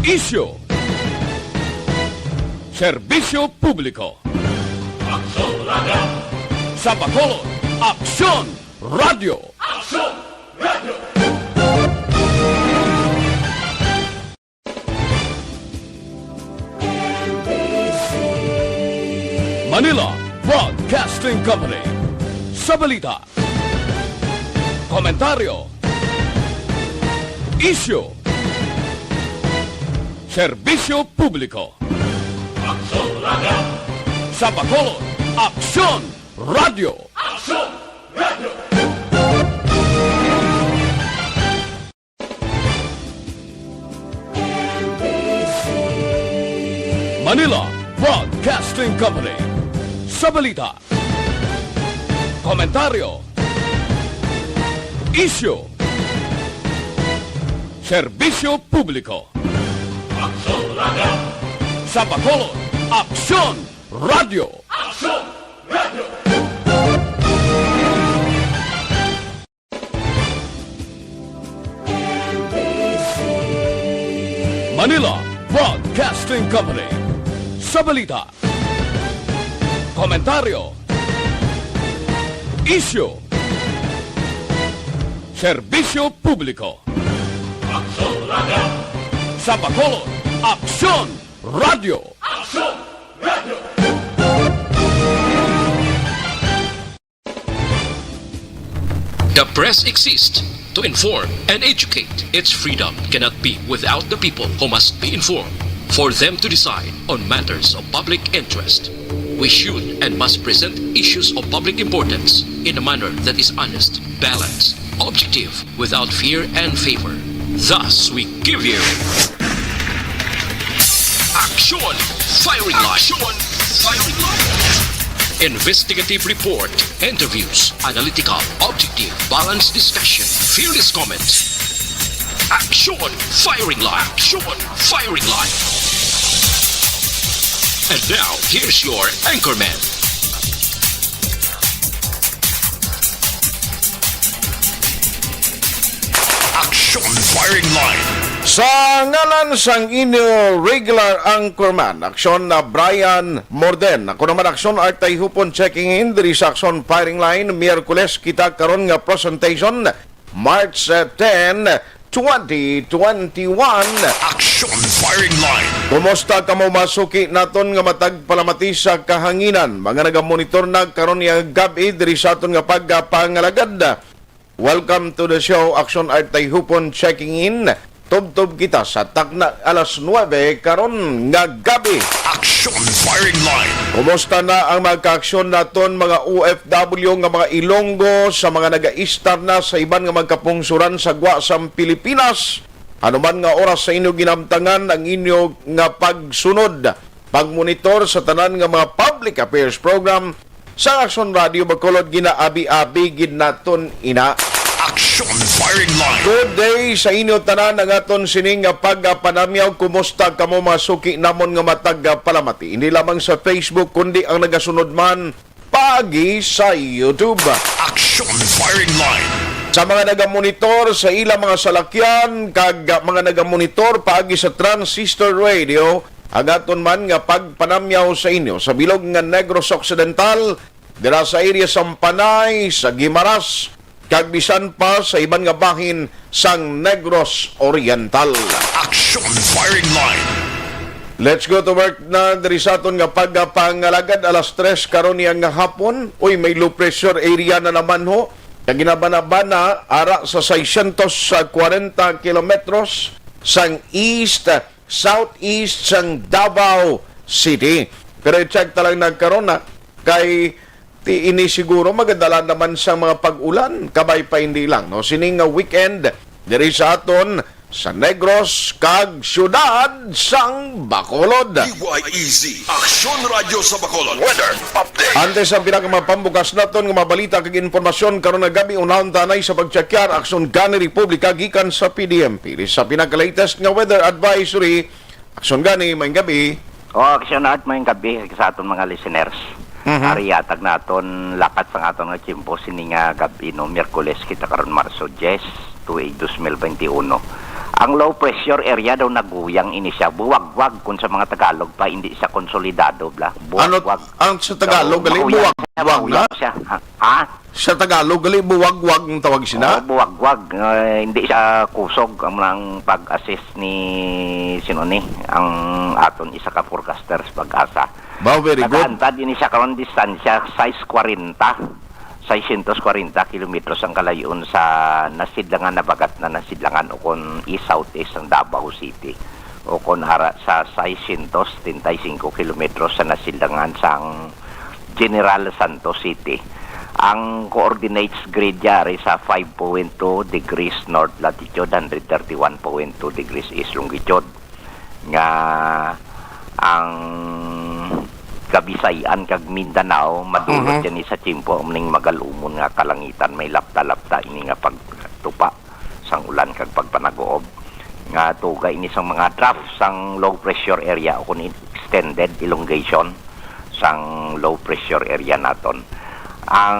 Isyu, serbisyo publiko. Aksyon Radio! Sa Bacolod, Aksyon Radio. Aksyon Radio! Manila Broadcasting Company. Sa balita, komentaryo, isyu, serbisyo publiko. Aksyon Radio! Sa Bacolod, Aksyon Radio. Aksyon Radio! Manila Broadcasting Company. Sa balita, komentaryo, isyu, serbisyo publiko. Aksyon Radio! Sa Bacolod, Aksyon Radio. Aksyon Radio! Manila Broadcasting Company. Sa balita, komentaryo, isyu, serbisyo publiko. Aksyon Radio! Sa Bacolod, Aksyon Radio. Aksyon Radio! The press exists to inform and educate. Its freedom cannot be without the people who must be informed for them to decide on matters of public interest. We should and must present issues of public importance in a manner that is honest, balanced, objective, without fear and favor. Thus, we give you Action Firing Line. Action Firing Line. Investigative report, interviews, analytical, objective, balanced discussion, fearless comments. Action Firing Line. Action Firing Line. And now, here's your anchorman. Action Firing Line! Sa ngalan sang inyo regular anchorman, aksyon na Brian Morden. Ako naman aksyon at tayo hupon checking in diri sa Action Firing Line. Miyerkules kita karon nga presentation, March 10, 2021. Action Firing Line! Kumusta ka mo masuki naton nga matag palamati sa kahanginan? Mga nagamonitor na karon nga gabi diri sa aton nga pagpangalagad. Welcome to the show, Action at tayo hupon checking in. Tub-tub kita sa takna alas 9 karon nga gabi. Action Firing Line! Kumusta na ang magka-aksyon naton mga OFW nga mga Ilonggo sa mga naga-istar na sa iban nga magkapungsuran sa Guasam, Pilipinas? Ano man nga oras sa inyo ginamtangan ang inyo nga pagsunod, pagmonitor sa tanan nga mga public affairs program sa Action Radio Bacolod ginaabi-abi gid naton ina. Action Firing Line! Good day sa inyo tanan ang aton sining nga pagpanamyaw. Kumusta kamo masuki namon nga matag palamati? Hindi lamang sa Facebook kundi ang nagasunod man pagi sa YouTube. Action Firing Line! Sa mga nagamonitor sa ilang mga salakyan kag mga nagamonitor pagi sa Transistor Radio, ang aton man nga pagpanamyaw sa inyo sa bilog nga Negros Occidental, dira sa area Sampanay, sa Guimaras, kag bisan pa sa iban nga bahin sang Negros Oriental. Action Firing Line! Let's go to work na diri sa aton nga pagpangalagad alas 3 karon nga hapon. Uy, may low pressure area na naman ho. Kag ginabana-bana ara sa 640 kilometros sang east southeast sang Davao City. Pero i-check talang nagkaroon na kay ti ini siguro magadala naman sa mga pag-ulan, kabay pa hindi lang. No? Sining weekend, diri sa aton, sa Negros, kag syudad sang Bacolod. DYEZ Action Radio sa Bacolod Weather Update! Antes ang pinakamapambukas naton nga mabalita kag informasyon karon nga gabi unahon tanay sa pagtsakyar Aksyon Gani Republika gikan sa PDMP. Sa pinaka-latest nga weather advisory, Aksyon Gani, may gabi. Aksyon at may gabi sa aton mga listeners. Ariyatag naton lakat sa aton nga tiyempo sini nga gabi no Miyerkules kita karon Marso 10 tuig 2021. Ang low pressure area daw naguyang ini siya. Buwagwag kung sa mga Tagalog pa, hindi siya konsolidado. Ano, Buwagwag. ang sa Tagalog, gali, Mahuyang buwag-wag na? siya. Ha? Sa Tagalog, gali, buwag-wag ang tawag sina? Buwagwag. Hindi siya kusog ang pag-assess ni ang aton isa ka forecasters pag-asa. Wow, very good. Nagaantad ini siya karon distansya size 640 kilometros ang kalayon sa nasidlangan na bagat na nasidlangan o kon east-southeast ng Davao City o kon hara sa 635 kilometros sa nasidlangan sang General Santos City. Ang coordinates grid yari sa 5.2 degrees north latitude, 131.2 degrees east longitude. Nga ang Kabisayan kag Mindanao madulot yan sa Chimpo ning magalumon nga kalangitan may lapta-lapta ini nga pagtupa sang ulan kag pagpanagoob nga tuga ini sang mga trough sang low pressure area o kun extended elongation sang low pressure area naton. Ang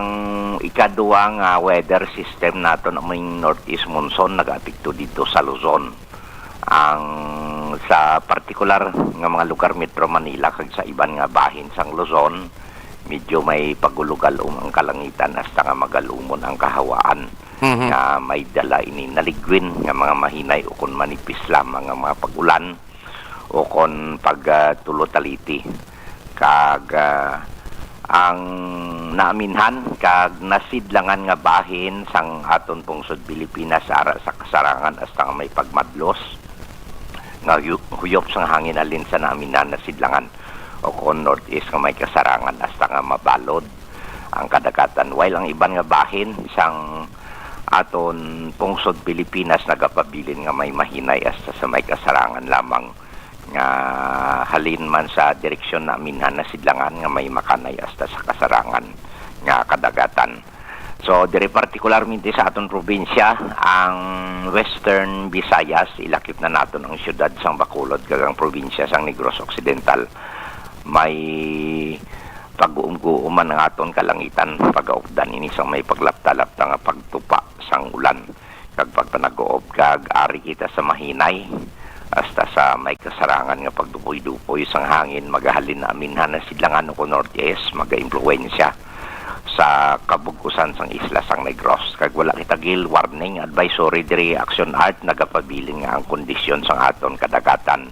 ikaduwa nga weather system naton aming northeast monsoon nag-apekto dito sa Luzon. Ang sa partikular nga mga lugar Metro Manila kag sa iban nga bahin sang Luzon medyo may pagulugalom ang kalangitan hasta nga magalumon ang kahawaan nga may dala ini naligwin nga mga mahinay o kon manipis lamang nga mga pagulan o kon pagtulotaliti kag ang naaminhan kag nasidlangan nga bahin sang aton pungsod Pilipinas ara sa kasarangan hasta nga may pagmadlos nga huyop sang hangin alin sa naaminan na sidlangan o kon northeast nga may kasarangan hasta nga mabalod ang kadagatan while ang iban nga bahin sang aton pungsod Pilipinas nagapabilin nga may mahinay hasta sa may kasarangan lamang nga halin man sa direksyon na aminhan na sidlangan nga may makanay hasta sa kasarangan nga kadagatan. So, dire partikularmente sa aton probinsya, ang Western Visayas, ilakip na naton ang siyudad sang Bacolod, kagang probinsya sang Negros Occidental. May pag-uum-guuman ang aton kalangitan, pag-aupdan ini sang may paglapta-lapta nga pagtupa sang ulan. Kag pagpanagoob, kag ari kita sa mahinay, hasta sa may kasarangan nga pagdupoy-dupoy sang hangin, magahalin na aminhan na sidlangan o northeast, maga-impluensya sa kabugusan sang isla sang Negros kag wala kitagil warning advisory diri action art nagapabilin nga ang kondisyon sang aton kadagatan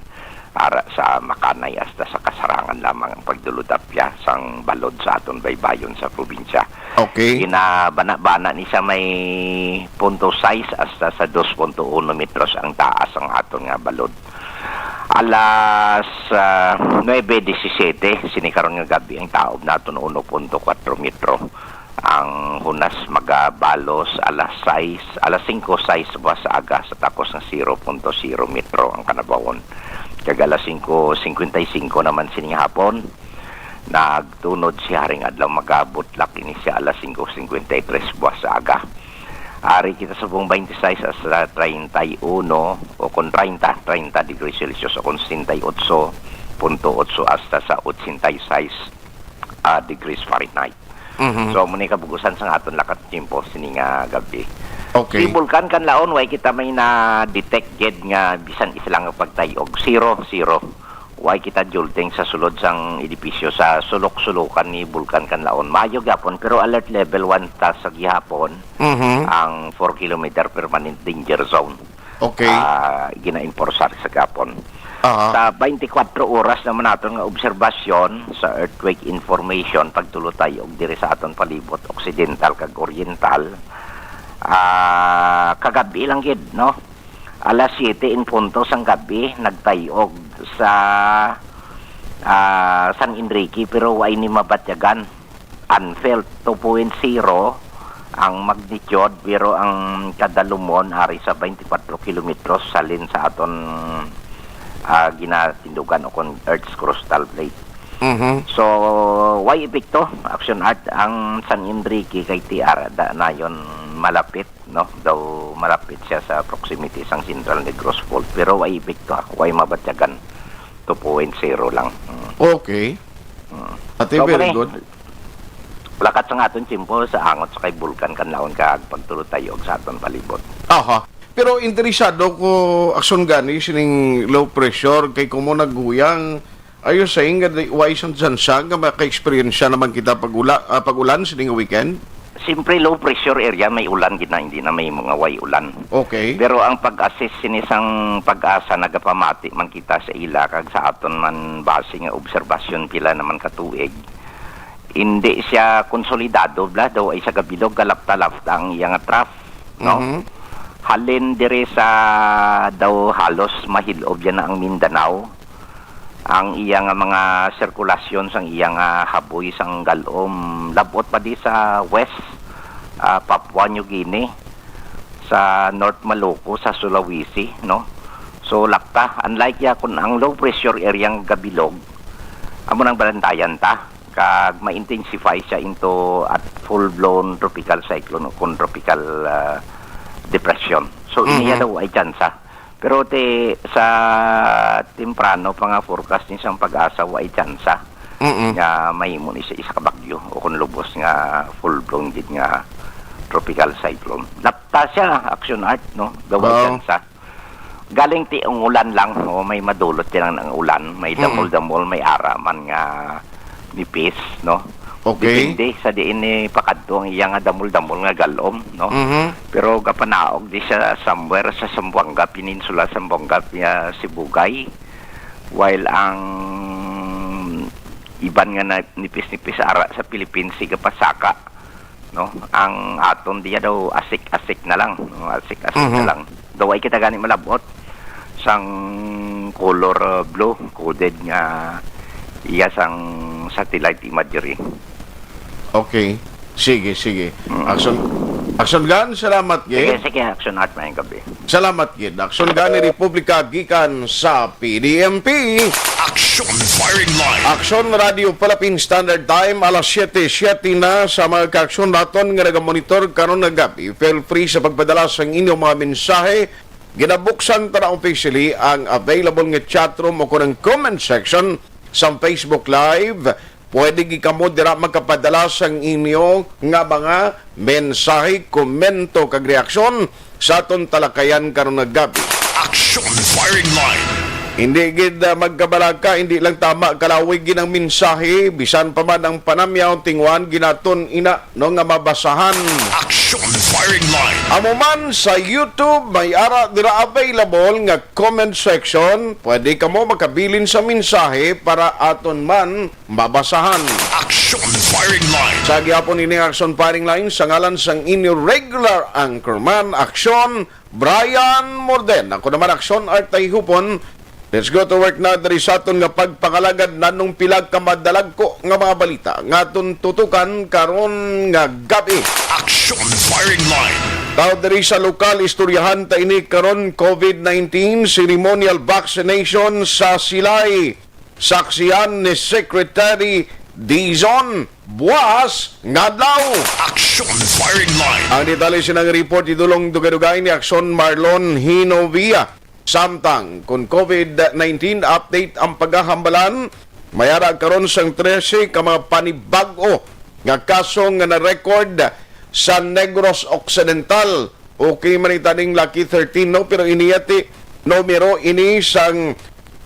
para sa makanay hasta sa kasarangan lamang ang pagdulutapya sang balod sa aton baybayon sa probinsya. Okay. Kinabana-bana ni sa may 0.6 hasta sa 2.1 metros ang taas ang aton nga balod. Alas 9:17 sinikaron nga gabi ang taob naton 1.4 metro. Ang hunas magabalos alas 5:06 buwas aga sa takos ng 0.0 metro ang kanabawon. Kag alas 5:55 naman sining hapon nagtunod siya ring adlaw magabutlak ini siya alas 5:53 buwas aga. Ari kita sa buong 26 hasta 31 o kon 30 degrees Celsius o kon 68.8 hasta sa 86 degrees Fahrenheit. So muni kabugusan sa aton lakat timpo sini nga gabi. Okay. Di bulkan kan laon way kita may na detect ged nga bisan isa lang ang pagtayog 0 way kita jolting sa sulod sang edipisyo sa sulok-sulukan ni bulkan kan laon mayo gapon pero alert level 1 ta sa gihapon ang 4 kilometer permanent danger zone. Okay. Gina-enforcer sa gapon. Sa 24 oras naman naton nga obserbasyon sa earthquake information pagtulo tayo og diri sa aton palibot occidental kag oriental kagabi lang gid no alas 7 in punto sang gabi nagtayog sa San Enrique pero way ni mabatyagan unfelt 2.0 ang magnitude pero ang kadalumon ari sa 24 kilometros salin sa aton ginatindugan o kon Earth's crustal plate. So why epekto action art ang San Enrique kay TR da na yon malapit no daw malapit siya sa proximity sang Central Negros Fault pero why epekto why mabatyagan 2.0 lang. Okay. Ate, So, very pare, good. Lakat sa aton simpo sa angot sa kay bulkan kanlaon kag pagtulo tayo sa aton palibot. Aha. Pero interesado ko aksyon gani sining low pressure kay kumo nagguyang. Are you saying that why isang dyan siya nga maka-experience naman kita pag-ulan sining weekend? Siyempre, low pressure area, may ulan gina, hindi na may mga way ulan. Okay. Pero ang pag-assess sinisang pag-asa nagapamati man kita sa ila kag sa aton man base nga obserbasyon pila naman katuig. Hindi siya konsolidado bla daw ay sa gabilog galap-talap ang iyang trough, no? Halin dire sa daw halos mahilob yan na ang Mindanao. Ang iyang mga sirkulasyon sang iyang haboy sang galom labot pa di sa west Papua New Guinea, sa North Maluku, sa Sulawesi, no? So lakta unlike ya kun ang low pressure area ang gabilog amo nang balantayan ta kag ma-intensify siya into at full blown tropical cyclone o kun tropical depression. So iniya daw ay tsansa. Pero sa temprano pa nga forecast ni sang pag-asa wa ay tsansa nga mahimo ni sa isa ka bagyo o kung lubos nga full blown gid nga tropical cyclone. Lapta siya action art, no? Daw ay tsansa. Galing ti ang ulan lang, o may madulot din ang ulan, may damol-damol, may araman nga nipis, no? Okay. Depende sa diin ni pakadto ang iya nga damol-damol nga galom, no? Pero kapanaog di siya somewhere sa Zamboanga Peninsula, Zamboanga Sibugay, while ang iban nga nipis-nipis ara sa Philippines siga Pasaka, no? Ang aton diya daw asik-asik na lang, no? Asik-asik na lang. Daw ay kita gani malabot sang color blue coded nga iya sang satellite imagery. Okay. Sige. Action gan, salamat gid. Sige, action art mayang gabi. Salamat gid. Action gan ni Republika gikan sa PDMP. Action firing line. Action Radio Philippine Standard Time alas 7:07 na sa mga ka-aksyon naton nga nagamonitor karon nga gabi. Feel free sa pagpadala sa inyong mga mensahe. Ginabuksan ta na officially ang available nga chatroom o kunang comment section sa Facebook Live. Pwede gikamo dira magkapadala sang inyo nga mga mensahe, komento kag reaksyon sa aton talakayan karon nga gabi. Action firing line. Hindi gid magkabalaka, hindi lang tama kalawig gid ang mensahe, bisan pa man ang panamyaw tingwan ginaton ina no nga mabasahan. Action firing line. Amo man sa YouTube may ara dira available nga comment section, pwede kamo makabilin sa mensahe para aton man mabasahan. Action firing line. Sa gihapon ini action firing line sa ngalan sang inyo regular anchorman Action Brian Morden. Ako naman Action Art Hupon. Let's go to work na dari sa aton nga pagpangalagad nanong pilag ka madalag ko nga mga balita nga aton tutukan karon nga gabi. Action firing line. Tao dari sa lokal istoryahan ta ini karon COVID-19 ceremonial vaccination sa Silay. Saksiyan ni Secretary Dizon Buas ngadlaw. Action firing line. Ang detalye sinang report idulong dugay-dugay ni Action Marlon Hinovia. Samtang kung COVID-19 update ang paghahambalan, mayara karon sang 13 ka mga panibag-o nga kaso nga na-record sa Negros Occidental. Okay man itaning Lucky 13 no, pero iniyati numero ini sang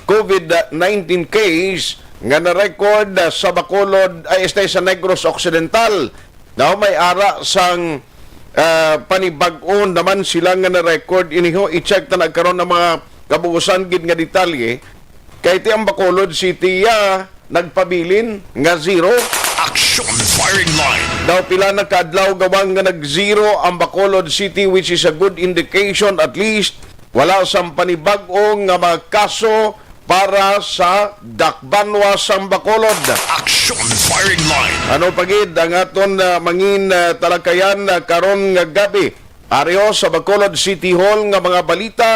COVID-19 case nga na-record sa Bacolod ay sa Negros Occidental. Now may ara sang panibag-on naman sila nga na-record iniho, i-check na nagkaroon ng mga kabuusan gid nga detalye kay ti ang Bacolod City nagpabilin nga zero. Action firing line. Daw pila na kadlaw gawang nga nag-zero ang Bacolod City, which is a good indication at least wala sang panibag-o nga mga kaso para sa Dakbanwa sang Bacolod. Action firing line. Ano pagid ang aton mangin talakayan karon nga gabi areho sa Bacolod City Hall nga mga balita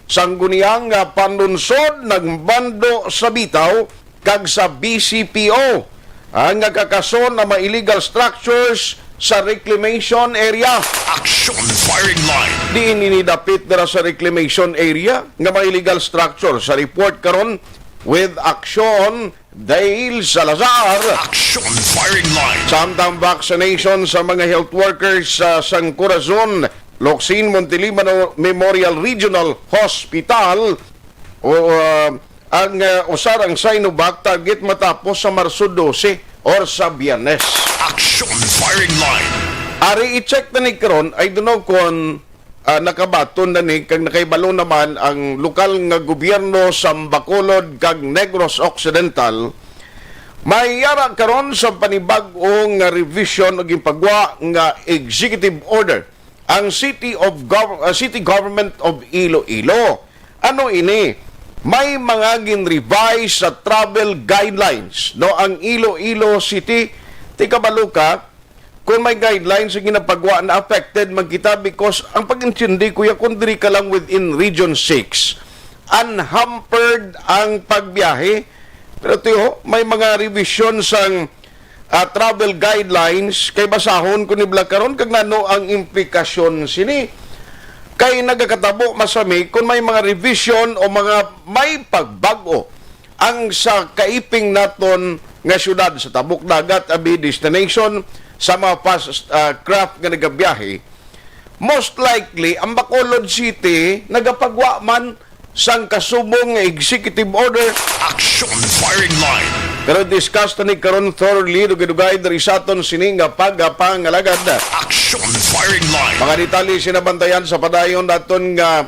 sangguniang panlunsod ng bando sa bitaw kag sa BCPO ang kakason na mga illegal structures sa reclamation area. Action firing line. Di ininidapit na sa reclamation area nga mga illegal structure sa report karon with Action Dale Salazar. Action firing line. Samtang vaccination sa mga health workers sa Sang Corazon Locsin Montelibano Memorial Regional Hospital o ang usarang Sinovac target matapos sa Marso 12 or sa Biyernes. Action firing line. Ari i-check na ni karon I don't know kung nakabaton na ni kag nakaibalo naman ang lokal nga gobyerno sa Bacolod kag Negros Occidental may yara karon sa panibag-ong revision o ginpagwa nga executive order ang City Government of Iloilo. Ano ini? May mga gin-revise sa travel guidelines. No, ang Iloilo City, tika baluka, kung may guidelines sa ginapagwa na affected, magkita because ang pag-intindi, kuya, kung diri ka lang within Region 6, unhampered ang pagbiyahe. Pero tiyo, may mga revision sang travel guidelines kay basahon kung nibla karon kag nano ang implikasyon sini. Kay nagakatabo masami kung may mga revision o mga may pagbago ang sa kaiping naton nga syudad sa tabok dagat abi destination sa mga fast craft nga nagabiyahe, most likely ang Bacolod City nagapagwa man sang kasubong nga executive order. Action firing line. Pero discuss na ni karon thoroughly dugay-dugay dari sa aton sini nga pagpangalagad. Action firing line. Mga detalye sinabantayan sa padayon naton nga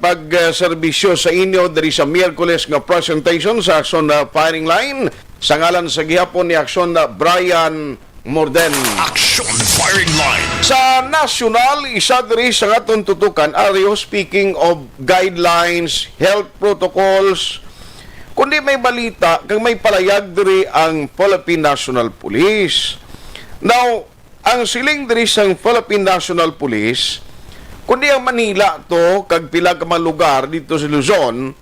pagserbisyo sa inyo dari sa Miyerkules nga presentation sa Action Firing Line sa ngalan sa gihapon ni Action Brian Morden. Action firing line. Sa national, isa diri sa aton tutukan Ario, speaking of guidelines, health protocols, kundi may balita kang may palayag diri ang Philippine National Police. Now, ang siling diri sang Philippine National Police, kundi ang Manila to kag pila ka mga lugar dito sa Luzon,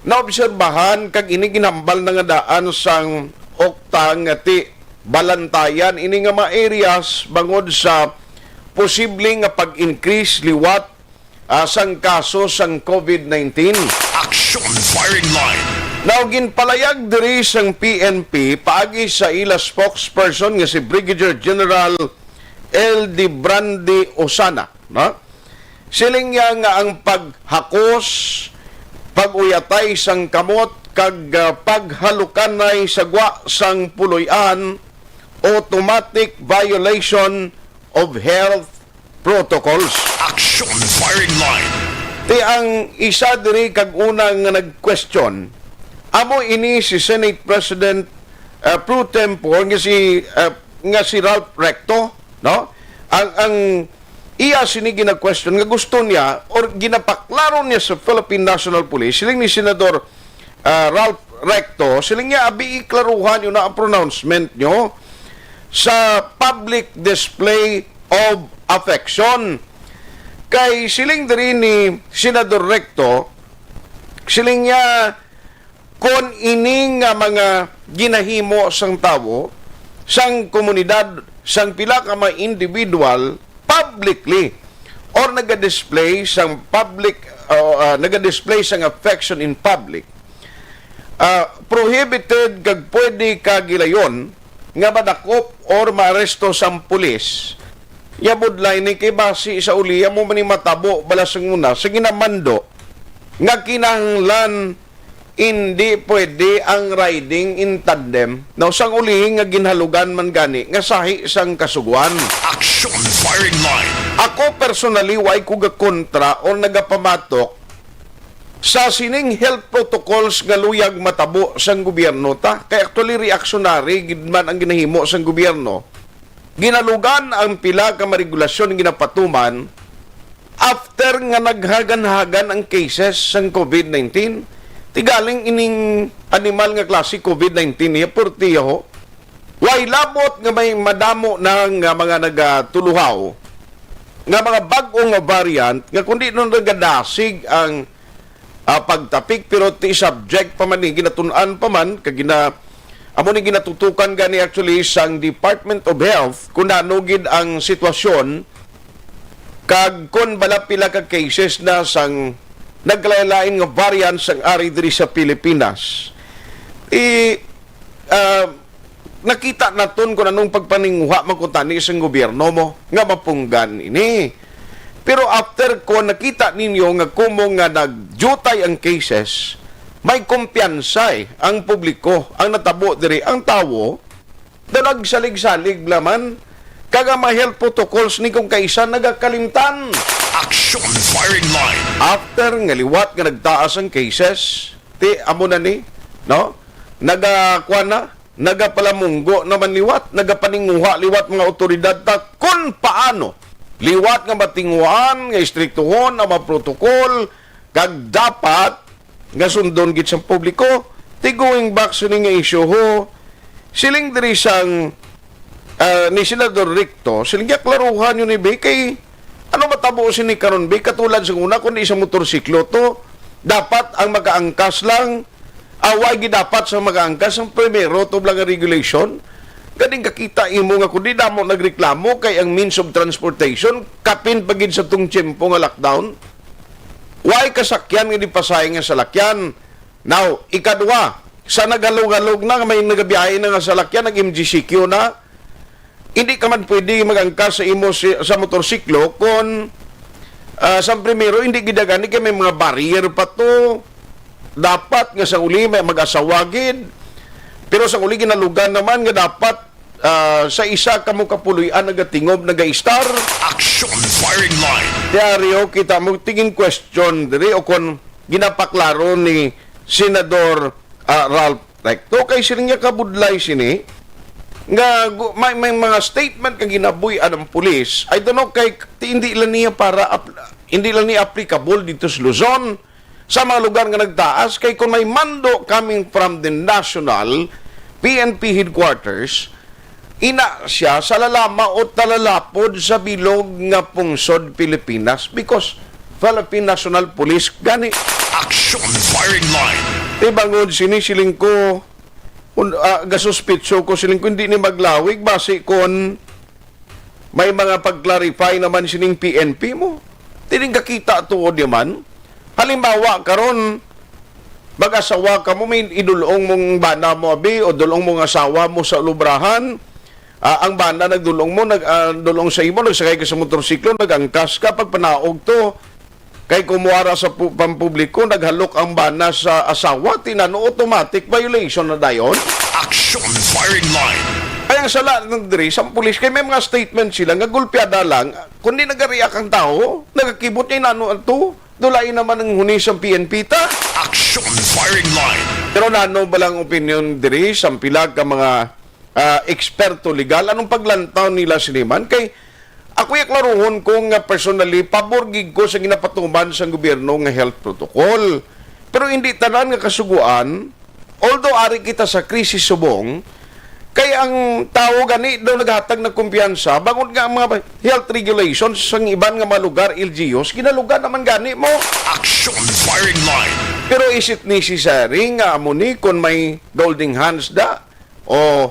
naobserbahan kag ini ginambal na nga daan sang oktang ti balantayan ini nga mga areas bangod sa posibleng nga pag-increase liwat sang kaso sang COVID-19. Action firing line. Now, ginpalayag diri sang PNP paagi sa ila spokesperson nga si Brigadier General L. D. Brandi Osana. No? Siling nga ang paghakos, pag-uyatay sang kamot, kag paghalukanay sagwa sang puloy-an, automatic violation of health protocols. Action firing line. Ti ang isa diri kag unang nga nag-question, amo ini si Senate President pro tempore nga si Ralph Recto, no? Ang iya sini gina-question nga gusto niya or ginapaklaro niya sa Philippine National Police siling ni Senador Ralph Recto, siling niya abi iklaruhan yun na ang pronouncement nyo sa public display of affection. Kay siling diri ni Senador Recto, siling niya kon ining nga mga ginahimo sang tawo, sang komunidad, sang pila ka mga individual publicly or naga-display sang public naga-display sang affection in public, prohibited kag pwede kagilayon nga madakop or maaresto sang pulis. Yabudlay ni kay basi sa uliya mo man matabo balas ng una sa ginamando nga kinahanglan hindi pwede ang riding in tandem. Now, sang uli nga ginhalugan man gani nga sahi sang kasuguan. Action firing line. Ako personally way ko kontra o nagapamatok sa sining health protocols nga luyag matabo sang gobyerno ta. Kay actually reactionary gid man ang ginahimo sang gobyerno. Ginalugan ang pila ka maregulasyon ginapatuman after nga naghagan-hagan ang cases sang COVID-19. Tigaling ining animal nga klase COVID-19 niya portiyo. Way labot nga may madamo na nga mga nagatuluhaw nga mga bag-ong nga variant nga kundi nun nagadasig ang pagtapik pero ti subject pa man ni ginatun-an pa man kag amo ni ginatutukan gani actually sang Department of Health kung nanugid ang sitwasyon kag kun bala pila ka cases na sang nagkalain nga variants ang ari diri sa Pilipinas. Nakita naton kung anong pagpaninguha makutani sa gobyerno mo nga mapunggan ini. Pero after ko nakita ninyo nga kumo nga nagjutay ang cases, may kumpiyansa ang publiko, ang natabo diri, ang tawo, na nagsalig-salig laman, kaga ma-health protocols ni kung kaisa nagakalimtan. Action firing line. After nga liwat nga nagtaas ang cases, amo na ni, no? Nagapalamunggo naman liwat, nagapaninguha liwat mga otoridad ta kung paano liwat nga matinguan, nga istriktuhon, ang mga protokol, kag dapat nga sundon gid sa publiko. Going back sa nga issue ho, siling diri sang ni Senador Ricto, siling klaruhan yun ni Bay, kay ano matabo ni karon Bay, katulad sa una, kundi isang motorsiklo to, dapat ang mag-aangkas lang, away gid dapat sa mag-aangkas ang primero to lang regulation. Ganing kakita imo nga kundi damo nagreklamo kay ang means of transportation kapin pagid sa tung tiyempo nga lockdown. Why kasakyan nga di pasay nga salakyan? Now, ikadwa, sa nagalog-alog na may nagabiyahe na nga salakyan, nag-MGCQ na, hindi ka man pwede mag-angkas sa imo sa motorsiklo kung sa primero hindi gidagani kay may mga barrier pa to. Dapat nga sa uli may mag-asawagid. Pero sa uli ginalugan naman nga dapat sa isa kamo kapuloy-an nagatingob nagaistar. Action firing line. Diaryo kita mo tingin question diri o kon ginapaklaro ni Senador Ralph Recto kay siya kabudlay sini nga may mga statement kang ginabuy ang pulis. I don't know kay hindi lang niya hindi lang niya applicable dito sa Luzon sa mga lugar nga nagtaas kay kung may mando coming from the national PNP headquarters, ina siya sa lalama o talalapod sa bilog nga pungsod Pilipinas because Philippine National Police gani. Action firing line. Bangod sinisiling ko gasuspitso ko siling ko hindi ni maglawig base kon may mga pag-clarify naman sining PNP mo. Tining kakita tuod yaman. Halimbawa karon mag-asawa ka mo, may idulong mong bana mo abi o dulong mong asawa mo sa lubrahan. Ang bana nagdulong mo, nagdulong sa imo, nagsakay ka sa motorsiklo, nagangkas ka, pag panaog to, kay kumuara sa pampubliko, naghalok ang bana sa asawa, tinano, automatic violation na dayon. Action firing line. Ay, ang sala ng diri, sa pulis, kay may mga statement sila, nga gulpiada lang, kundi nagariak ang tao, nagakibot niya nano to, dulain naman ang hunis ang PNP ta. Action firing line. Pero nano ba lang opinion diri sa pilag ka mga eksperto legal? Anong paglantaw nila siniman? Kay ako klaruhon ko nga personally, paborgig ko sa ginapatuman sa gobyerno nga health protocol. Pero hindi tanan nga kasuguan, although ari kita sa krisis subong, kay ang tao gani daw naghatag ng kumpiyansa, bangon nga ang mga health regulations sa iban nga mga lugar, LGUs, ginalugan naman gani mo. Action firing line. Pero is it necessary nga amo ni kung may golden hands da o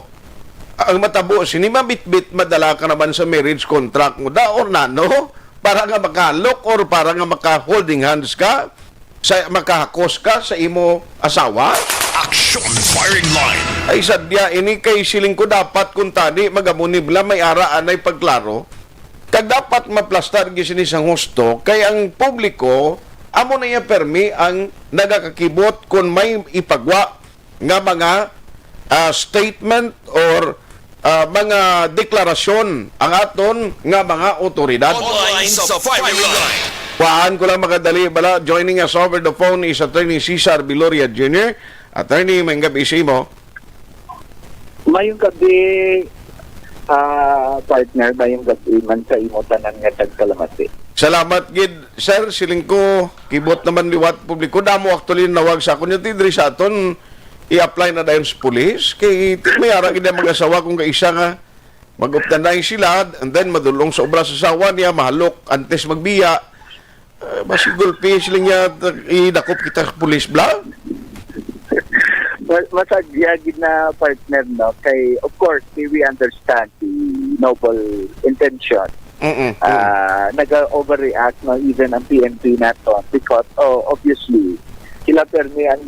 ang matabo sini mabit-bit madala ka naman sa marriage contract mo da or nano para nga makalok or para nga maka-holding hands ka sa makahakos ka sa imo asawa. Action firing line. Ay sadya ini kay siling ko dapat kung tani magamunibla may araan ay pagklaro kag dapat maplastar gisini sang husto kay ang publiko amo na iya permi ang nagakakibot kung may ipagwa nga mga statement or mga deklarasyon ang aton nga mga otoridad. Online sa firing line. Paan ko lang makadali bala. Joining us over the phone is Attorney Cesar Viloria Jr. Attorney, may gabi mo. Mayong gabi, partner, mayong gabi man sa imo tanan nga tagkalamati. Salamat gid sir, siling ko kibot naman liwat publiko damo actually nawag sa akon yung tidri sa aton i-apply na dayon sa police kay may ara gid mag-asawa kung kaisa nga mag-uptanay sila and then madulong sa obra sa asawa niya mahalok antes magbiya masigol pi siling niya idakop kita sa police bla. Masadya gid na partner no kay of course we understand the noble intention. Nag-overreact no even ang PNP nato because obviously sila permi ang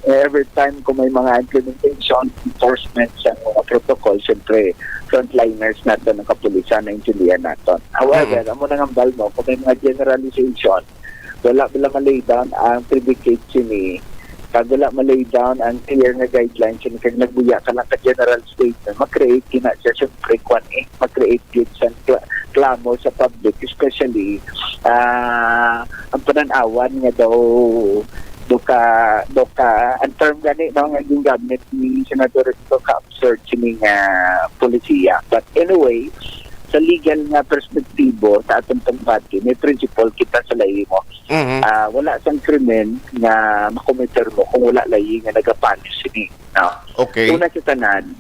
every time kung may mga implementation enforcement sa protocol, siyempre, frontliners natin ng kapulisan na intindihan natin. However, amo nang ambal mo, kung may mga generalization, wala malay down ang predicate sini, kag wala malay down ang clear na guidelines sini, kag nagbuya ka lang ka general statement, mag-create kina siya siyempre mag-create gits and clamor sa public, especially ang pananawan nga daw doka ang term gani no nga yung gamit ni Senador Rito ka absurd sining polisiya. But anyway, sa legal nga perspektibo sa atong pagpati, may principle kita sa lahi mo. Wala sang krimen nga makomiter mo kung wala lahi nga nagapanish sini. No? Okay. Una sa tanan,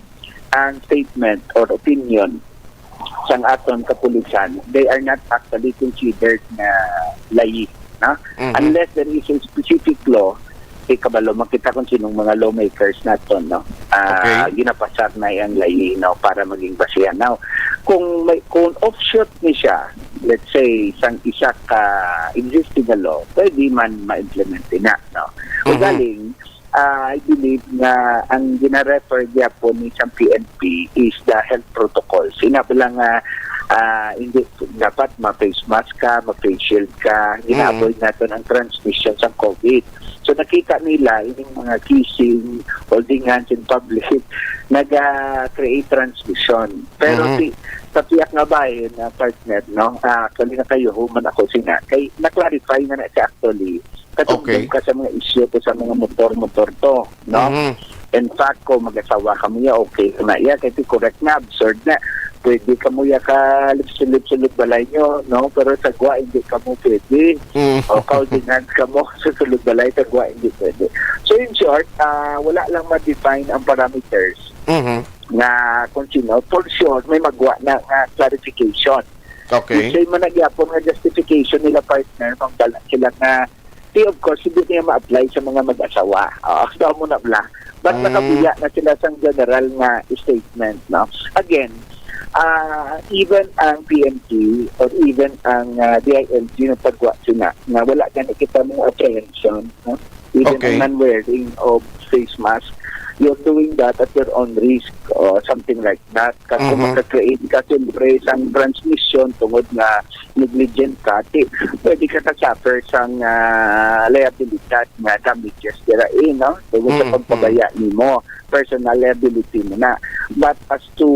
ang statement or opinion sang aton kapulisan, they are not actually considered na lahi. No? Unless there is a specific law, kabalo makita kung sinong mga lawmakers naton, no? Ginapasar na yung lahi, no, para maging basihan. Now, kung offshoot ni siya, let's say sang isa ka existing na law, pwede man ma-implement na, no? Galing, I believe na ang gina-refer niya po ni sa PNP is the health protocols. Sinabi lang hindi dapat ma-face mask ka, ma-face shield ka, ina-avoid natin ang transmission sa COVID. So nakita nila yung mga kissing, holding hands in public, nag-create transmission. Pero sa tiyak nga ba na partner, no? Kanina kayo, human ako sina. Kay na-clarify na siya actually. Katungkol ka sa mga issue ko sa mga motor to, no? In fact, kung mag-asawa ka mo okay na iya, kasi correct na, absurd na. Pwede ka mo ka lipsulip balay nyo, no? Pero sa gwa, hindi ka mo pwede. O holding hands ka mo sa sulod balay, sa gwa, hindi pwede. So in short, wala lang ma-define ang parameters na kung sino. For sure, may magwa na clarification. Okay. Kasi managyapon nga justification nila partner, magdala sila na of course, hindi niya ma-apply sa mga mag-asawa. So, muna bla. But nakabuya na sila sa general nga statement, no? Again, even ang PNP or even ang DILG na pagwa sila na wala ka nakita mong apprehension, no? Even ang non-wearing of face mask, you're doing that at your own risk or something like that. Kasi makakreate ka siyempre sang transmission tungod na negligent ka, pwede ka suffer sang liability na damages dirain, no? Tungod sa pagpabaya mo, personal liability mo na. But as to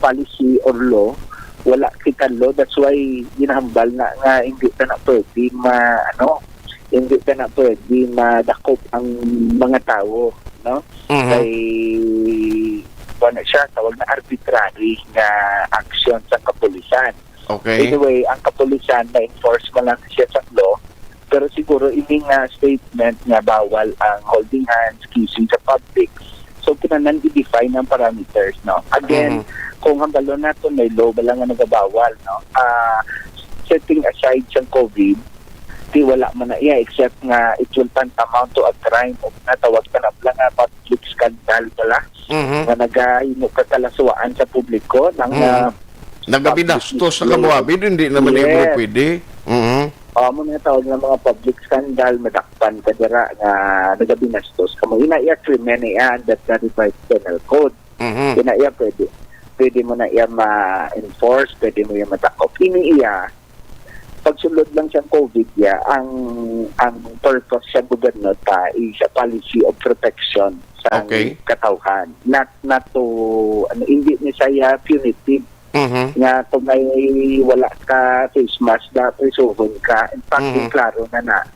policy or law, wala kita law. That's why ginahambal na nga hindi ka na pwede hindi ka na pwede madakop ang mga tao, no? Kay siya tawag na arbitrary na action sa kapulisan. Okay. Anyway, ang kapulisan na-enforce mo lang siya sa law, pero siguro ining statement nga bawal ang holding hands, kissing sa public. So, kinanan i-define ang parameters, no? Again, kung hanggang nato may law, wala nga nagabawal, no? Setting aside sa COVID, di wala man na iya, except nga it will tantamount to a crime o natawag ka na lang nga public scandal pala, na nag-ino katalaswaan sa publiko ng nagabinastos sa kabuhabi, hindi naman yung pwede. Muna tawag ng mga public scandal, madakpan ka dira nga nagabinastos. Kamo ina-iya krimen iya that na revised penal code. Ina-iya pwede mo na iya ma-enforce, pwede mo iya matakop. Ini-iya, pagsulod lang siyang COVID ang purpose sa gobyerno is a policy of protection sa katawhan. Not to, hindi ni saya punitive. Nga kung may wala ka face mask, prisuhon ka. In fact, klaro na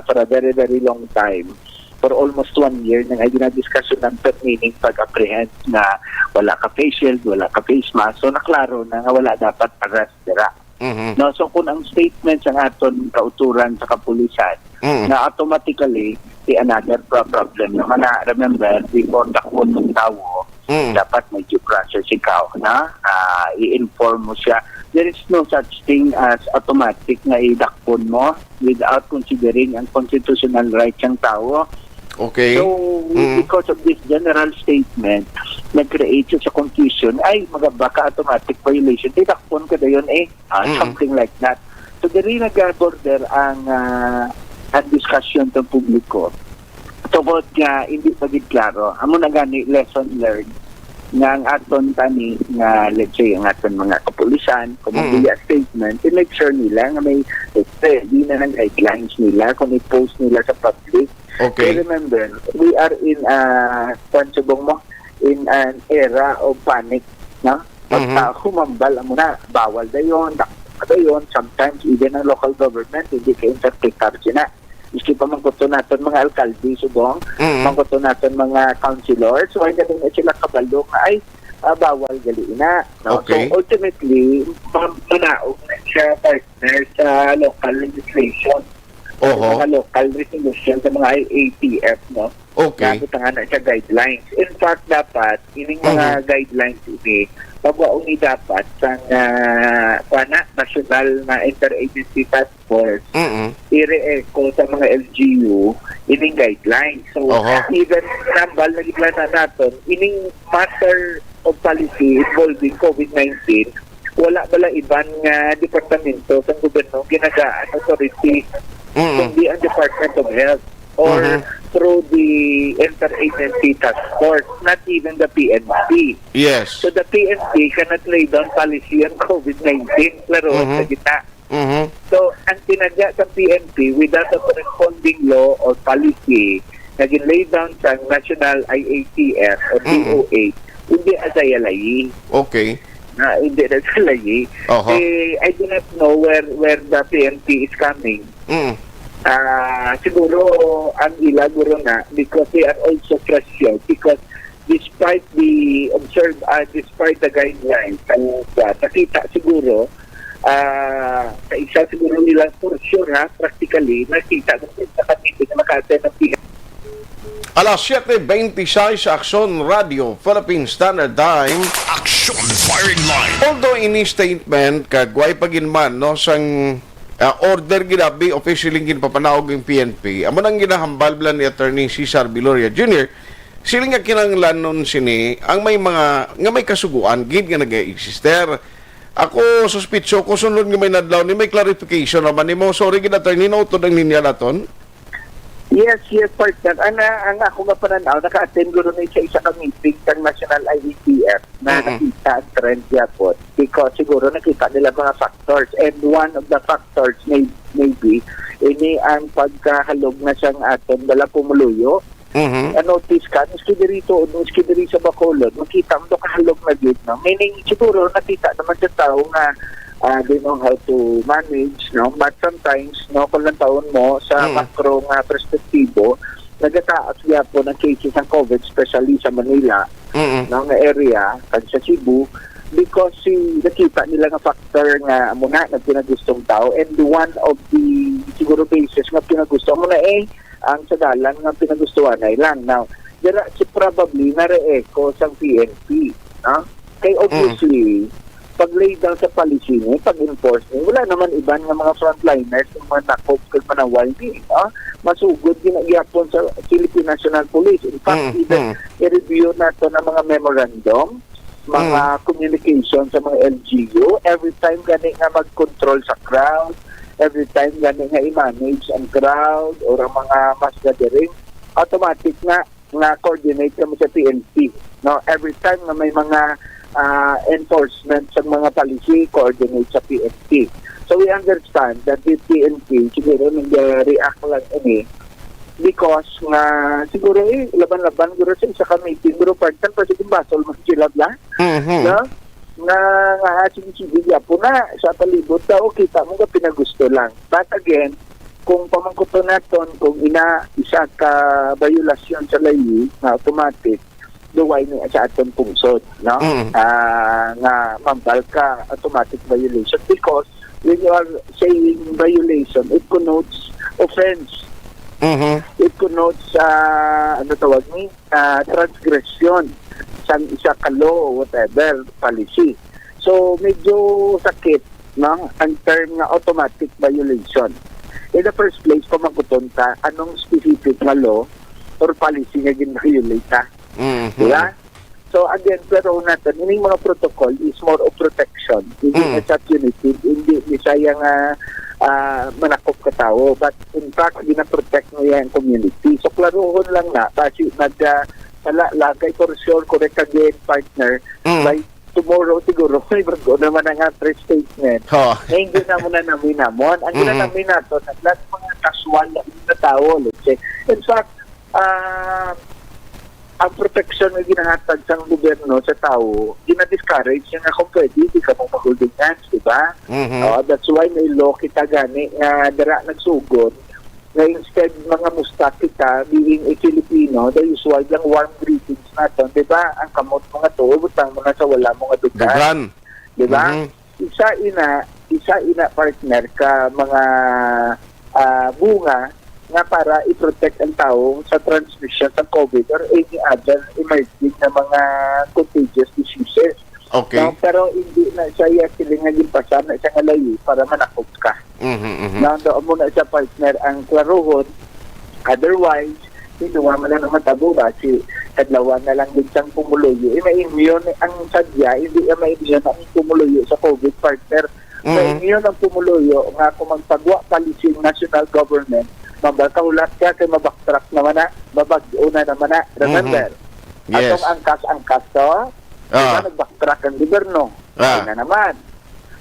for a very, very long time, for almost 1 year, nang ay ginadiskusyon ng pertaining pag-apprehend na wala ka face shield, wala ka face mask. So, naklaro na nga wala dapat arrest dira. No, so kung ang statement sa aton kauturan sa kapulisan na automatically another problem naman na remember before dakpo ng tao dapat may due process ikaw na i-inform mo siya. There is no such thing as automatic na idakpon mo without considering ang constitutional rights ng tao. Okay. So, because of this general statement, nag-create siya sa confusion, ay, baka automatic violation. Tidakpon ka na yun something like that. So, diri nag-border ang discussion ng publiko. Tungkol nga, hindi pagid klaro. Amo na gani, lesson learned. nga ang aton tani nga let's say ang aton mga kapulisan kung magbiya statement, i-make sure nila nga may di na ng guidelines nila kung i-post nila sa public. Okay. So remember, we are in in an era of panic, no? Pagka humambal mo na, bawal dayon, dayon, sometimes even ang local government hindi ka-interpretar sila. Iski pa mangkuto natin mga alkalde, subong, mangkuto natin mga councilors, so ay galing na sila kabalo nga ay bawal gali na. No? Okay. So ultimately, manaog na siya partner sa local legislation. Sa mga local resolution sa mga ATF, no? Okay. Nakutangan na siya guidelines. In fact, dapat, ining mga guidelines ini, pagwaon ni dapat sa national na interagency task force, i-re-echo sa mga LGU, ining guidelines. So, even nambal na giplana natin, ining matter of policy involving COVID-19, wala bala iban nga departamento sa gobyerno ginagaan authority kundi ang Department of Health or through the interagency task force, not even the PNP. Yes. So the PNP cannot lay down policy on COVID-19, klaro sa gitna. So ang tinadya sa PNP without a corresponding law or policy na ginlay down sa National IATF or DOA, hindi asayalayi. Okay. Na hindi na salayi. I do not know where the PNP is coming. Siguro ang ila guro na because they are also pressured because despite the despite the guidelines nakita siguro sa isa siguro nila for sure practically nakita sa kanito na maka-attend ng PNP. Alas 7:26 sa Aksyon Radio, Philippine Standard Time. Action Firing Line. Although ini statement kagway paginman no sang order ginabi officially ginpapanawag ng PNP. Amo nang ginahambal blan ni Attorney Cesar Viloria Jr. Sila nga kinanglan nun sini ang may mga nga may kasuguan gid nga nag-exister. Ako suspitso ko sunod nga may nadlaw ni may clarification naman nimo. Sorry gid Attorney no to ng linya naton. Yes, partner. Ang ako nga pananaw, naka-attend ko rin sa isa ka meeting ng National IATF na nakita ang trend yapon. Because siguro nakita nila mga factors. And one of the factors maybe, ini ang pagkahalog na siyang aton dala pumuluyo. Notice ka, nuski dito sa Bacolod, makita mo kahalog na dito. No? Meaning, siguro nakita naman sa tao nga they know how to manage, no? But sometimes, no, kung lang taon mo sa macro nga perspektibo, nagataas niya po ng cases ng COVID, especially sa Manila, no, nga area, kag sa Cebu, because nakita nila nga factor nga muna na pinagustong tao, and one of the siguro basis nga pinagusto mo na ang sadalan nga pinagustuhan ay lang. Now, dira si probably na-re-echo sa PNP, no? Kay obviously, pag-lay down sa policy niya, pag-enforce niya, wala naman iban nga mga frontliners yung mga nakop kag manawal niya. Masugod ginagyapon sa Philippine National Police. In fact, even i-review nato ng mga memorandum, mga communication sa mga LGU, every time gani nga mag-control sa crowd, every time gani nga i-manage ang crowd or ang mga mass gathering, automatic nga coordinate kami sa PNP. No? Every time na may mga enforcement sa mga policy, coordinate sa PNP. So we understand that the PNP siguro nag-react lang ini because nga siguro laban-laban guro sa isa ka meeting guro partner pa sige basol mo sila bla. No? Na sige po na sa palibot daw kita mo nga pinagusto lang. But again, kung pamangkuto naton kung isa ka violasyon sa layi na automatic duway ni sa aton pungsod, no? Nga mambal ka automatic violation because when you are saying violation, it connotes offense. It connotes transgression sa isa ka law or whatever policy. So medyo sakit, no? Ang term nga automatic violation. In the first place, pamaguton ka anong specific na law or policy nga gin-violate ka. Diba? So again, pero natin, yung mga protocol is more of protection. Hindi na sa punitive, hindi sayang manakop ka tao. But in fact, gina-protect mo yan community. So klarohon lang na, kasi Wala, lagay for sure, correct again, partner. By tomorrow siguro, may bago naman ang press statement. Na hindi na muna namin namon. Ang ginanamin nato, lahat mga kasual na tao, let's say. In fact, ang protection na ginahatag sa gobyerno sa tao, gina-discourage yung nga kung pwede, di ka mong mag-holding hands, di ba? That's why may law kita gani nga dara nagsugod na instead mga musta kita being a Filipino, the usual yung warm greetings natin, di ba? Ang kamot mga to, butang mo na sa wala mga dugan. Dugan. Di ba? Isa ina partner ka mga bunga nga para i-protect ang tao sa transmission ng COVID or any other emerging na mga contagious diseases. Okay. No, pero hindi na siya silingagin pa siya na isang alayi para manakot ka. Doon mo na siya partner ang klaruhon. Otherwise, hindi mo na naman tabo ba si kadlawan na lang din siyang pumuluyo. May-immune ang sadya, hindi may-immune ang pumuluyo sa COVID partner. May-immune ang pumuluyo nga kung magpagwa policy ng national government, mabakahulat ka kay mabacktrack naman na, babag-una naman na. Remember? Yes. Atong angkas to, diba nag-backtrack ang gobyerno. Na naman.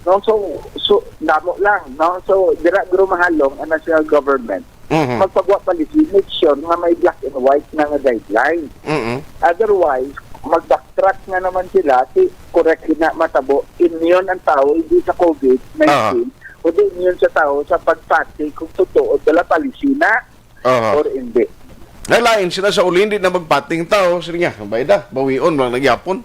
No, so damo lang, no? So dira guro mahalong ang national government. Magpagwa policy, make sure nga may black and white na nga guideline. Otherwise, mag-backtrack nga naman sila, correct na matabo, immune ang tao, hindi sa COVID-19, kundi immune sa tao sa pagpati kung totoo dala policy na or hindi. Nalain sila sa uli, hindi na magpating tao. Sige nga, bayda, bawion, walang nagyapon.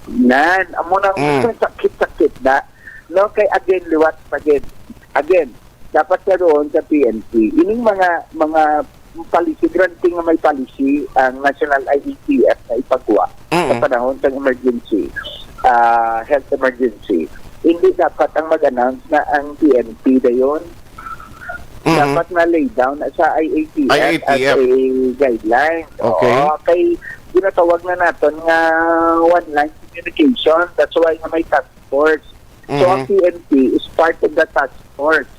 Amo na sakit-sakit na. No, kay again, liwat again. Again, dapat ka doon sa PNP. Ining mga policy, granting nga may policy ang National IETF na ipagawa sa panahon ng emergency, health emergency. Hindi dapat ang mag-announce na ang PNP na yun. Dapat na lay down na sa IATF as a guideline. Okay. Kay ginatawag na natin nga one-line communication. That's why nga may task force. So ang PNP is part of the task force.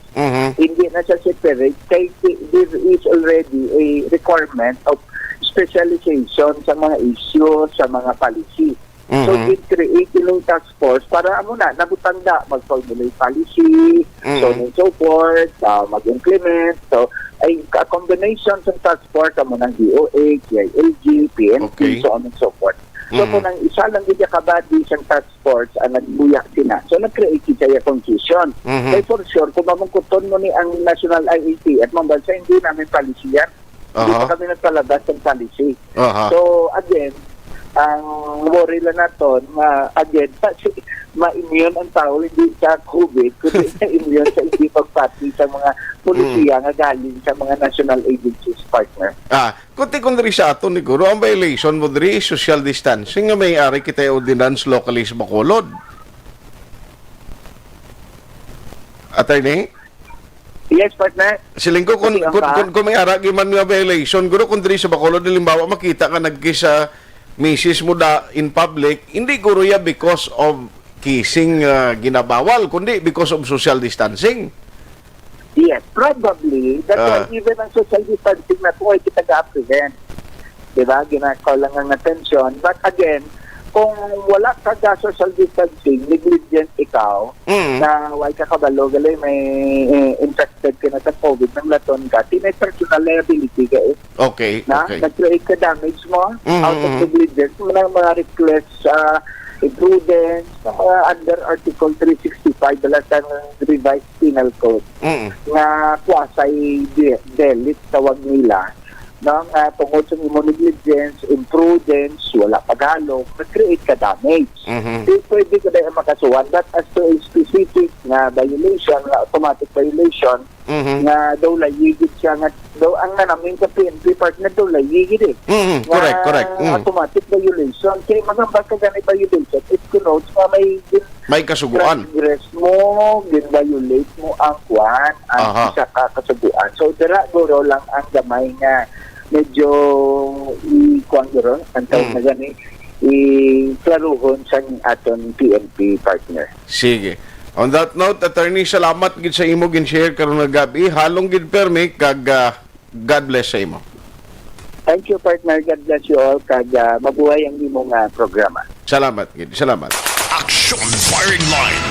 Hindi na siya separate. Kay there is already a requirement of specialization sa mga issues, sa mga policy. So, i-create yung task force para nabutanda, mag-formulate policy, so on and so forth, mag-implement. So, ay combination sa task force, ng DOH, CILG, PNP, so on and so forth. So, kung ang isa lang hindi kabady siyang task force, ang nagbuyak sina. So, nag-create siya yung confusion. Kaya for sure, kung mamungkuton mo ni ang National IET at mambansa, hindi namin policy yan. Hindi pa kami nagpalabas ng policy. So, again, ang worry lang natin, again, ma-immune ang tao, hindi sa COVID, kundi na-immune sa hindi pagpati sa mga polisiya nga galing sa mga national agencies partner. Kunti kung diri sa ato ni Guro, ang violation mo diri is social distancing nga may-ari kita yung ordinance locally sa Bacolod. Attorney? Yes, partner. Siling ko, kung may aragi man nga violation, Guro, kung diri sa Bacolod, halimbawa makita ka nagkisa misis mo da in public, hindi guro ya because of kissing ginabawal, kundi because of social distancing. Yes, probably. That's why even ang social distancing na ito ay kita ga-prevent. Diba? Ginakaw lang ang attention. But again, kung wala ka social distancing, negligent ikaw, na why ka kabalo, galay may infected ka na sa COVID, ng laton ka, tinay personal liability ka Okay. nag-create ka damage mo out of negligence, mga reckless imprudence, under Article 365 dala sa revised penal code nga quasi delete tawag nila. Tungkol sa negligence, imprudence, wala paghalong, nag-create ka damage. Pwede ka na makasuhan. But as to a specific na violation, na automatic violation, nga daw layigid siya, nga daw ang namin sa PNP partner daw layigid Correct. Automatic violation. Kaya magambas ka ganit violation, it connotes nga may kasuguan. Transgress mo, gin-violate mo ang kuwan, ang isa ka kasuguan. So, dira guro lang ang gamay nga medyo i-kuwan guro, ang tawag na gani, i-klaruhon sa aton PNP partner. Sige. On that note, attorney, salamat gid sa imo gin-share karon nga gabi. Halong gid permi kag God bless sa imo. Thank you, partner. God bless you all. Kag mabuhay ang imong programa. Salamat, gid. Salamat. Action firing line.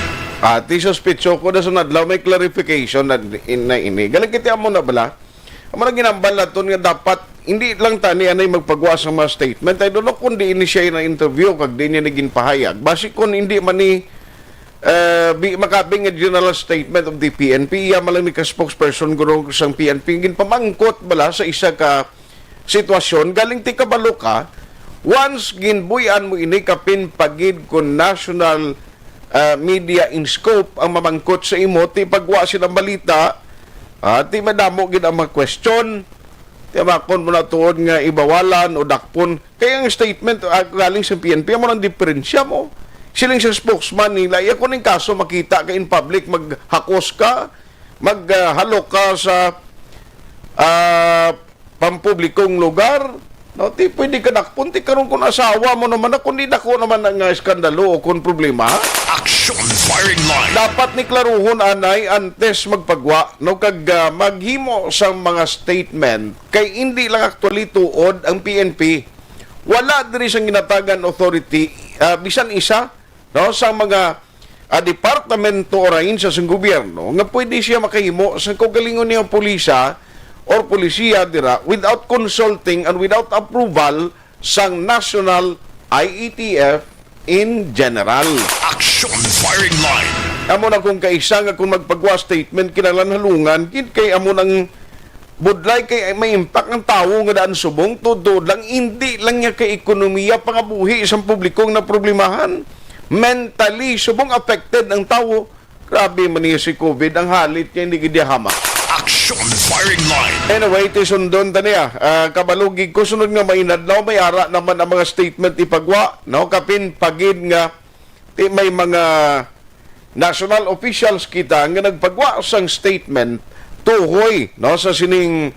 Ti suspitso ko na sunod law may clarification na ini. Galing kiti amo na bala. Amo na ginambal naton nga dapat hindi lang tani anay magpagawa sa mga statement. I don't know kung di ini siya na interview kag di niya naging pahayag. Basi kung hindi man ni makabing a general statement of the PNP, iya malang ni ka spokesperson guro sang PNP gin pamangkot bala sa isa ka sitwasyon galing ti kabalo ka once ginbuyan mo ini kapin pagid kun national media in scope ang mamangkot sa imo ti pagwa silang balita ti madamo gid ang mga question ti makon mo na tuod nga ibawalan o dakpon kaya ang statement galing sa PNP mo nang diferensya mo siling sa spokesman nila iya kuning kaso makita ka in public maghakos ka maghalok ka sa pampublikong lugar, no, ti pwede ka nakpun, ti karon kung asawa mo naman na, kundi dako naman ang skandalo o kung problema, Action firing line. dapat ni klaruhon anay antes magpagwa, no, kag maghimo sa mga statement, kay hindi lang actually tuod ang PNP. Wala diri sang ginatagan authority, bisan isa, no, sa mga departamento orain sa gobyerno, nga pwede siya makahimo sa kagalingon niya pulisa, or polisiya dira without consulting and without approval sang national IETF in general. Action firing line. Amo na kung kaisa nga kung magpagwa statement kinahanglan halungan kin kay amo nang budlay kay may impact ng tao nga daan subong todo lang hindi lang niya kay ekonomiya pangabuhi isang publikong na problemahan. Mentally subong affected ang tao. Grabe man niya si COVID ang halit niya hindi gid hama. Action firing line. Anyway, iti sundon taniya. Kabalugig ko sunod nga mainadlaw, may ara naman ang mga statement ipagwa. No? Kapin pagid nga may mga national officials kita nga nagpagwa sang statement tuhoy no sa sining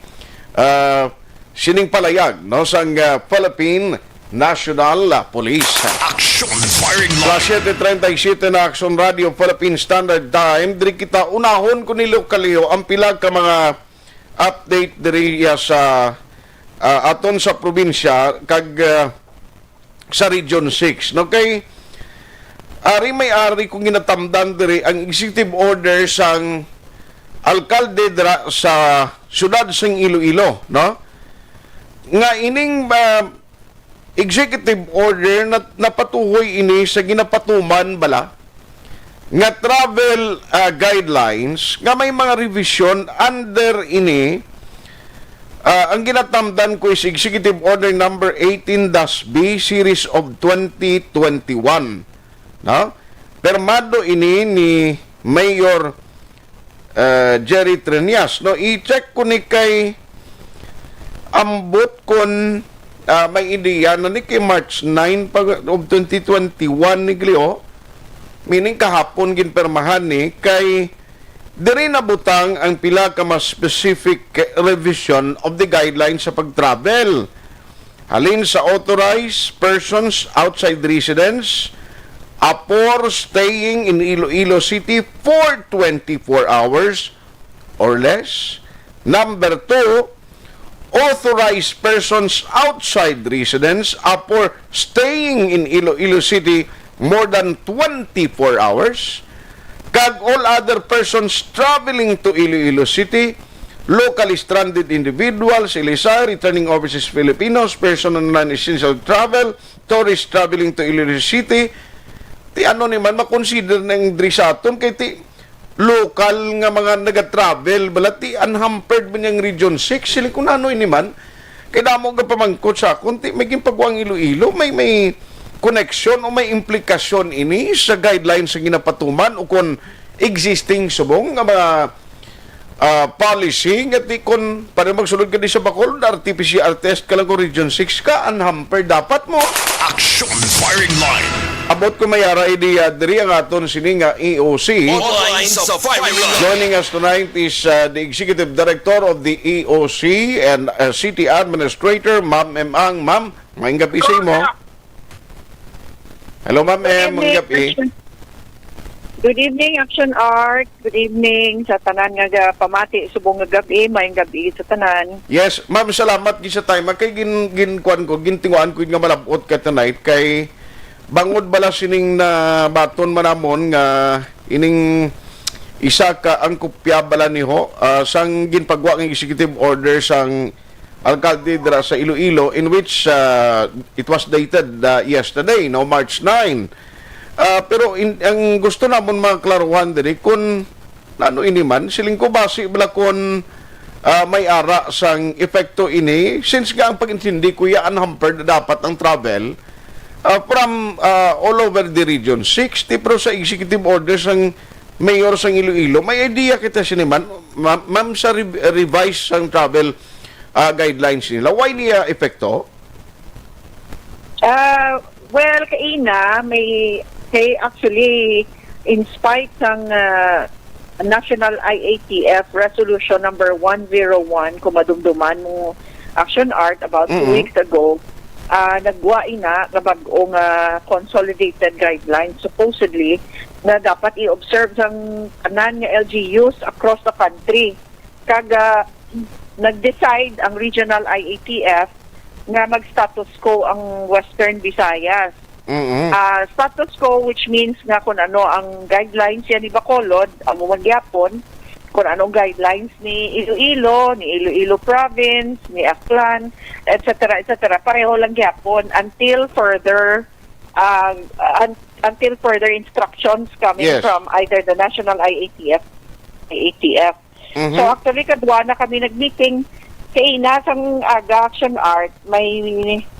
palayag no sang Philippine National Police. Action firing line. 7:37 na Action Radio Philippine Standard Time. Diri kita unahon ko ni Kaliho ang pila ka mga update diri sa aton sa probinsya kag sa Region 6. No kay ari may-ari kung ginatamdan diri ang executive order sang alkalde dira sa syudad sang Iloilo, no? Nga ining executive order na napatuhoy ini sa ginapatuman bala nga travel guidelines nga may mga revision under ini ang ginatamdan ko is Executive Order number 18-B series of 2021 no? Permado ini ni Mayor Jerry Trinas no? I-check ko ni kay ambot kon may ideya na ni kay March 9 of 2021 ni Glio, meaning kahapon ginpermahan ni kay diri na butang ang pila ka mas specific revision of the guidelines sa pag-travel. Halin sa authorized persons outside residence for staying in Iloilo City for 24 hours or less. Number 2, authorized persons outside residence for staying in Iloilo City more than 24 hours, kag all other persons traveling to Iloilo City, locally stranded individuals, ilisa, returning overseas Filipinos, person on non-essential travel, tourists traveling to Iloilo City, ti ano ni man makonsider ng drisaton kay ti local nga mga naga-travel balati unhampered man yung Region 6 sila kung ano ini man kay damo ga pamangkot sa kunti may gimpagwang Iloilo may connection o may implikasyon ini sa guidelines sa ginapatuman o kung existing subong nga mga policy nga ti kon para magsulod ka di sa Bacolod RT-PCR test ka lang ko Region 6 ka unhampered dapat mo. Action firing line. Abot ko mayara idea diri ang aton sini nga EOC. Lines of firing line. Joining us tonight is the Executive Director of the EOC and City Administrator, Ma'am Ang. Ma'am, maayong gabi sa imo. Hello, Ma'am Maayong gabi. Good evening, Action Art. Good evening sa tanan nga pamati subong nga gabi, mayong gabi sa tanan. Yes, ma'am, salamat di sa time. Kay ginkuan ko, gintinguan ko nga malabot ka tonight kay bangod bala sining na baton manamon nga ining isa ka ang kopya bala niho sang ginpagwa ng executive order sang alkalde dira sa Iloilo in which it was dated yesterday, no, March 9. Pero ang gusto namon maklaruhan diri kung ano ini man siling ko base bala kon may ara sang epekto ini since nga ang pag-intindi kuya unhampered dapat ang travel from all over the region 60 pero sa executive order sang mayor sang Iloilo may idea kita siniman ma'am sa revise sang travel guidelines nila why niya epekto? Well, kaina kay actually in spite ng National IATF Resolution number 101 kung madumduman mo Action Art about 2 weeks ago, nagwa ina nga bag-ong consolidated guidelines supposedly na dapat i-observe sang tanan nga LGUs across the country. Kaga nag-decide ang Regional IATF nga mag-status quo ang Western Visayas. Status quo which means nga kung ano ang guidelines yan ni Bacolod, ang Magyapon, kung anong guidelines ni Iloilo, ni Iloilo Province, ni Aklan, etc. Pareho lang gyapon until further instructions coming from either the National IATF. So actually kadwa na kami nag-meeting kay nasang Action Art, may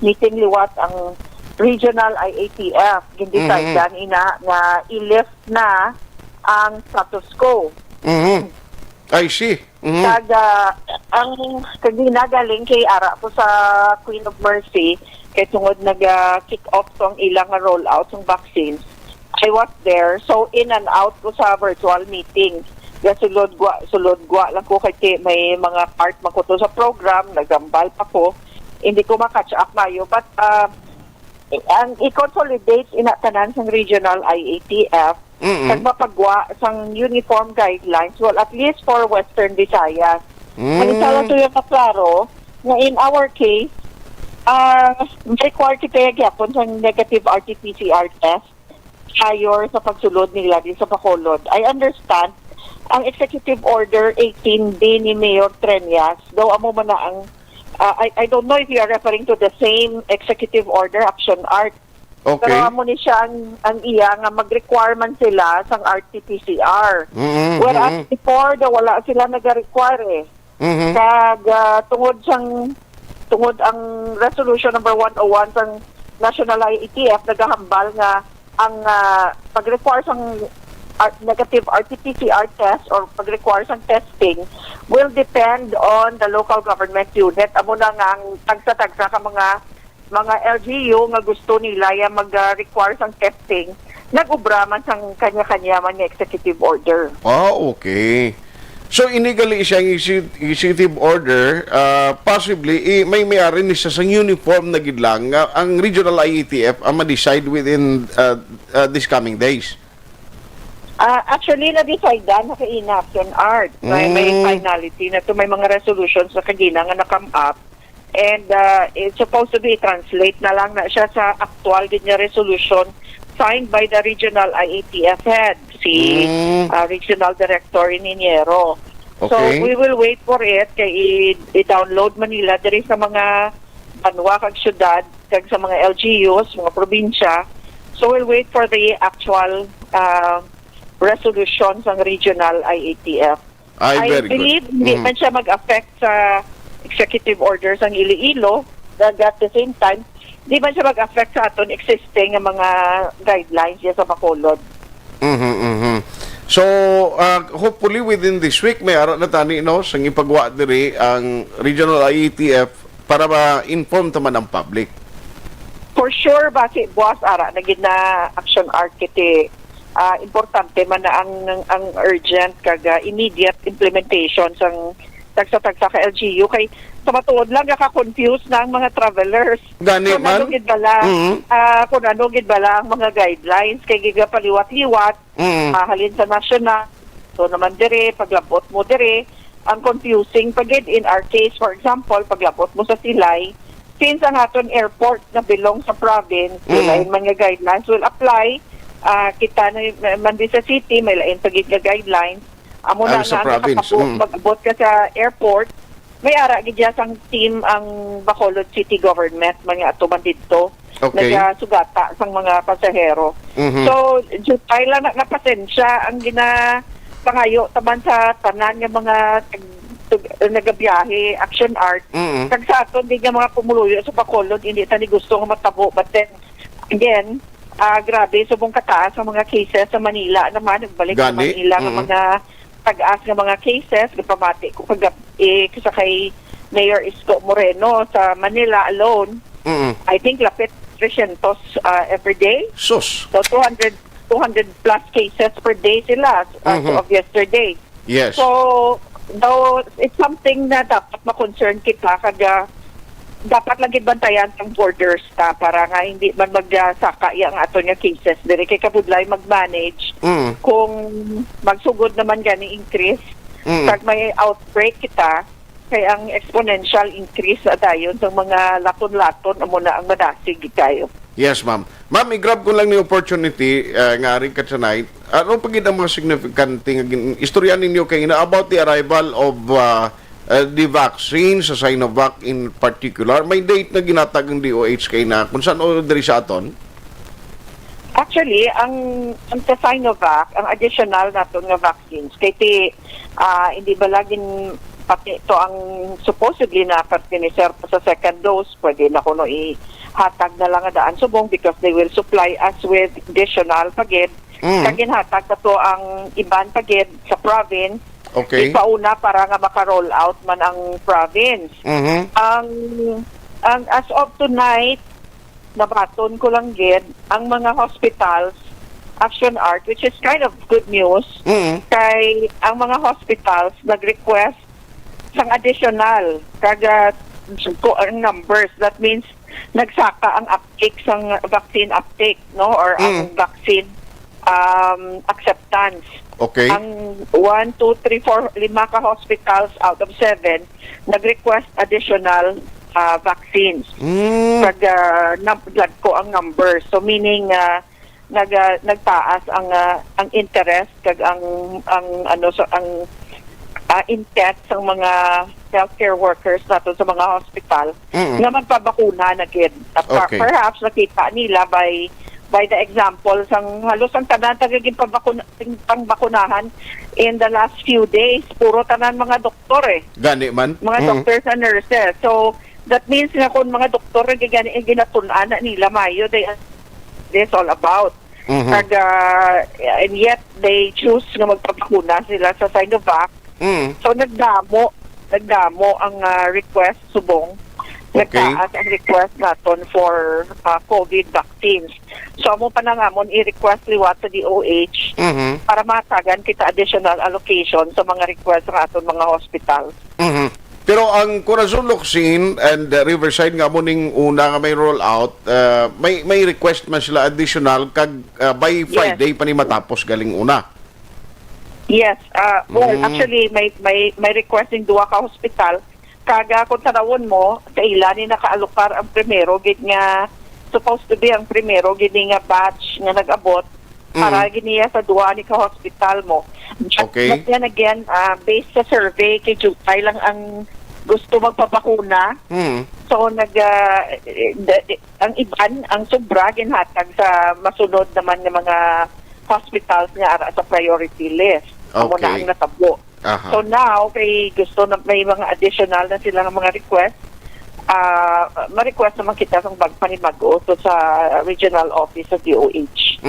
meeting liwat ang Regional IATF. Gindecide ina nga i-lift na ang status quo. I see. Kaga ang ginagaling kay ara po sa Queen of Mercy kay tungod nag-kick off tong ilang rollout ng vaccines. I was there, so in and out ko sa virtual meeting. Sulod gwa lang ko kay may mga part makuto sa program, nagambal pa ko. Hindi ko ma-catch up mayo, but ang i-consolidate inatanan sa Regional IATF kag mapagwa sang uniform guidelines, well, at least for Western Visayas. Manisala to yung kaklaro na in our case, required kita gyapon sa negative RT-PCR test prior sa pagsulod nila din sa Bacolod. I understand ang Executive Order 18 din ni Mayor Treñas, though amo man na ang I don't know if you are referring to the same Executive Order, Action Art. Okay. Pero amo ni siya ang iya nga mag-requirement sila sang RT-PCR. Whereas before, wala sila nag-require Kag tungod ang Resolution number 101 sang National IATF nagahambal nga ang pag-require sang negative RT-PCR test or pag-require sang testing will depend on the local government unit. Amo na nga ang tagsa-tagsa ka mga LGU nga gusto nila ya mag-require sang testing, nag-ubraman sang kanya-kanya man nga executive order. Okay. So, inigali siyang executive order, possibly, may mayari ni siya sa uniform na gidlang, ang Regional IATF ang ma-decide within these coming days. Actually, na-decide na kaina Action Art. May finality na to, may mga resolutions na kagina nga na-come up. And it's supposed to be translate na lang na siya sa actual din niya resolution signed by the Regional IATF head, si Regional Director Ininiero. Okay. So, we will wait for it kay i-download Manila diri sa mga banwa kag syudad kag sa mga LGUs, mga probinsya. So, we'll wait for the actual resolutions ng Regional IATF. I believe hindi man siya mag-affect sa executive orders ang Iloilo, that at the same time, di man siya mag-affect sa aton existing mga guidelines sa Bacolod. So, hopefully within this week, may ara na tani, no, sang ipagwa diri ang Regional IATF para ma-inform taman ang public. For sure, basi buwas ara, naging na Action Art kiti importante man na ang urgent kag immediate implementation sang tagsa-tagsa ka LGU kay sa matuod lang naka-confuse na ang mga travelers. Gani Kung man? ano gid bala, kung ano gid bala ang mga guidelines kay gigapaliwat-liwat, halin sa national. So naman dire paglabot mo dire, ang confusing pagid in our case, for example, paglabot mo sa Silay, since ang aton airport na belong sa province, lain mga guidelines will apply. Kita na man din sa city, may lain pagid nga guidelines. Amo na Sa nga province, mag-abot ka sa airport, may ara gid sang team ang Bacolod City Government mga atuman dito. Okay. Nagasugata sang mga pasahero. So, jutay lang na pasensya ang pangayo taban sa tanan nga mga nagabiyahe, action art. Kag sa aton di nga mga pumuluyo sa Bacolod, hindi tani gusto nga matabo. But then, again, grabe, subong kataas ang mga cases sa Manila naman, nagbalik sa Gani. Manila ng mga pag-aas ng mga cases, kapamati ko sa kay Mayor Isko Moreno sa Manila alone, I think lapit 300 every day. Sus. So 200 plus cases per day sila as of yesterday. Yes. So, though it's something na dapat ma-concern kita kada dapat lagi bantayan ang borders ta para nga hindi man magsaka yang ato nga cases dire kay kabudlay mag-manage kung magsugod naman gani increase pag may outbreak kita kay ang exponential increase na dayon sa mga laton-laton amo na ang madasig kayo. Yes, ma'am. Ma'am, i-grab ko lang ni opportunity nga rin ka tonight. Ano pagid ang mga significant istorya ninyo kay about the arrival of the vaccine sa Sinovac in particular? May date na ginatag ng DOH kay na kung saan o diri sa aton? Actually, ang sa Sinovac, ang additional nato nga vaccines kay hindi ba laging pati ito ang supposedly na pertiniser pa sa second dose, pwede na kuno ihatag na lang daan subong because they will supply us with additional pagid. Kaginhatag na to ang iban pagid sa province. Okay. Ipauna para nga maka-roll out man ang province. Ang as of tonight, nabaton ko lang gid ang mga hospitals action art, which is kind of good news. Kay ang mga hospitals nag-request sang additional kaga ko ang numbers. That means nagsaka ang uptake sang vaccine uptake, no, or ang vaccine acceptance. Okay. Ang 1, 2, 3, 4, 5 ka hospitals out of 7 nag-request additional vaccines. Pag naglag ko ang numbers. So meaning nagtaas ang interest kag ang intent sa mga healthcare workers nato sa mga hospital nga magpabakuna na gid. Okay. Perhaps nakita nila by the example sang halos ang tanan tagaging pangbakunahan in the last few days puro tanan mga doktor Gani man. mga doctors and nurses. So that means nga kung mga doktor gani ginatun-an na nila mayo this all about. And yet they choose nga magpabakuna sila sa Sinovac. So nagdamo ang request subong. Nagtaas ang request naton for COVID vaccines. So mo pa na nga mon i-request liwat sa DOH para matagan kita additional allocation sa mga request ng aton mga hospitals. Pero ang Corazon Locsin and Riverside nga mo ning una nga may roll out, may request man sila additional kag by Friday pa ni matapos galing una. Yes, well actually may requesting duwa ka hospital kaga kung tanawon mo sa ila ni nakaalokar ang primero gid nga supposed to be ang primero gid nga batch nga nag-abot para giniya sa duwa ni ka hospital mo. Okay. But then again, based sa survey kay Jutay lang ang gusto magpapakuna. So ang iban ang sobra ginhatag sa masunod naman ng mga hospitals nga ara sa priority list. Amo na ang natabo. So now, kay gusto na may mga additional na sila ng mga request, ma-request naman kita ng pagpanimago sa regional office sa DOH.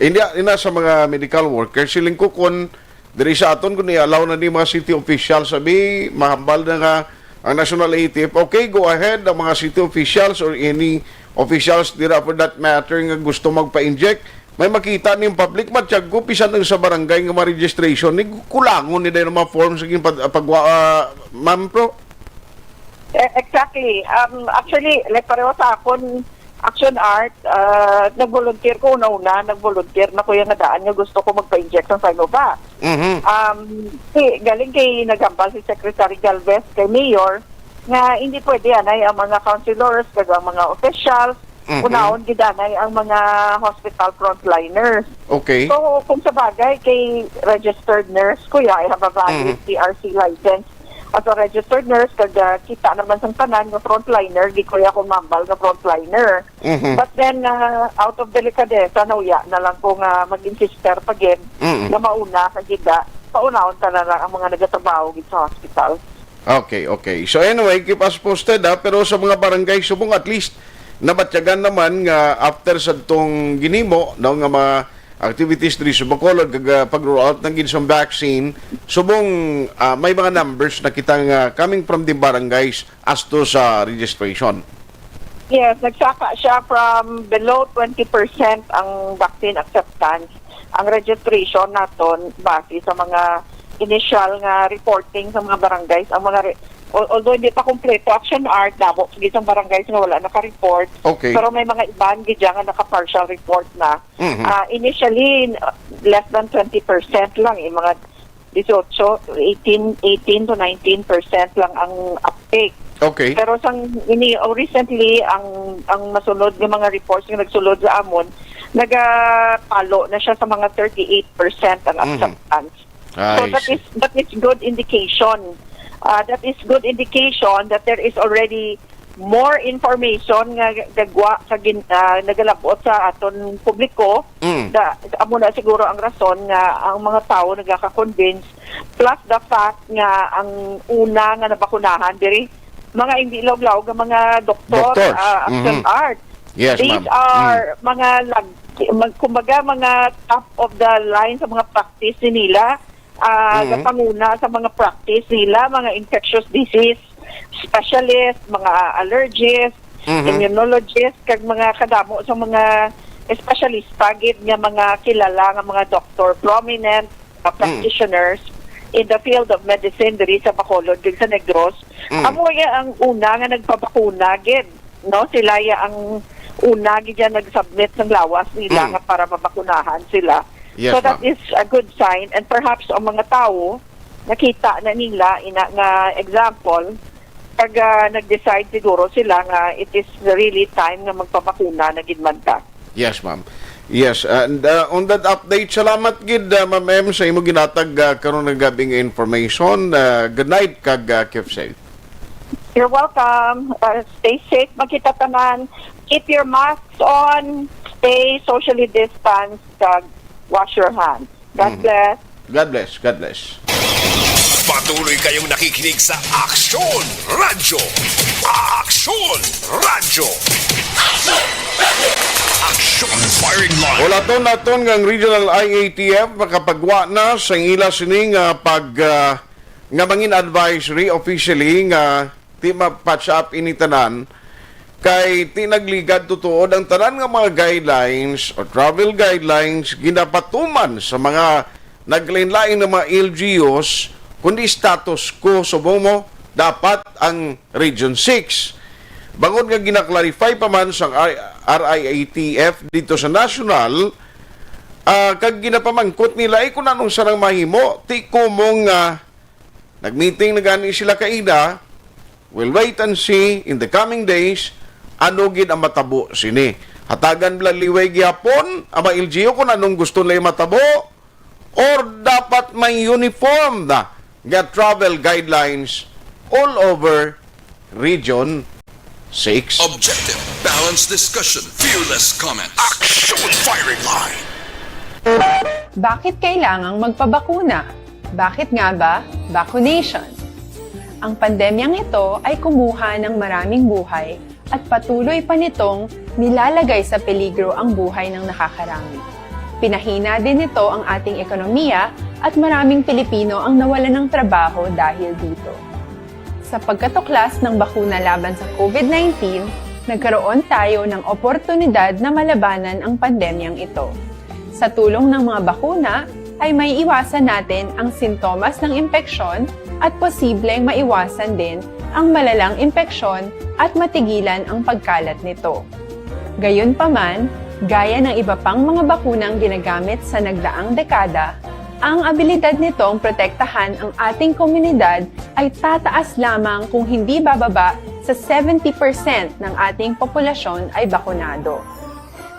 Ina sa mga medical workers, siling ko kung diri sa aton, kung i-allow na ni mga city officials, sabi, mahambal na nga ang National ATF, okay, go ahead, ang mga city officials or any officials dira for that matter nga gusto magpa-inject, may makita niyong public matiyag ko pisan ng sa barangay nga ma-registration ni kulangon ni dahil mga forms saging ma'am pro. Exactly. Actually, like pareho sa akon, Action Art, nag-volunteer ko una-una, nag-volunteer na ko yung nadaan nga gusto ko magpa-inject ng Sinovac. Galing kay nagambal si Secretary Galvez kay Mayor nga hindi pwede anay ang mga councilors kag ang mga officials, unaon gidanay ang mga hospital frontliners. Okay. So kung sa bagay kay registered nurse kuya, I have a valid CRC license as a registered nurse, kag kita naman sang tanan nga frontliner, di ko ako mambal nga frontliner. But then, out of delicadeza, nauya na lang ko nga mag-insister pagin na mauna sa gida, paunahon tanan lang ang mga nagatrabaho gid sa hospital. Okay. So anyway, keep us posted pero sa mga barangay subong at least nabatyagan naman nga after sa tong ginimo daw nga mga activities diri sa Bacolod kag pag-roll out ng ginsong vaccine subong may mga numbers na kitang coming from the barangays as to sa registration. Yes, nagsaka siya from below 20% ang vaccine acceptance. Ang registration naton base sa mga initial nga reporting sa mga barangays, ang mga although hindi pa kompleto, Action Art damo sa isang barangays nga wala naka-report. Okay. Pero may mga iban gidya nga naka-partial report na. Initially, less than 20% lang, mga 18 to 19% lang ang uptake. Okay. Pero recently ang masunod ng mga reports nga nagsulod sa amon, nagapalo na siya sa mga 38% ang acceptance. So that is good indication. That is good indication that there is already more information nga nagalabot sa aton publiko. Amo na siguro ang rason nga ang mga tao nagaka-convince, plus the fact nga ang una nga nabakunahan diri mga hindi lawlaw nga mga doktor, Action Art. Yes, These are mga kumbaga mga top of the line sa mga practice nila. Panguna sa mga practice nila, mga infectious disease specialist, mga allergists, immunologists, kag mga kadamo sa mga specialista gid nga mga kilala nga mga doctor, prominent practitioners in the field of medicine diri sa Bacolod, diri sa Negros. Amo ya ang una nga nagpabakuna gid, no? Sila ya ang una gid nag-submit ng lawas nila nga para mabakunahan sila. Yes, so that is a good sign, and perhaps ang mga tao nakita na nila ina nga example pag nag-decide siguro sila nga it is really time nga magpabakuna na gid man ta. Yes, ma'am. Yes, and on that update, salamat gid Ma'am M sa imo ginatag karon nga gabing information. Good night kag keep safe. You're welcome. Stay safe, magkita tanan. Keep your masks on, stay socially distanced, wash your hands. God bless. God bless. God bless. Patuloy kayong nakikinig sa Aksyon Radyo. Aksyon Radyo. Aksyon Firing Line. Wala naton ng Regional IATF makapagwa na sa ila sining nga mangin advisory officially nga ti ma-patch up ini tanan kay tinagligad tutuod ang tanan nga mga guidelines o travel guidelines ginapatuman sa mga naglain-lain ng mga LGUs kundi status quo subong mo dapat ang Region 6. Bangod nga ginaklarify pa man sa RIATF dito sa national kag ginapamangkot nila kung anong sarang mahimo ti kumong nagmeeting na gani sila kaida. We'll wait and see in the coming days ano gid ang matabo sini. Hatagan bala liway gyapon ang mga LGU kung anong gusto nila matabo or dapat may uniform na nga travel guidelines all over Region 6. Objective, balanced discussion, fearless comment. Aksyon Firing Line. Bakit kailangang magpabakuna? Bakit nga ba vaccination? Ang pandemyang ito ay kumuha ng maraming buhay at patuloy pa nitong nilalagay sa peligro ang buhay ng nakakarami. Pinahina din nito ang ating ekonomiya at maraming Pilipino ang nawalan ng trabaho dahil dito. Sa pagkatuklas ng bakuna laban sa COVID-19, nagkaroon tayo ng oportunidad na malabanan ang pandemyang ito. Sa tulong ng mga bakuna, ay may iwasan natin ang sintomas ng impeksyon at posibleng maiwasan din ang malalang impeksyon at matigilan ang pagkalat nito. Gayunpaman, gaya ng iba pang mga bakunang ginagamit sa nagdaang dekada, ang abilidad nitong protektahan ang ating komunidad ay tataas lamang kung hindi bababa sa 70% ng ating populasyon ay bakunado.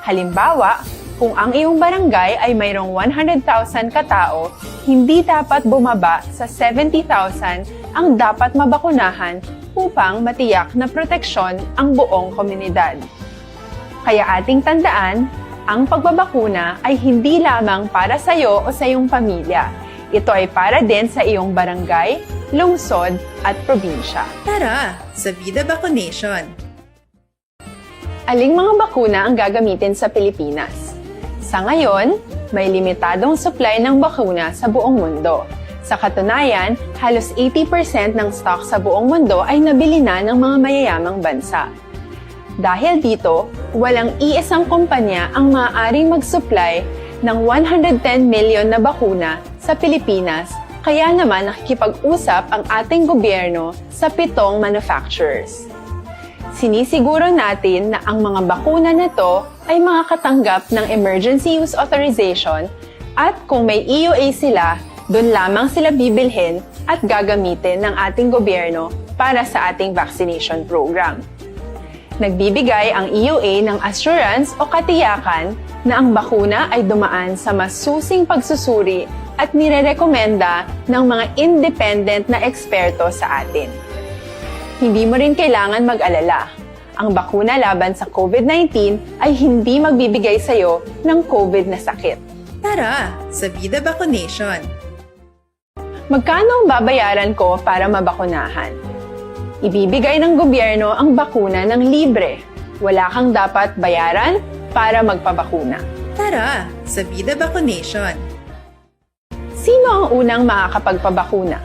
Halimbawa, kung ang iyong barangay ay mayroong 100,000 katao, hindi dapat bumaba sa 70,000 ang dapat mabakunahan upang matiyak na proteksyon ang buong komunidad. Kaya ating tandaan, ang pagbabakuna ay hindi lamang para sa iyo o sa iyong pamilya. Ito ay para din sa iyong barangay, lungsod at probinsya. Tara, sa Vida Vaccination! Aling mga bakuna ang gagamitin sa Pilipinas? Sa ngayon, may limitadong supply ng bakuna sa buong mundo. Sa katunayan, halos 80% ng stock sa buong mundo ay nabili na ng mga mayayamang bansa. Dahil dito, walang iisang kumpanya ang maaaring mag-supply ng 110 million na bakuna sa Pilipinas, kaya naman nakikipag-usap ang ating gobyerno sa 7 manufacturers. Sinisiguro natin na ang mga bakuna na ito ay makakatanggap ng Emergency Use Authorization at kung may EUA sila, doon lamang sila bibilhin at gagamitin ng ating gobyerno para sa ating vaccination program. Nagbibigay ang EUA ng assurance o katiyakan na ang bakuna ay dumaan sa masusing pagsusuri at nirerekomenda ng mga independent na eksperto sa atin. Hindi mo rin kailangan mag-alala. Ang bakuna laban sa COVID-19 ay hindi magbibigay sa iyo ng COVID na sakit. Tara, sa Vida Vaccination! Magkano ang babayaran ko para mabakunahan? Ibibigay ng gobyerno ang bakuna ng libre. Wala kang dapat bayaran para magpabakuna. Tara, sa Vida Vaccination! Sino ang unang makakapagpabakuna?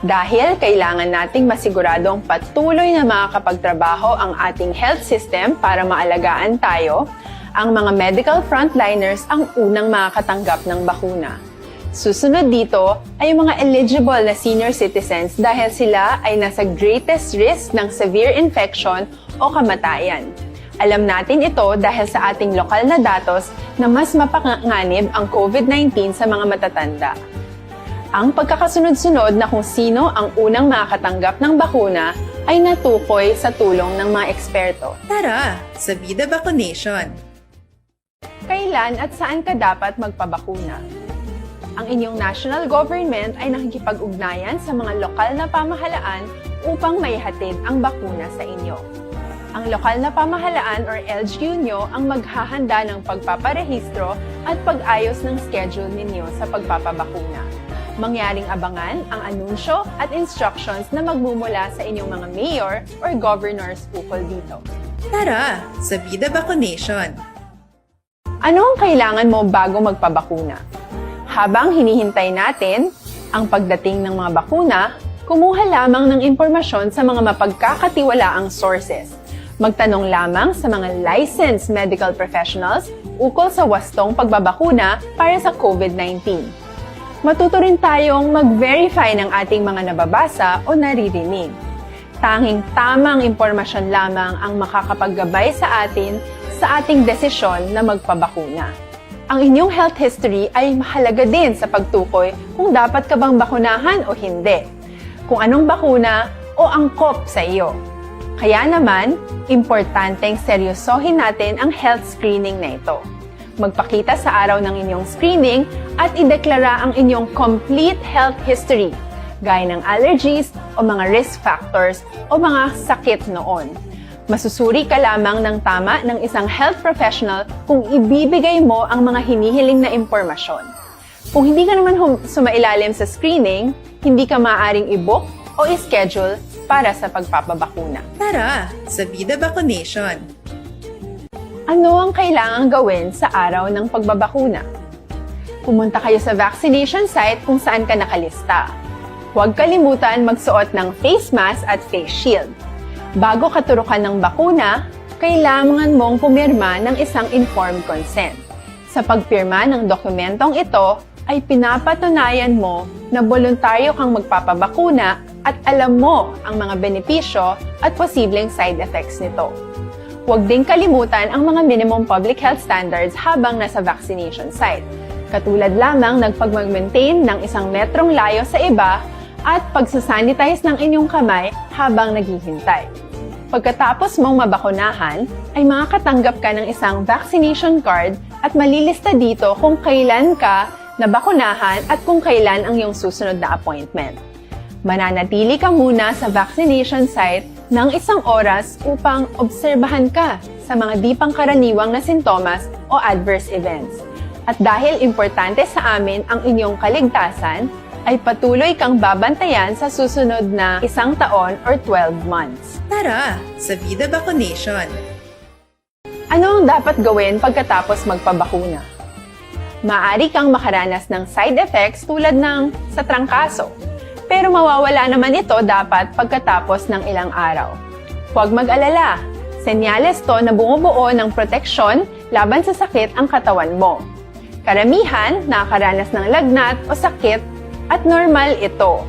Dahil kailangan nating masiguradong patuloy na makakapagtrabaho ang ating health system para maalagaan tayo, ang mga medical frontliners ang unang makakatanggap ng bakuna. Susunod dito ay mga eligible na senior citizens dahil sila ay nasa greatest risk ng severe infection o kamatayan. Alam natin ito dahil sa ating lokal na datos na mas mapanganib ang COVID-19 sa mga matatanda. Ang pagkakasunod-sunod na kung sino ang unang makakatanggap ng bakuna ay natukoy sa tulong ng mga eksperto. Tara, sa Vida Vaccination! Kailan at saan ka dapat magpabakuna? Ang inyong national government ay nakikipag-ugnayan sa mga lokal na pamahalaan upang maihatid ang bakuna sa inyo. Ang lokal na pamahalaan or LGU nyo ang maghahanda ng pagpaparehistro at pag-ayos ng schedule ninyo sa pagpapabakuna. Mangyaring abangan ang anunsyo at instructions na magmumula sa inyong mga mayor or governors ukol dito. Tara, sa Vida Vaccination! Ano ang kailangan mo bago magpabakuna? Habang hinihintay natin ang pagdating ng mga bakuna, kumuha lamang ng impormasyon sa mga mapagkakatiwalaang sources. Magtanong lamang sa mga licensed medical professionals ukol sa wastong pagbabakuna para sa COVID-19. Matuto rin tayong mag-verify ng ating mga nababasa o naririnig. Tanging tamang impormasyon lamang ang makakapaggabay sa atin sa ating desisyon na magpabakuna. Ang inyong health history ay mahalaga din sa pagtukoy kung dapat ka bang bakunahan o hindi, kung anong bakuna o angkop sa iyo. Kaya naman, importanteng seryosohin natin ang health screening na ito. Magpakita sa araw ng inyong screening at ideklara ang inyong complete health history, gaya ng allergies o mga risk factors o mga sakit noon. Masusuri ka lamang ng tama ng isang health professional kung ibibigay mo ang mga hinihiling na impormasyon. Kung hindi ka naman sumailalim sa screening, hindi ka maaaring i-book o i-schedule para sa pagpapabakuna. Tara, sa Vida Vaccination! Ano ang kailangang gawin sa araw ng pagbabakuna? Pumunta kayo sa vaccination site kung saan ka nakalista. Huwag kalimutan magsuot ng face mask at face shield. Bago katurukan ng bakuna, kailangan mong pumirma ng isang informed consent. Sa pagpirma ng dokumentong ito, ay pinapatunayan mo na voluntaryo kang magpapabakuna at alam mo ang mga benepisyo at posibleng side effects nito. Huwag ding kalimutan ang mga minimum public health standards habang nasa vaccination site. Katulad lamang ng pag-maintain ng 1 metrong layo sa iba at pagsasanitize ng inyong kamay habang naghihintay. Pagkatapos mong mabakunahan, ay makakatanggap ka ng isang vaccination card at malilista dito kung kailan ka nabakunahan at kung kailan ang iyong susunod na appointment. Mananatili ka muna sa vaccination site ng 1 oras upang obserbahan ka sa mga di pangkaraniwang na sintomas o adverse events. At dahil importante sa amin ang inyong kaligtasan, ay patuloy kang babantayan sa susunod na 1 taon or 12 months. Tara sa Vida Vaccination. Ano ang dapat gawin pagkatapos magpabakuna? Maaari kang makaranas ng side effects tulad ng sa trangkaso, pero mawawala naman ito dapat pagkatapos ng ilang araw. Huwag mag-alala, senyales to na bumubuo ng proteksyon laban sa sakit ang katawan mo. Karamihan nakakaranas ng lagnat o sakit at normal ito.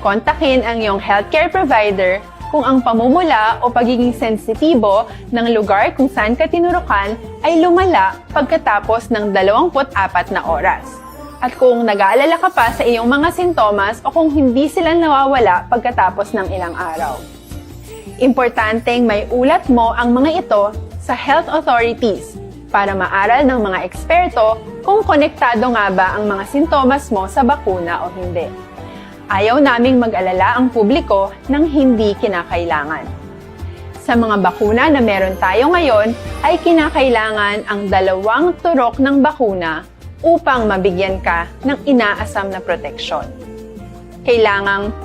Kontakin ang iyong healthcare provider kung ang pamumula o pagiging sensitibo ng lugar kung saan ka tinurukan ay lumala pagkatapos ng 24 na oras. At kung nag-aalala ka pa sa iyong mga sintomas o kung hindi sila nawawala pagkatapos ng ilang araw. Importanteng may ulat mo ang mga ito sa health authorities para maaral ng mga eksperto kung konektado nga ba ang mga sintomas mo sa bakuna o hindi. Ayaw naming mag-alala ang publiko ng hindi kinakailangan. Sa mga bakuna na meron tayo ngayon, ay kinakailangan ang 2 turok ng bakuna upang mabigyan ka ng inaasam na proteksyon. Kailangang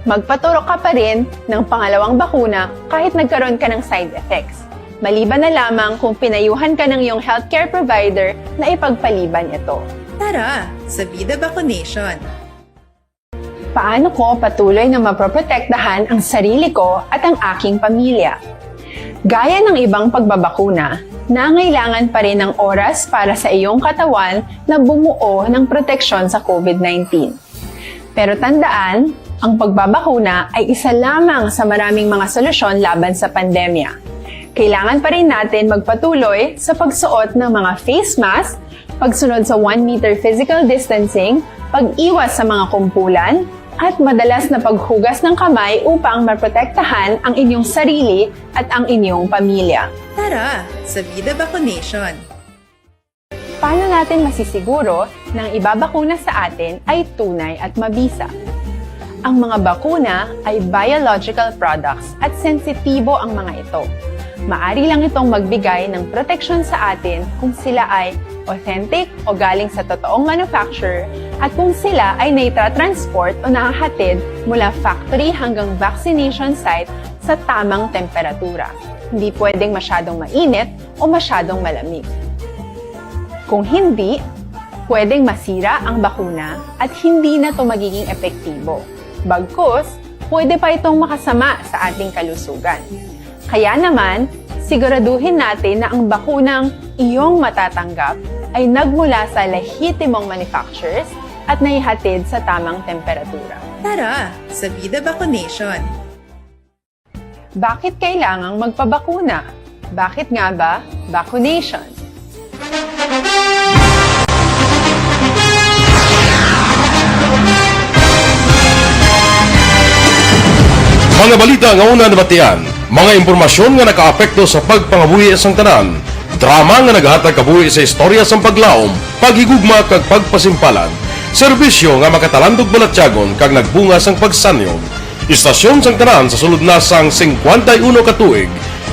magpaturok ka pa rin ng pangalawang bakuna kahit nagkaroon ka ng side effects. Maliban na lamang kung pinayuhan ka ng iyong healthcare provider na ipagpaliban ito. Tara sa Vida Vaccination. Paano ko patuloy na maproprotektahan ang sarili ko at ang aking pamilya? Gaya ng ibang pagbabakuna, nangailangan pa rin ng oras para sa iyong katawan na bumuo ng proteksyon sa COVID-19. Pero tandaan, ang pagbabakuna ay isa lamang sa maraming mga solusyon laban sa pandemya. Kailangan pa rin natin magpatuloy sa pagsuot ng mga face mask, pagsunod sa 1 meter physical distancing, pag-iwas sa mga kumpulan, at madalas na paghugas ng kamay upang maprotektahan ang inyong sarili at ang inyong pamilya. Tara sa Vida Vaccination. Paano natin masisiguro na ang ibabakuna sa atin ay tunay at mabisa? Ang mga bakuna ay biological products at sensitibo ang mga ito. Maari lang itong magbigay ng proteksyon sa atin kung sila ay authentic o galing sa totoong manufacturer at kung sila ay naitra-transport o nahahatid mula factory hanggang vaccination site sa tamang temperatura. Hindi pwedeng masyadong mainit o masyadong malamig. Kung hindi, pwedeng masira ang bakuna at hindi na ito magiging epektibo. Bagkus, pwede pa itong makasama sa ating kalusugan. Kaya naman, siguraduhin natin na ang bakunang iyong matatanggap ay nagmula sa lehitimong manufacturers at naihatid sa tamang temperatura. Tara sa Vida Vaccination. Bakit kailangang magpabakuna? Bakit nga ba vaccination? Mga balita nga una nabatian, mga impormasyon nga nakaapekto sa pagpangabuhi sang tanan, drama nga naghatag kabuhi sa istorya sang paglaom, paghigugma kag pagpasimpalan, serbisyo nga makatalandog balatyagon kag nagbunga sang pagsanyo, istasyon sang tanan sa sulod na sang 51 ka tuig,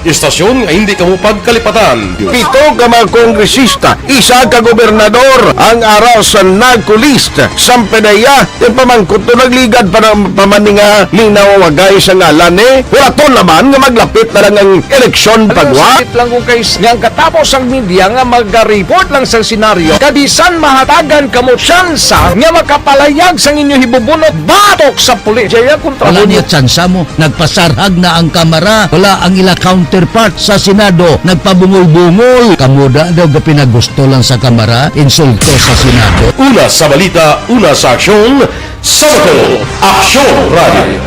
istasyon nga hindi kamo pagkalipatan. 7 ka mga kongresista, 1 ka gobernador, ang araw sa nagkulist, sampedaya, yung pamangkot to nagligad para pamaninga linaw wagay sa ngalan wala to naman nga maglapit na lang ang eleksyon pagwa. Sakit lang ko guys, nga katapos ang media nga mag-report lang sa senaryo, kadisan mahatagan kamo tsansa nga makapalayag sang inyo hibubunot batok sa pulis. Jaya kontra Wala niya tsansa mo, nagpasarhag na ang kamara, wala ang ila counterpart sa Senado, nagpabungol-bungol. Kamuda daw ga pinagusto lang sa kamara, insulto sa Senado. Una sa balita, una sa aksyon, Sabado, Aksyon Radio.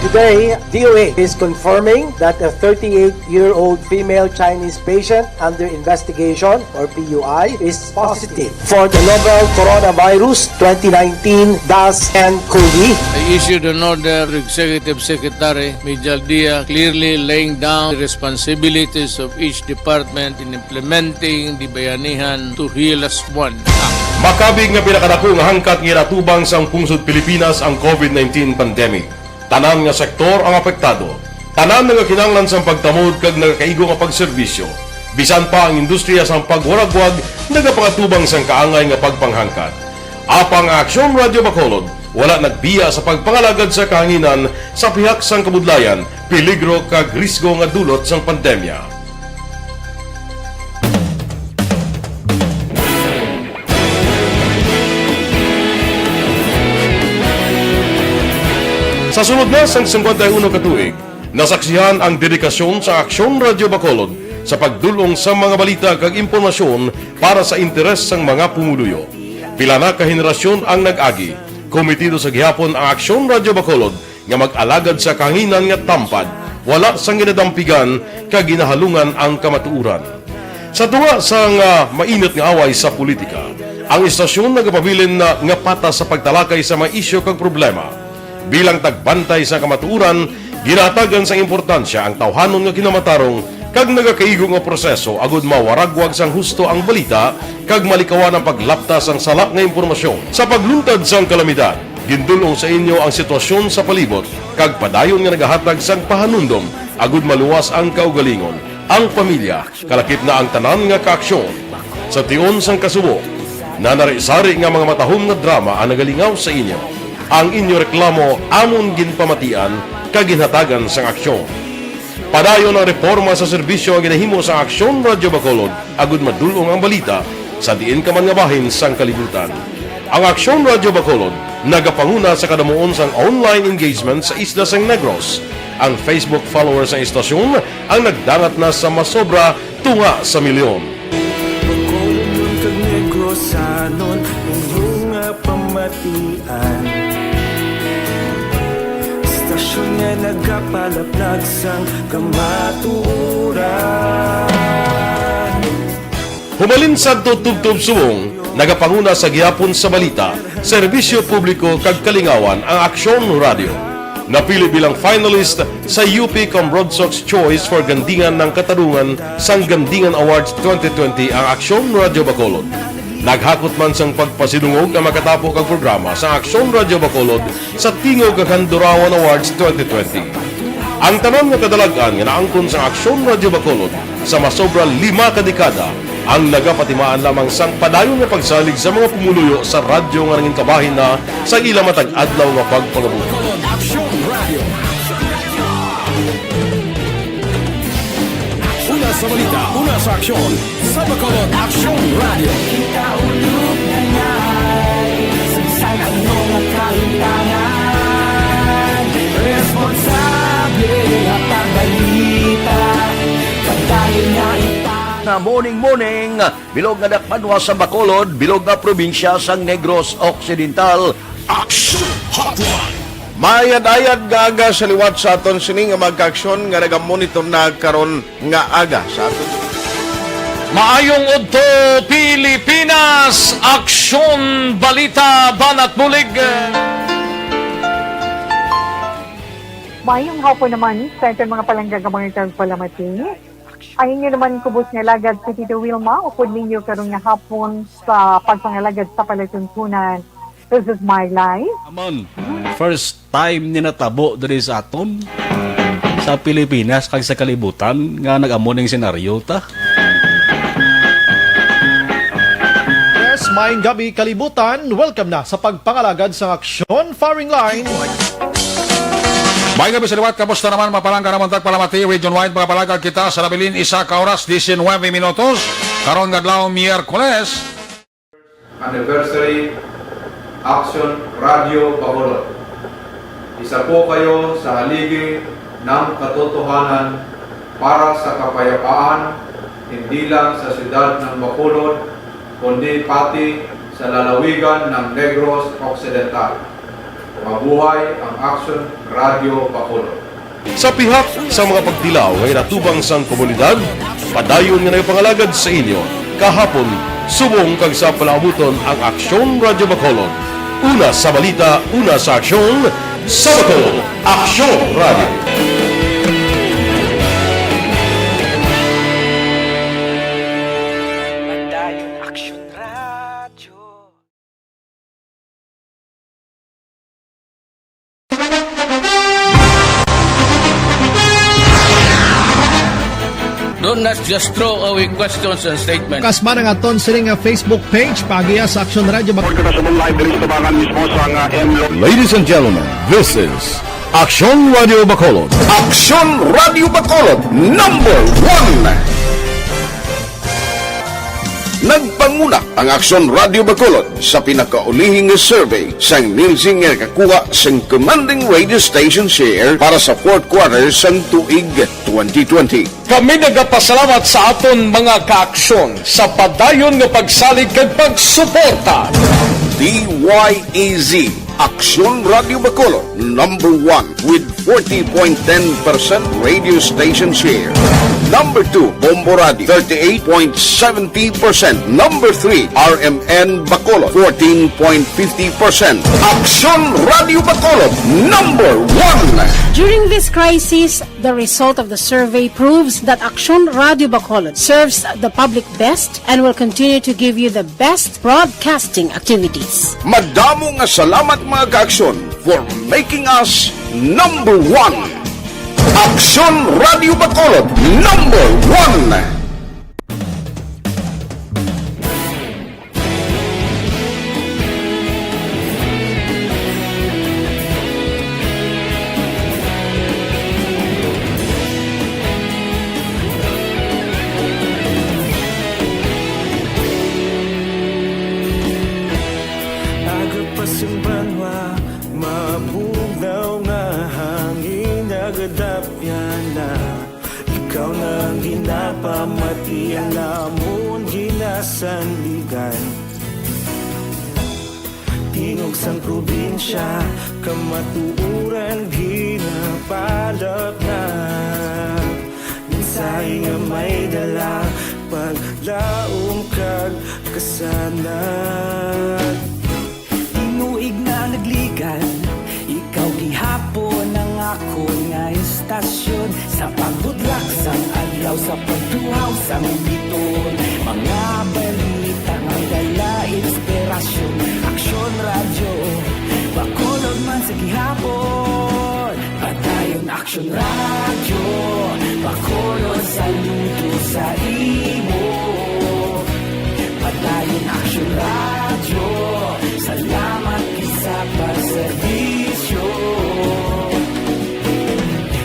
Today, DOA is confirming that a 38-year-old female Chinese patient under investigation, or PUI, is positive for the novel coronavirus 2019-10-CoV. I issued an order to Executive Secretary Major Dia clearly laying down the responsibilities of each department in implementing the Bayanihan to Heal as One Act. Makabig nga pinakadako nga hangkat nga natubang sa pungsod Pilipinas ang COVID-19 pandemic. Tanan nga sektor ang apektado. Tanan nga kinahanglan sa pagtamod kag nagakaigo nga pagserbisyo. Bisan pa ang industriya sa pagwaragwag nagapangatubang sang kaangay nga pagpanghangkat. Apang Aksyon Radio Bacolod wala nagbiya sa pagpangalagad sa kahanginan sa pihak sang kabudlayan, peligro kag risgo nga dulot sang pandemya. Sa sunod na sang 51 katuig, nasaksihan ang dedikasyon sa Aksyon Radio Bacolod sa pagdulong sa mga balita kag impormasyon para sa interes sang mga pumuluyo. Pila na ka henerasyon ang nag-agi, komitido sa gihapon ang Aksyon Radio Bacolod nga mag-alagad sa kahanginan nga tampad, wala sang ginadampigan kag ginahalungan ang kamatuuran. Sa tunga sang mainit nga away sa politika, ang istasyon nagapabilin na nga patas sa pagtalakay sa mga isyu kag problema. Bilang tagbantay sa kamatuuran, ginatagan sa importansya ang tawhanon nga kinamatarong kag nagakaigo nga proseso agud mawaragwag sang husto ang balita kag malikawan ang paglaptas ang salak nga impormasyon. Sa pagluntad sang kalamidad, gindulong sa inyo ang sitwasyon sa palibot kag padayon nga nagahatag sang pahanundom agud maluwas ang kaugalingon, ang pamilya, kalakip na ang tanan nga kaaksyon. Sa tion sang kasubo, nanarisari nga mga matahom nga drama ang nagalingaw sa inyo. Ang inyo reklamo amon ginpamatian kag ginhatagan sang aksyon. Padayon ang reforma sa serbisyo ang ginahimo sa Aksyon Radio Bacolod agud madulong ang balita sa diin ka man nga bahin sang kalibutan. Ang Aksyon Radio Bacolod nagapanguna sa kadamuon sang online engagement sa isla sang Negros. Ang Facebook followers sa istasyon ang nagdangat na sa masobra tunga sa milyon. Bacolod kag Negros sanon inyong pamatian. Stasyon nga nagapalaplag sang kamatuuran. Humalin sa tutubtub suwong, nagapanguna sa gihapon sa balita, serbisyo publiko kag kalingawan ang Aksyon Radio. Napili bilang finalist sa UP Broadsox Choice for Gandingan ng Katarungan sang Gandingan Awards 2020 ang Aksyon Radio Bacolod. Naghakot man sang pagpasidungog ang makatapo kag programa sa Aksyon Radio Bacolod sa Tingog kag Handurawan Awards 2020. Ang tanan nga kadalagan nga naangkon sa Aksyon Radio Bacolod sa masobra 5 ka dekada ang nagapatimaan lamang sang padayon nga pagsalig sa mga pumuluyo sa radyo nga nangin kabahin na sa ila matag adlaw nga pagpangabuhi. Aksyon Radio. Una sa balita, una sa aksyon, sa Bacolod Aksyon Radio. Ikaulog na nga'y sagsay ang mga kalintangan. Responsable at ang balita, pagdahin na na morning, bilog nga dakpanwa sa Bacolod, bilog nga probinsya sang Negros Occidental. Aksyon Hotline. Mayad-ayad nga aga sa liwat sa aton sining nga magkaaksyon nga nagamonitor na karon nga aga sa aton. Maayong udto Pilipinas, Aksyon Balita Banat Bulig. Mayong hapon naman sa itong mga palanggagamangan ng palamating. Ayun nyo naman kubos nga lagad si Tito Wilma, upod ninyo karong nga hapon sa pagpangalagad sa palatuntunan. This is my life. Amon, first time ni natabo diri sa aton sa Pilipinas kag sa kalibutan nga nag-amon ning senaryo ta. Yes, maayong gabi kalibutan. Welcome na sa pagpangalagad sa Aksyon Firing Line. May gabi sa liwat, kamusta naman mapalangga naman tagpalamati, region-wide mga palagag kita sa labilin isa ka oras, 19 minutos, karon nga adlaw Miyerkules. Anniversary Aksyon Radio Bacolod. Isa po kayo sa haligi ng katotohanan para sa kapayapaan, hindi lang sa siyudad ng Bacolod, kundi pati sa lalawigan ng Negros Occidental. Mabuhay ang Action Radio Bacolod. Sa pihak sa mga pagtilaw ay natubang sang komunidad, padayon nga na pangalagad sa inyo. Kahapon, subong kag sa palaabuton ang Aksyon Radio Bacolod. Una sa balita, una sa aksyon, sa Bacolod, Aksyon Radio. Do not just throw away questions and statements. Kasma ng aton sining nga Facebook page pagiya sa Action Radio Ladies and gentlemen, this is Aksyon Radio Bacolod. Aksyon Radio Bacolod number 1. Nagpanguna ang Aksyon Radio Bacolod sa pinakaulihing survey sang Nielsen nga kakuha sang commanding radio station share para sa fourth quarter sang tuig 2020. Kami nagapasalamat sa aton mga kaaksyon sa padayon nga pagsalig kag pagsuporta. DYEZ Aksyon Radio Bacolod number 1 with 40.10% radio station share. Number 2, Bombo Radio, 38.70%. Number 3, RMN Bacolod, 14.50%. Aksyon Radio Bacolod, number 1. During this crisis, the result of the survey proves that Aksyon Radio Bacolod serves the public best and will continue to give you the best broadcasting activities. Madamo nga salamat mga kaaksyon for making us number 1. Aksyon Radio Bacolod number 1. Pamatian namon ginasandigan Tingog sang probinsya kamatuuran ginapalap na Minsay nga may dala paglaom kag kasanag Tinuig na nagligan ikaw gihapon ang ako nga istasyon sa pagbudlak sang adlaw sa pagtuhaw sang biton mga balita nga dala inspirasyon Aksyon Radio Bacolod man sa gihapon padayon Aksyon Radio Bacolod saludo sa imo padayon Aksyon Radio salamat kisa pagserbisyo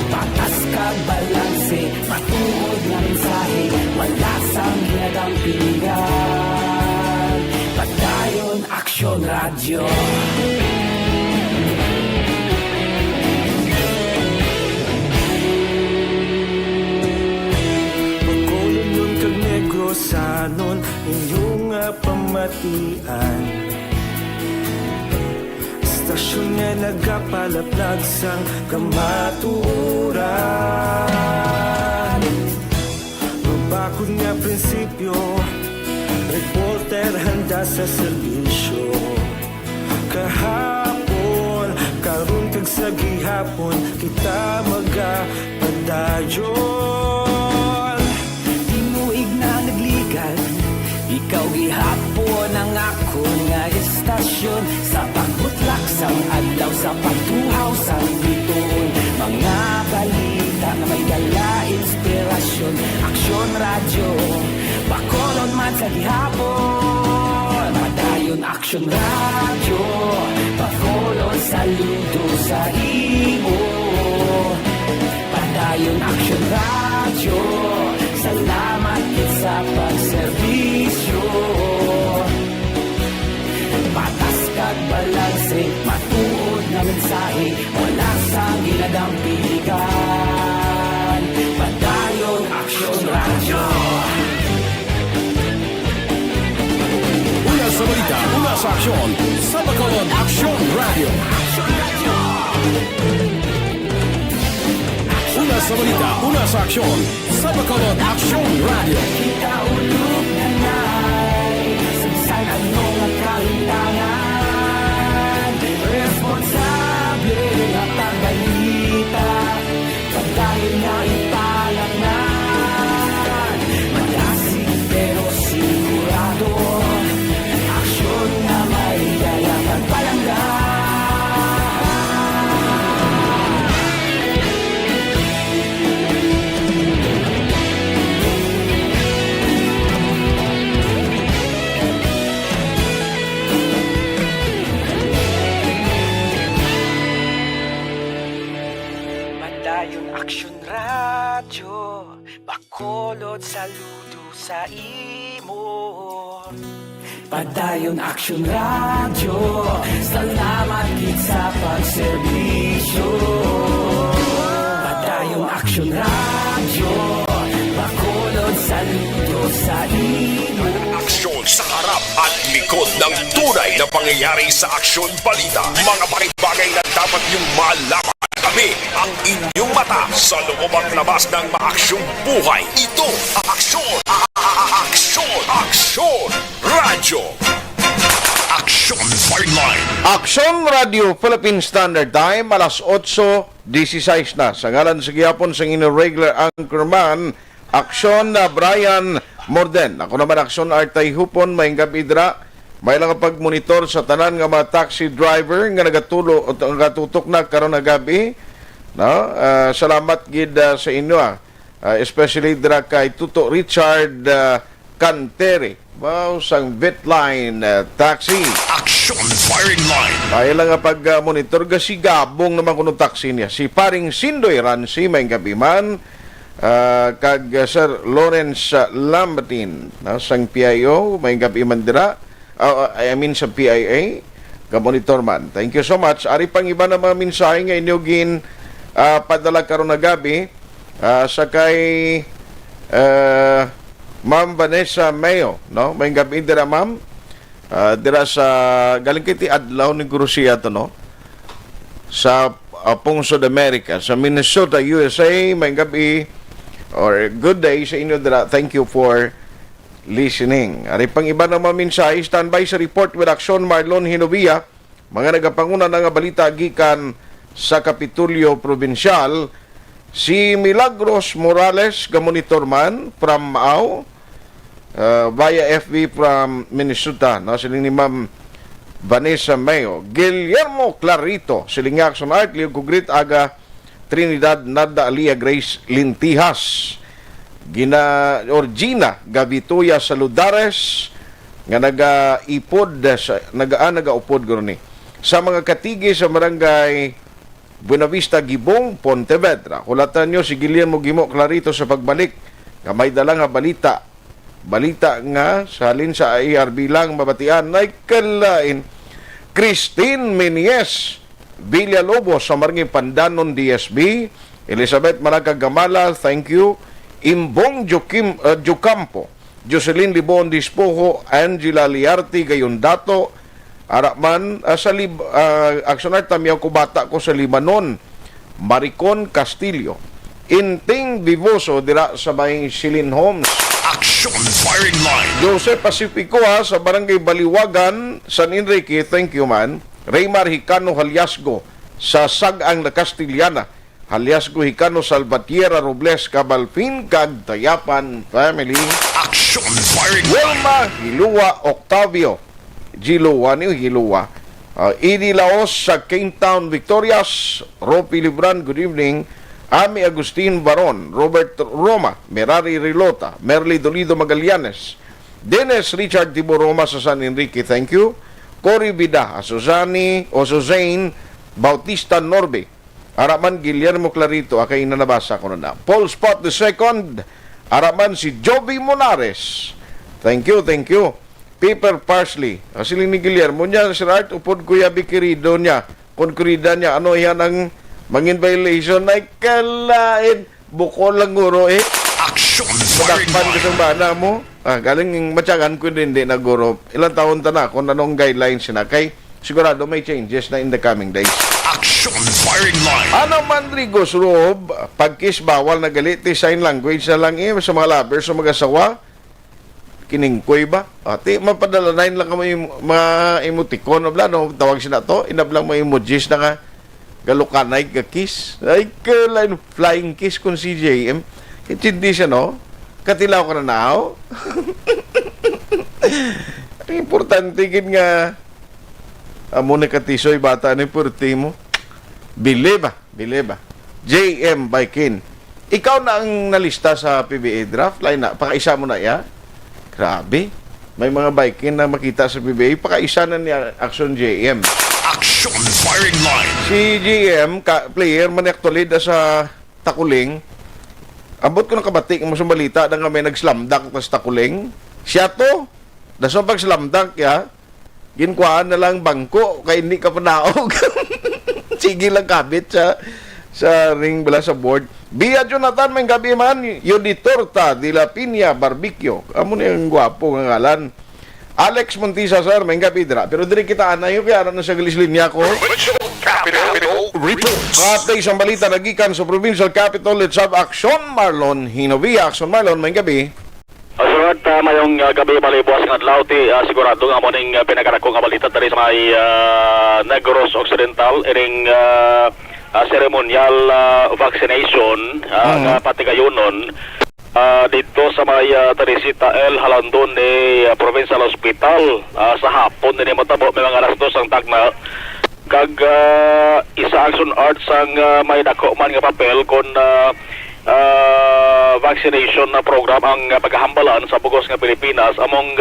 patas kag balanse matuod na mensahe wala sang ginagampingan padayon Aksyon Radio Bacolod nun kag Negrosanon inyong pamatian Stasyon nga nagapalaplag sang kamatuuran Mabakod nga prinsipyo Reporter handa sa serbisyo Kahapon, karon kag sa gihapon Kita magapadayon Tinuig na nagligan Ikaw gihapon ang ako nga istasyon Sa pagbutlak sang adlaw Sa pagtuhaw sang biton Mga balita na may dala inspirasyon Aksyon Radio Bacolod man sa gihapon Padayon Aksyon Radio Bacolod saludo sa imo Padayon Aksyon Radio Salamat sa pagserbisyo Patas kag balanse matuod na mensahe wala sang ginadampigan Padayon Aksyon Radio Una sa balita, una sa aksyon sa Bacolod Aksyon Radio. Una sa balita, una sa aksyon sa Bacolod Aksyon Radio. Kaulog na na'y sagsay ang mga kalintangan. Responsable at ang balita, pagdahil na ipalaknan. Malasig pero sigurado, aksyon na may dalang pagpalanggan. Aksyon Radyo, Bacolod, saludo sa imo. Padayon Aksyon Radyo, salamat gid sa pagserbisyo. Padayon Aksyon Radyo, Bacolod, saludo sa imo. Aksyon sa harap at likod ng tunay na pangyayari sa Aksyon Balita. Mga bagay na dapat niyong malaman. Kami ang inyong mata sa loob at labas ng maaksyong buhay. Ito ang Aksyon! Aksyon! Aksyon! Radyo! Aksyon Firing Line! Aksyon Radio Philippine Standard Time, alas 8:16 na. Sa ngalan sa gihapon sa inyong regular anchorman, Aksyon na Brian Morden. Ako naman Aksyon Artay Hupon, may gabidra. May lang pagmonitor sa tanan nga mga taxi driver nga nagatulo o nagatutok na karon na gabi. No? Salamat gid sa inyo. Especially dira kay Tuto Richard Cantere. Wow, sang Bitline taxi. Action Firing Line. May lang pagmonitor ga si Gabong naman kuno taxi niya. Si Paring Sindoy Ransi may gabi man. Kag Sir Lawrence Lambertin. No? Sang PIO may gabi man dira. I mean sa PIA, ka-monitor man. Thank you so much. Ari pang iba na mga mensahe nga inyo gin padala karon na gabi sa kay Ma'am Vanessa Mayo, no? May gabi dira ma'am. Dira sa galing kiti adlaw ni Guru siya to, no? Sa Pungsod America, sa Minnesota, USA, may gabi or good day sa inyo dira. Thank you for listening. Ari pang iba na maminsahe, standby sa report with Aksyon Marlon Hinovia, mga nagapanguna na nga balita gikan sa Kapitulyo Provincial, si Milagros Morales, gamonitor man from Mau, via FB from Minnesota, no? Siling ni Ma'am Vanessa Mayo, Guillermo Clarito, siling nga Aksyon Art, Leo Kugrit, Aga Trinidad, Nada Alia Grace Lintihas, Gina Gavituya Saludares nga nagaupod guro ni sa mga katigi sa barangay Buenavista Gibong, Pontevedra. Kulatan nyo si Guillermo Gimo Clarito sa pagbalik nga may dala nga balita nga sa halin sa IRB lang mabatian na ikalain Christine Menies Villalobos sa Marangay Pandanon DSB, Elizabeth Malacag-Gamala, thank you. Imbong Jocampo, Jocelyn Libon Dispojo, Angela Liarte Gayondato, Araman sa Aksyonar Tamiyaw Kubata ko sa Limanon, Maricon Castillo, Inting Vivoso dira sa may Silin Homes. Action Firing Line. Joseph Pacifico sa Barangay Baliwagan, San Enrique, thank you man. Raymar Hicano Haliasgo sa Sagang na Castiliana, Haliasgo Hicano Salvatierra Robles Cabalfin kag Tayapan family. Action Firing Line. Wilma Hilua Octavio Giluwa ni Hilua, Idi Laos sa King Town Victorias, Ropi Libran, good evening. Ami Agustin Baron, Robert Roma, Merari Rilota, Merly Dolido Magallanes, Dennis Richard Tiboroma sa San Enrique, thank you. Cory Vida, Suzanne Bautista Norbe, Araman Guillermo Clarito, akay nanabasa ko na. Paul Spot II, Araman si Joby Monares, thank you. Paper Parsley, asiling ni Guillermo niya, Sir Art, upod kuya bikirido niya, konkurida niya, ano yan ang mangin violation ay kalain bukol lang guro Action firing Dakpan ka sa bana mo. Galing yung matyagan ko din naguro. Ilang taon ta na kung anong guidelines na kay sigurado may changes na in the coming days. Action firing line. Ano man Rigos Rob, pagkis bawal na galit, sign language na lang sa mga lovers o mag-asawa. Kiningkoy ba? Ati, mapadalanayin lang kamo yung mga emoticon o no? Tawag sila to, inablang mga emojis na nga galukanay ka kiss. Ay, line flying kiss kung si JM. Hindi siya, no? Katilaw ka na nao. Ang importante gin nga amo na katisoy bata ni purti mo. Bile ba? JM Baikin. Ikaw na ang nalista sa PBA draft. Line na, pakaisa mo na ya. Grabe. May mga Baikin na makita sa PBA. Pakaisa na niya Action JM. Action firing line. Si GM, player, maniaktulid sa Takuling. Abot ko ng kabatik mo sa balita na nga may nag-slam dunk sa Takuling. Siya to. Daso pag slam dunk, ya. Ginkuhaan na lang bangko kaya hindi ka panaog. Sige lang kabit sa ring bala sa board. Bia Jonathan, may gabi man, Yoditorta de la Piña Barbecue. Amo na yung gwapo ng ngalan. Alex Montisa, sir, may gabi dira. Pero diri kita anayo kaya aran na sa gilislinya ko. Capital reports. Kapatay isang balita nagikan sa provincial capital at sab Action Marlon Hinovia. Action Marlon, may gabi. Surat mayong gabi malibos ng adlaw ti sigurado nga mo ning pinakarakong nga balita diri sa may Negros Occidental ining ceremonial vaccination nga patigayunon dito sa may Teresita L. Halandon ni Provincial Hospital sa hapon din matabo may mga alas 2 ang tagna kag isa Action Arts ang may dako man nga papel kon vaccination na program ang paghahambalan sa bugos nga Pilipinas among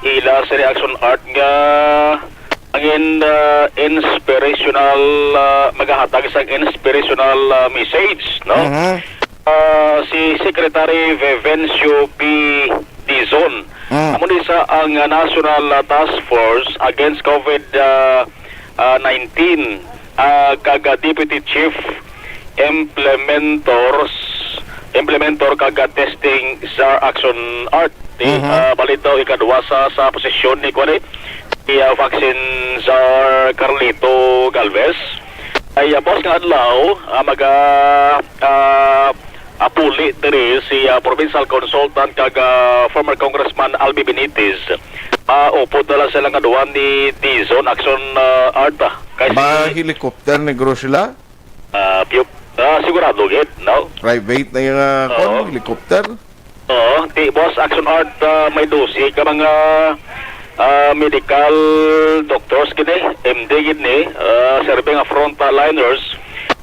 ila sa Action Art nga angin inspirational magahatag sa inspirational message no si Secretary Vivencio P. Dizon amo ni sa ang National Task Force Against COVID-19 kag Deputy Chief implementor kaga testing sa Action Art balito ikadua sa posisyon ni kuani vaccine Czar Carlito Galvez ay boss nga adlaw apuli diri si provincial consultant kaga former congressman Albi Benitez upod na lang sila nga duwan ni Dizon Action Art helicopter negro sila sigurado gid no private na yung helicopter ti boss Action Art may dosi ka mga medical doctors gini MD gini serving nga frontliners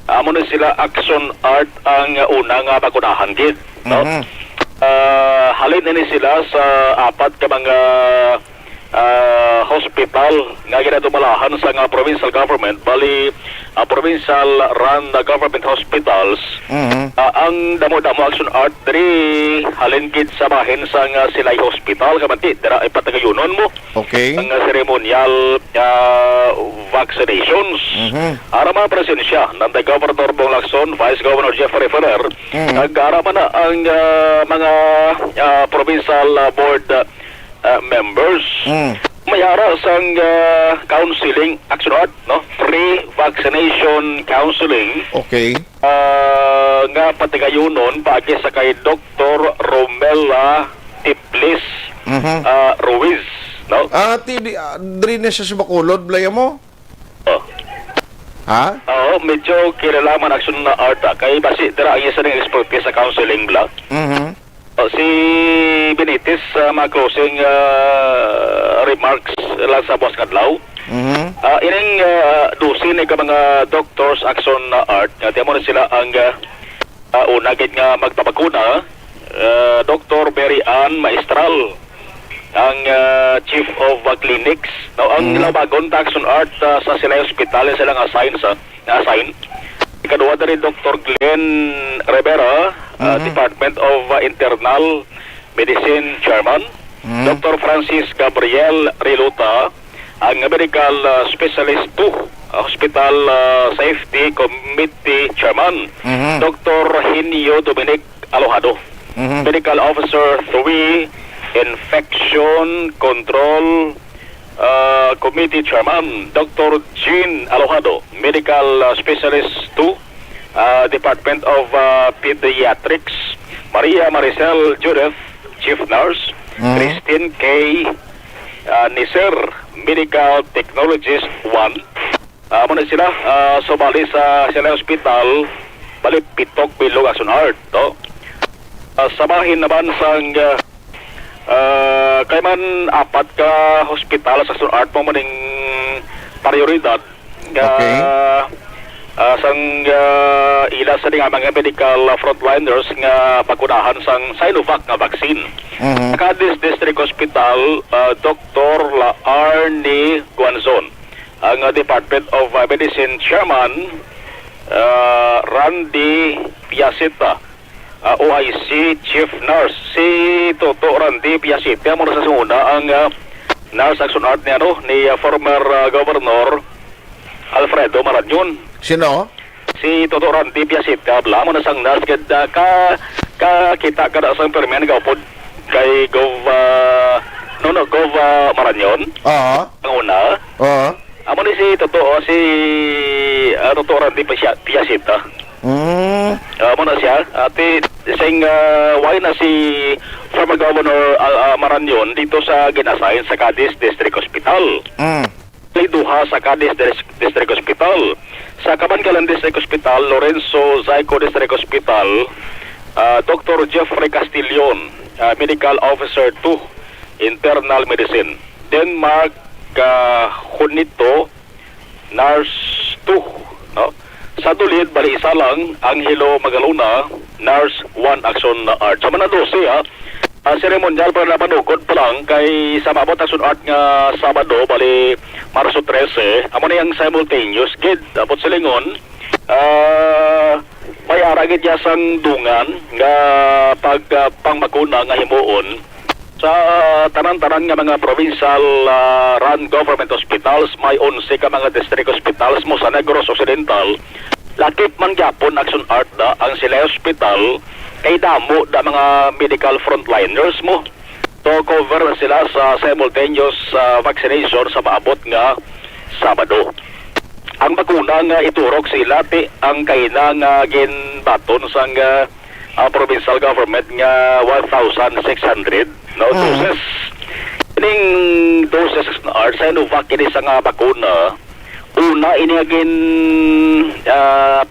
amo na sila Action Art ang una nga bakunahan gid no halin ni sila sa apat ka mga hospital nga ginadumalahan sa nga provincial government bali provincial run government hospitals ang damo-damo Action Art diri halin gid sa bahin sa nga Silay Hospital kamanti dira ay patagayunon mo ang ceremonial vaccinations ara man presensya ng Governor Bong Lacson, Vice Governor Jeffrey Ferrer nag-araman na ang mga provincial board members mayara sang counseling Action Art no free vaccination counseling nga patigayunon paagi sa kay Dr. Romela Tiplis Ruiz no diri na siya sa Bacolod blaya mo medyo kilalaman Action Art kay basi dira ang isa ning expertise sa counseling bla si Benitez closing remarks lang sa boss kadlaw ining dusin ka mga doctors Action Art nga mo na sila ang una gid nga magpapakuna Dr. Mary Ann Maestral ang Chief of Clinics ang labagon Action Art sa Silay Hospital sila nga assign ikaduha na rin Dr. Glenn Rivera, Department of Internal Medicine Chairman, Dr. Francis Gabriel Riluta, ang Medical Specialist 2, Hospital Safety Committee Chairman, Dr. Hinio Dominic Alojado. Medical Officer 3, Infection Control Committee Chairman Dr. Jean Alojado, Medical Specialist 2, Department of Pediatrics, Maria Maricel Judith, Chief Nurse, Christine K. Nisir, Medical Technologist 1. Muna sila, bali sa sila hospital, bali pitok bilog action art. To. Sabahin naman sang kay man apat ka hospital sa action art mo maning prioridad. Okay. Sang ila sa nga mga medical frontliners nga pagunahan sang Sinovac nga vaccine. Cadiz District Hospital, Dr. Arnie Guanzon, ang Department of Medicine Chairman, Randy Piaceta, OIC Chief Nurse, si Toto Randy Piaceta, muna sa sunguna ang nurse action art niya, no, ni former Governor Alfredo Marañon. Sino? Si Toto Randy Piaceta, bla mo na sang nurse, kita ka na sang permen gaupod kay Gov Marañon. Ang una. Amo ni si Toto, si Toto Randy Piaceta. Amo na siya. Ati sing why na si former Governor Marañon dito sa ginasahin sa Cadiz District Hospital. Duha sa Cadiz District Hospital. Sa Cabancalan District Hospital, Lorenzo Zaico District Hospital, Dr. Jeffrey Castillon, Medical Officer 2, Internal Medicine. Denmark, Junito, Nurse 2. No? Sa Dulid, bali isa lang, Angelo Magaluna, Nurse 1 Action Art. Sa mga 12, seremonyal para napanukod pa lang kay sa mabot action art nga Sabado, bali Marso 13, amo na yung simultaneous gid dapat silingon may aragid ya sang dungan nga pangmakuna nga himuon sa tanan-tanan nga mga provincial run government hospitals. May 11 ka mga district hospitals mo sa Negros Occidental. Lakip man gyapon action art da ang sila hospital kay damo da mga medical frontliners mo to cover sila sa simultaneous vaccination sa maabot nga Sabado. Ang bakuna nga iturok sila ti ang kaina nga ginbaton sang provincial government nga 1,600 doses. Ining doses na Sinovac ini sa nga bakuna una ini agin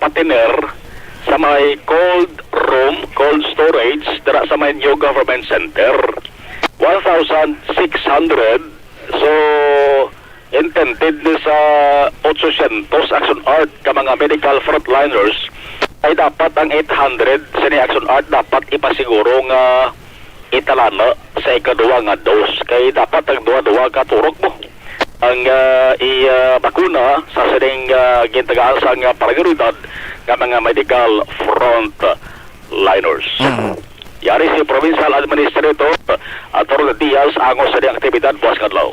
patiner sa may cold storage dara sa may new government center. 1,600, so intended sa 800 action art ka mga medical frontliners ay dapat ang 800 sa ni action art dapat ipasiguro nga italana sa ikaduwa nga dose kay dapat ang duwa-duwa ka turok mo ang bakuna sa sining gintagaan sa nga prioridad ng mga medical frontliners. Yari si Provincial Administrator Atty. Diaz angos sa di aktibidad buwas kadlaw.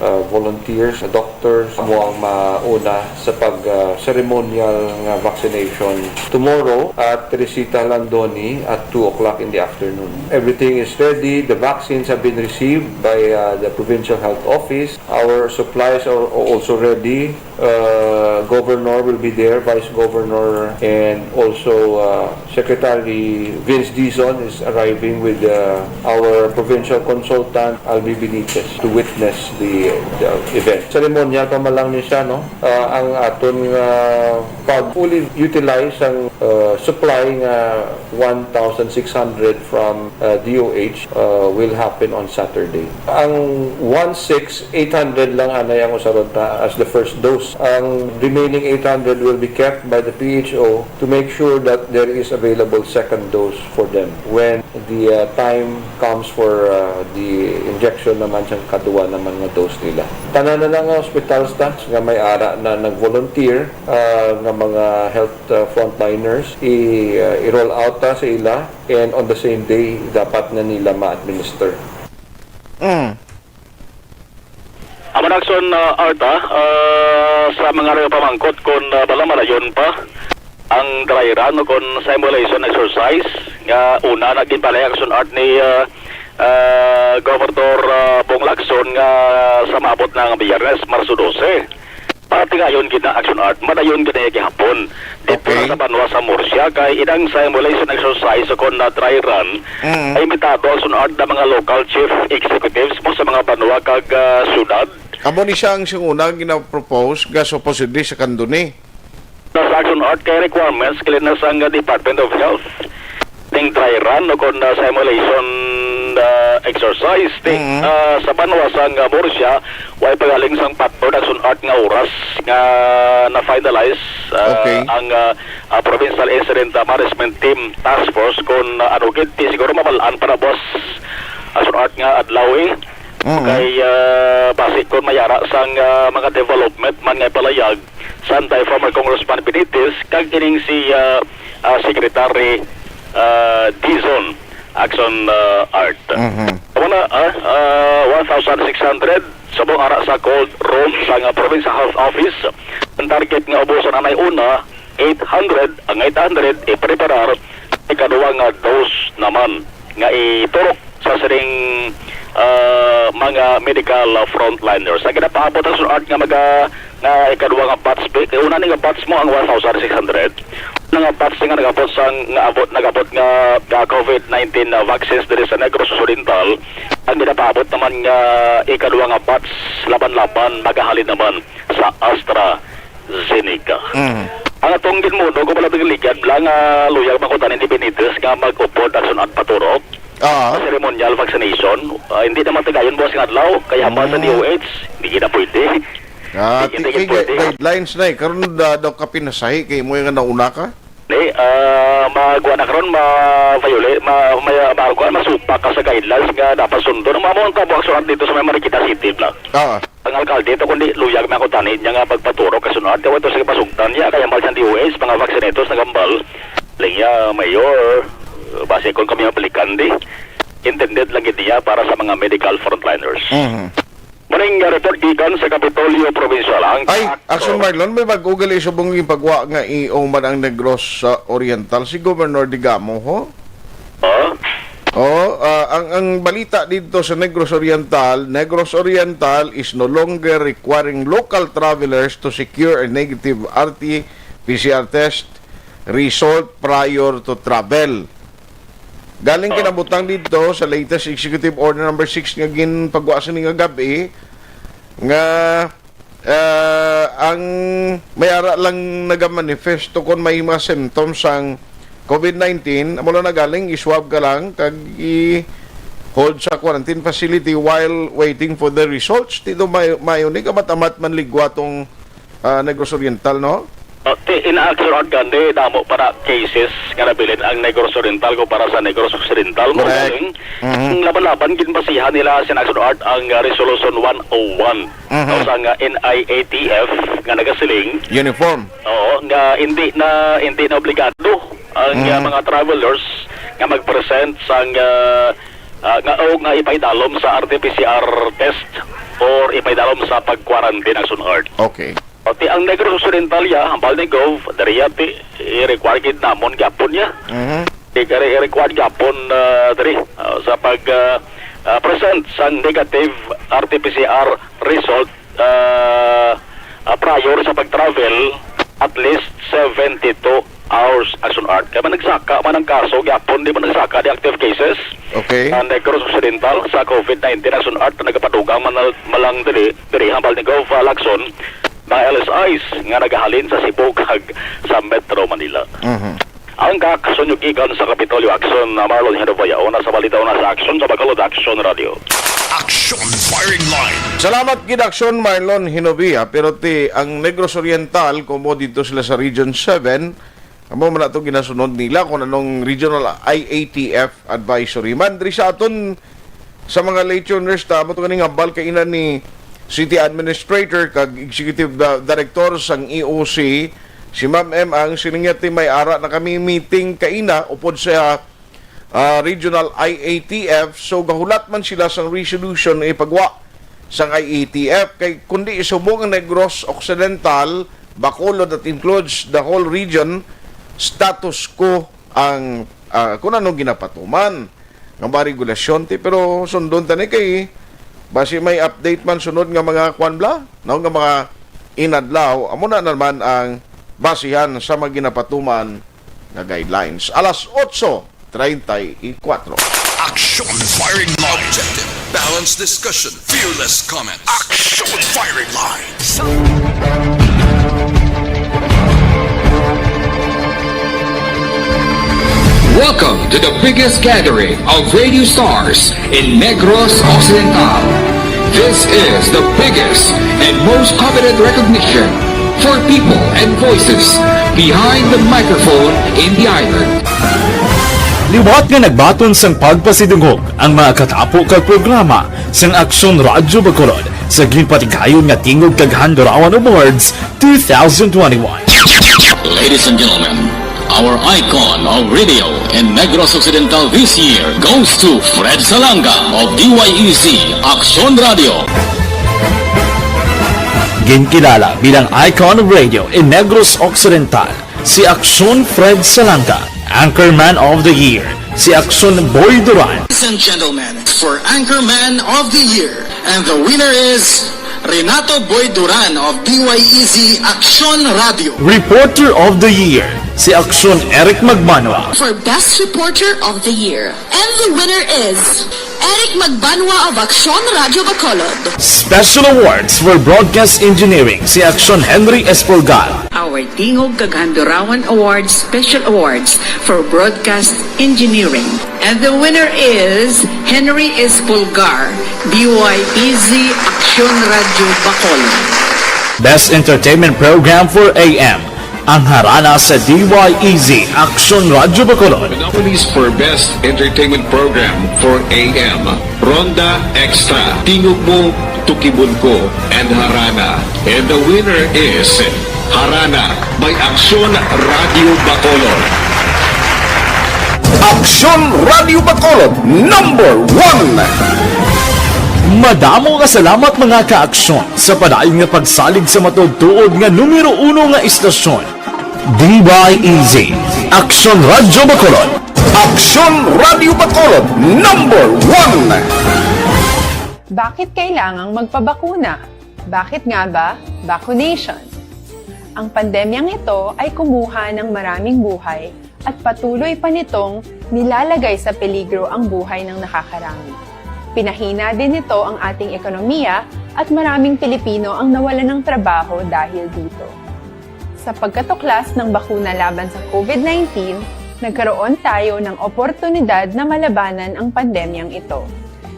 Volunteers, doctors mo ang mauna sa pag-ceremonial nga vaccination tomorrow at Teresita Landoni at 2 o'clock in the afternoon. Everything is ready. The vaccines have been received by the Provincial Health Office. Our supplies are also ready. Governor will be there, Vice Governor, and also Secretary Vince Dizon is arriving with our provincial consultant Albi Benitez to witness the event. Ceremonial pa man lang niya, no? Ang aton pag fully utilize ang supply nga 1,600 from DOH will happen on Saturday. Ang 1,600 lang anay ang usaron ta as the first dose. Ang remaining 800 will be kept by the PHO to make sure that there is available second dose for them when the time comes for the injection naman siyang kaduwa naman nga dose nila. Tanan na lang nga hospital staff nga may ara na nag-volunteer nga mga health frontliners i-roll out sa ila and on the same day dapat na nila ma-administer. Amanakson Arta sa mga rin pamangkot kung bala malayon pa ang dry run o kon simulation exercise nga una naging palay action art ni Governor Bong Lacson nga sa maabot ng Biyernes, Marso 12. Pati ngayon gina action art, madayon gina gihapon. Dito sa Banwa sa Murcia, kay inang simulation exercise o kon na dry run, ay imbitado action art na mga local chief executives mo sa mga Banwa kag syudad. Amo ni siya ang siyang unang ginapropose nga supposedly sa Kanduni. Sa action art kay requirements kilinas ang Department of Health ting dry run o kon simulation exercise ting sa Banwa sang Murcia way pagaling sang production art nga oras nga na finalize ang Provincial Incident Management Team Task Force kon ano gid siguro mabalaan para boss action art nga adlaw kay base kon mayara sang mga development man nga palayag Santay former Congressman Benitez kag kining si Secretary Dizon Action Art. Wala 1,600 sa buong ara sa cold room sa Provincial Health Office. Ang target nga ubusan anay una 800, ang 800 i-preparar ikaduwa nga dose naman nga iturok sa siring mga medical frontliners. Ang ginapaabot ang art nga nga ikaduwa nga batch kay una ni nga batch mo ang 1,600. Nga batch nga nagabot sang nagabot nga COVID-19 vaccines diri sa Negros Occidental. Ang ginapaabot naman nga ikaduwa nga batch laban-laban magahalin naman sa AstraZeneca. Ang atong ginmuno ko pala ligad lang luyag makutan ni Benitez nga mag-upod action at paturok. Ceremonial vaccination. Hindi naman tagayon boss nga adlaw kaya pa sa DOH hindi na pwede. Guidelines na karon daw ka pinasahi kay mo nga nauna ka. Magwa na karon ma-violate masupa ka sa guidelines nga dapat sundon. Mamon ka bo action dito sa Marikina City lang. Ang alkalde ito kundi luyag na kutanin niya nga pagpaturok kasunod ito sa pasugtan niya kaya mal sa DOH mga vaccinators na gambal. Linya mayor base kung kami aplikan di intended lang itiya para sa mga medical frontliners. Maring report gikan sa Kapitolyo Provincial ang Action Marlon, may mag-ugali sa bunging pagwa nga i-oman ang Negros Oriental si Governor Digamo ho? Ang balita dito sa Negros Oriental is no longer requiring local travelers to secure a negative RT-PCR test result prior to travel. Galing kinabutang dito sa latest Executive Order number 6 nga ginpagwasan nga gabi nga ang mayara lang nagamanifesto kung may mga symptoms ang COVID-19 amo na galing iswab ka lang kag i-hold sa quarantine facility while waiting for the results. Dito mayo ni kamatamat man ligwa tong Negros Oriental no? In-action art gandi damo para cases nga nabilin ang Negros Oriental ko para sa Negros Occidental mo galing laban-laban ginbasihan nila sa action art ang Resolution 101 sa nga NIATF nga nagasiling uniform nga hindi na obligado ang mga travelers nga mag-present sa nga ipaidalom sa RT-PCR test or ipaidalom sa pag-quarantine action art. Okay. Pati ang Negros Occidental ya, hambal ni Gov, dariya i-require gid namon gyapon niya. I-require gyapon dari sa pag-present sa negative RT-PCR result prior sa pag-travel at least 72 hours action art. Kaya man nagsaka man ang kaso, gyapon di man nagsaka di active cases. Okay. Ang Negros Occidental sa COVID-19 action art na nagapadugang malang diri hambal ni Gov Lacson mga LSIs nga nagahalin sa Cebu kag sa Metro Manila. Ang kakson yung ikan sa Kapitolyo Action na Marlon Hinovaya o nasa balita na sa Action sa Bacolod Action Radio. Action Firing Line. Salamat gid Action Marlon Hinovia pero ang Negros Oriental kumo dito sila sa Region 7 amo man ato ginasunod nila kung anong Regional IATF Advisory man diri sa aton sa mga late tuners ta mo to kaning ambal kainan ni City Administrator kag Executive Director sang EOC si Ma'am M ang siningyati may ara na kami meeting kaina upod sa Regional IATF so gahulat man sila sang resolution ipagwa sang IATF kay kundi isubong ang Negros Occidental Bacolod that includes the whole region status quo ang kung anong ginapatuman ng mga regulasyon ti, pero sundon tani kay basi may update man sunod nga mga kwanbla no nga mga inadlaw amo na naman ang basihan sa mga ginapatuman na guidelines. Alas 8:34. Action Firing Line. Objective, balanced discussion, fearless comment. Action Firing Line. Welcome to the biggest gathering of radio stars in Negros Occidental. This is the biggest and most coveted recognition for people and voices behind the microphone in the island. Liwat nga nagbaton sang pagpasidungog ang mga katapo kag programa sang Aksyon Radyo Bacolod sa ginpatigayon nga tingog kag Handurawan Awards 2021. Ladies and gentlemen, our icon of radio in Negros Occidental this year goes to Fred Salanga of DYEZ Aksyon Radio. Ginkilala bilang icon of radio in Negros Occidental, si Aksyon Fred Salanga. Anchorman of the Year, si Aksyon Boy Duran. Ladies and gentlemen, for Anchorman of the Year, and the winner is Renato Boy Duran of DYEZ Aksyon Radio. Reporter of the Year, si Aksyon Eric Magbanwa. For Best Reporter of the Year, and the winner is Eric Magbanwa of Aksyon Radio Bacolod. Special Awards for Broadcast Engineering, si Aksyon Henry Espolgar. Our Tingog kag Handurawan Awards Special Awards for Broadcast Engineering. And the winner is Henry Espolgar, DYEZ Aksyon Radio Bacolod. Best Entertainment Program for AM, ang harana sa DYEZ Aksyon Radio Bacolod. The nominees for Best Entertainment Program for AM, Ronda Extra, Tingog Mo, Tukibon Ko, and Harana. And the winner is Harana by Aksyon Radio Bacolod. Aksyon Radio Bacolod, #1. Madamo nga salamat mga ka-aksyon sa padayon nga pagsalig sa matugtuod nga numero 1 nga istasyon. DYEZ Aksyon Radio Bacolod. Aksyon Radio Bacolod, #1. Bakit kailangang magpabakuna? Bakit nga ba? Vaccination. Ang pandemyang ito ay kumuha ng maraming buhay at patuloy pa nitong nilalagay sa peligro ang buhay ng nakakarami. Pinahina din nito ang ating ekonomiya at maraming Pilipino ang nawalan ng trabaho dahil dito. Sa pagkatuklas ng bakuna laban sa COVID-19, nagkaroon tayo ng oportunidad na malabanan ang pandemyang ito.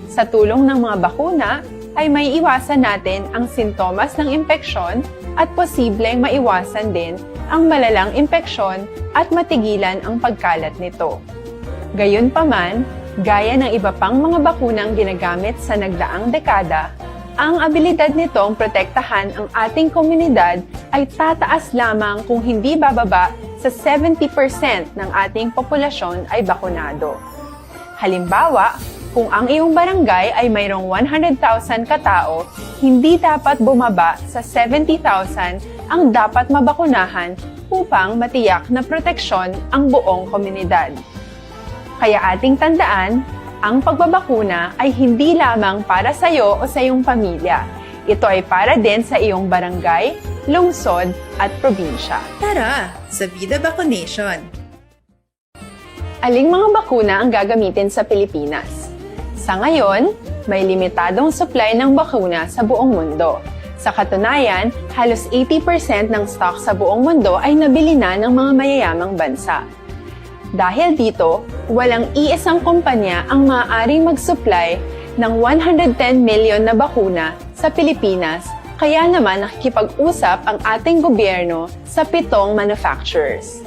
Sa tulong ng mga bakuna, ay may iwasan natin ang sintomas ng impeksyon at posibleng maiwasan din ang malalang impeksyon at matigilan ang pagkalat nito. Gayunpaman, gaya ng iba pang mga bakunang ginagamit sa nagdaang dekada, ang abilidad nitong protektahan ang ating komunidad ay tataas lamang kung hindi bababa sa 70% ng ating populasyon ay bakunado. Halimbawa, kung ang iyong barangay ay mayroong 100,000 katao, hindi dapat bumaba sa 70,000 ang dapat mabakunahan upang matiyak na proteksyon ang buong komunidad. Kaya ating tandaan, ang pagbabakuna ay hindi lamang para sa iyo o sa iyong pamilya. Ito ay para din sa iyong barangay, lungsod at probinsya. Tara, sa Vida Vaccination. Aling mga bakuna ang gagamitin sa Pilipinas? Sa ngayon, may limitadong supply ng bakuna sa buong mundo. Sa katunayan, halos 80% ng stock sa buong mundo ay nabili na ng mga mayayamang bansa. Dahil dito, walang iisang kumpanya ang maaaring mag-supply ng 110 million na bakuna sa Pilipinas, kaya naman nakikipag-usap ang ating gobyerno sa 7 manufacturers.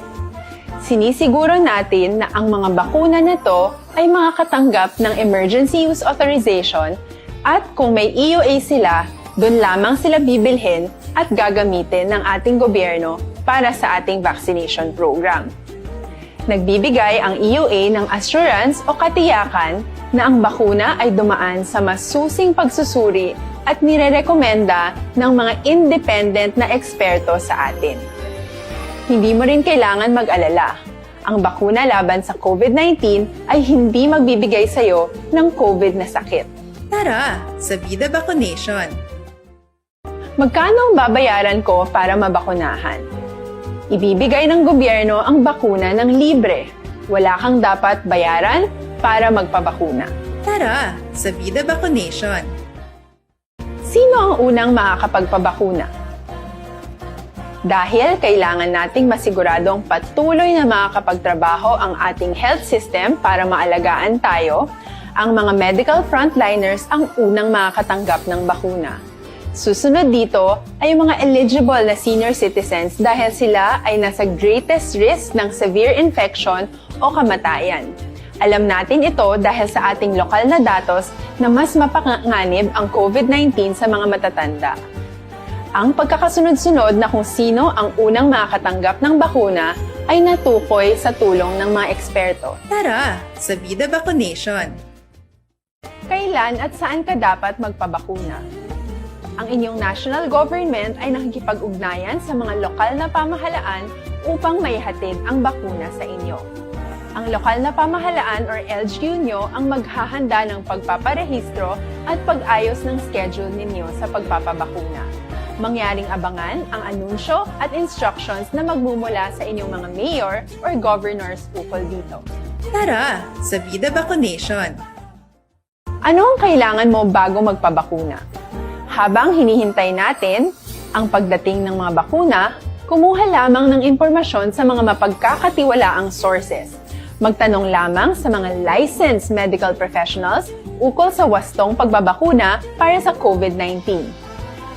Sinisiguro natin na ang mga bakuna na to ay makakatanggap ng Emergency Use Authorization at kung may EUA sila, doon lamang sila bibilhin at gagamitin ng ating gobyerno para sa ating vaccination program. Nagbibigay ang EUA ng assurance o katiyakan na ang bakuna ay dumaan sa masusing pagsusuri at nirerekomenda ng mga independent na eksperto sa atin. Hindi mo rin kailangan mag-alala. Ang bakuna laban sa COVID-19 ay hindi magbibigay sa'yo ng COVID na sakit. Tara, sa Vida Vaccination. Magkano ang babayaran ko para mabakunahan? Ibibigay ng gobyerno ang bakuna ng libre. Wala kang dapat bayaran para magpabakuna. Tara, sa Vida Vaccination. Sino ang unang makakapagpabakuna? Dahil kailangan nating masiguradong patuloy na makakapagtrabaho ang ating health system para maalagaan tayo, ang mga medical frontliners ang unang makakatanggap ng bakuna. Susunod dito ay yung mga eligible na senior citizens dahil sila ay nasa greatest risk ng severe infection o kamatayan. Alam natin ito dahil sa ating lokal na datos na mas mapanganib ang COVID-19 sa mga matatanda. Ang pagkakasunod-sunod na kung sino ang unang makakatanggap ng bakuna ay natukoy sa tulong ng mga eksperto. Tara, sa Vida Vaccination. Kailan at saan ka dapat magpabakuna? Ang inyong national government ay nakikipag-ugnayan sa mga lokal na pamahalaan upang maihatid ang bakuna sa inyo. Ang lokal na pamahalaan or LGU nyo ang maghahanda ng pagpaparehistro at pag-ayos ng schedule ninyo sa pagpapabakuna. Mangyaring abangan ang anunsyo at instructions na magmumula sa inyong mga mayor or governors ukol dito. Tara, sa Vida Vaccination. Ano ang kailangan mo bago magpabakuna? Habang hinihintay natin ang pagdating ng mga bakuna, kumuha lamang ng impormasyon sa mga mapagkakatiwalaang sources. Magtanong lamang sa mga licensed medical professionals ukol sa wastong pagbabakuna para sa COVID-19.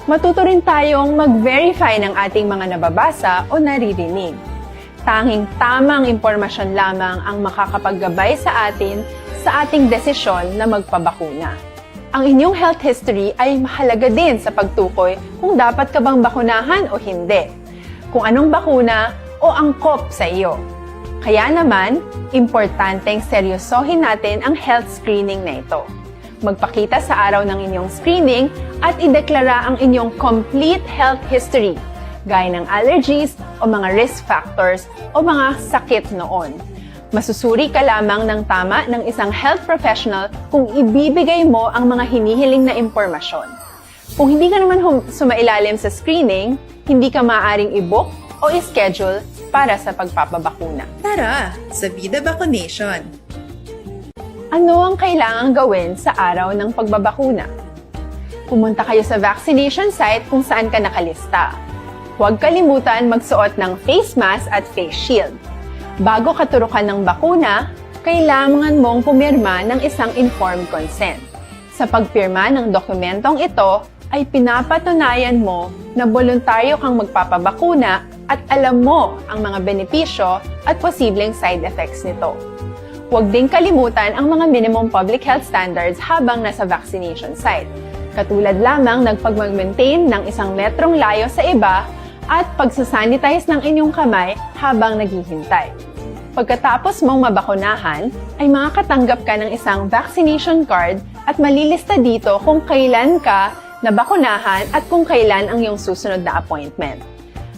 Matuto rin tayong mag-verify ng ating mga nababasa o naririnig. Tanging tamang impormasyon lamang ang makakapaggabay sa atin sa ating desisyon na magpabakuna. Ang inyong health history ay mahalaga din sa pagtukoy kung dapat ka bang bakunahan o hindi, kung anong bakuna o angkop sa iyo. Kaya naman, importanteng seryosohin natin ang health screening na ito. Magpakita sa araw ng inyong screening at ideklara ang inyong complete health history, gaya ng allergies o mga risk factors o mga sakit noon. Masusuri ka lamang ng tama ng isang health professional kung ibibigay mo ang mga hinihiling na impormasyon. Kung hindi ka naman sumailalim sa screening, hindi ka maaaring i-book o i-schedule para sa pagpapabakuna. Tara, sa Vida Vaccination. Ano ang kailangang gawin sa araw ng pagbabakuna? Pumunta kayo sa vaccination site kung saan ka nakalista. Huwag kalimutan magsuot ng face mask at face shield. Bago katurukan ng bakuna, kailangan mong pumirma ng isang informed consent. Sa pagpirma ng dokumentong ito, ay pinapatunayan mo na voluntaryo kang magpapabakuna at alam mo ang mga benepisyo at posibleng side effects nito. Huwag din kalimutan ang mga minimum public health standards habang nasa vaccination site. Katulad lamang ng pag-maintain ng 1 metrong layo sa iba at pagsasanitize ng inyong kamay habang naghihintay. Pagkatapos mong mabakunahan, ay makakatanggap ka ng isang vaccination card at malilista dito kung kailan ka nabakunahan at kung kailan ang iyong susunod na appointment.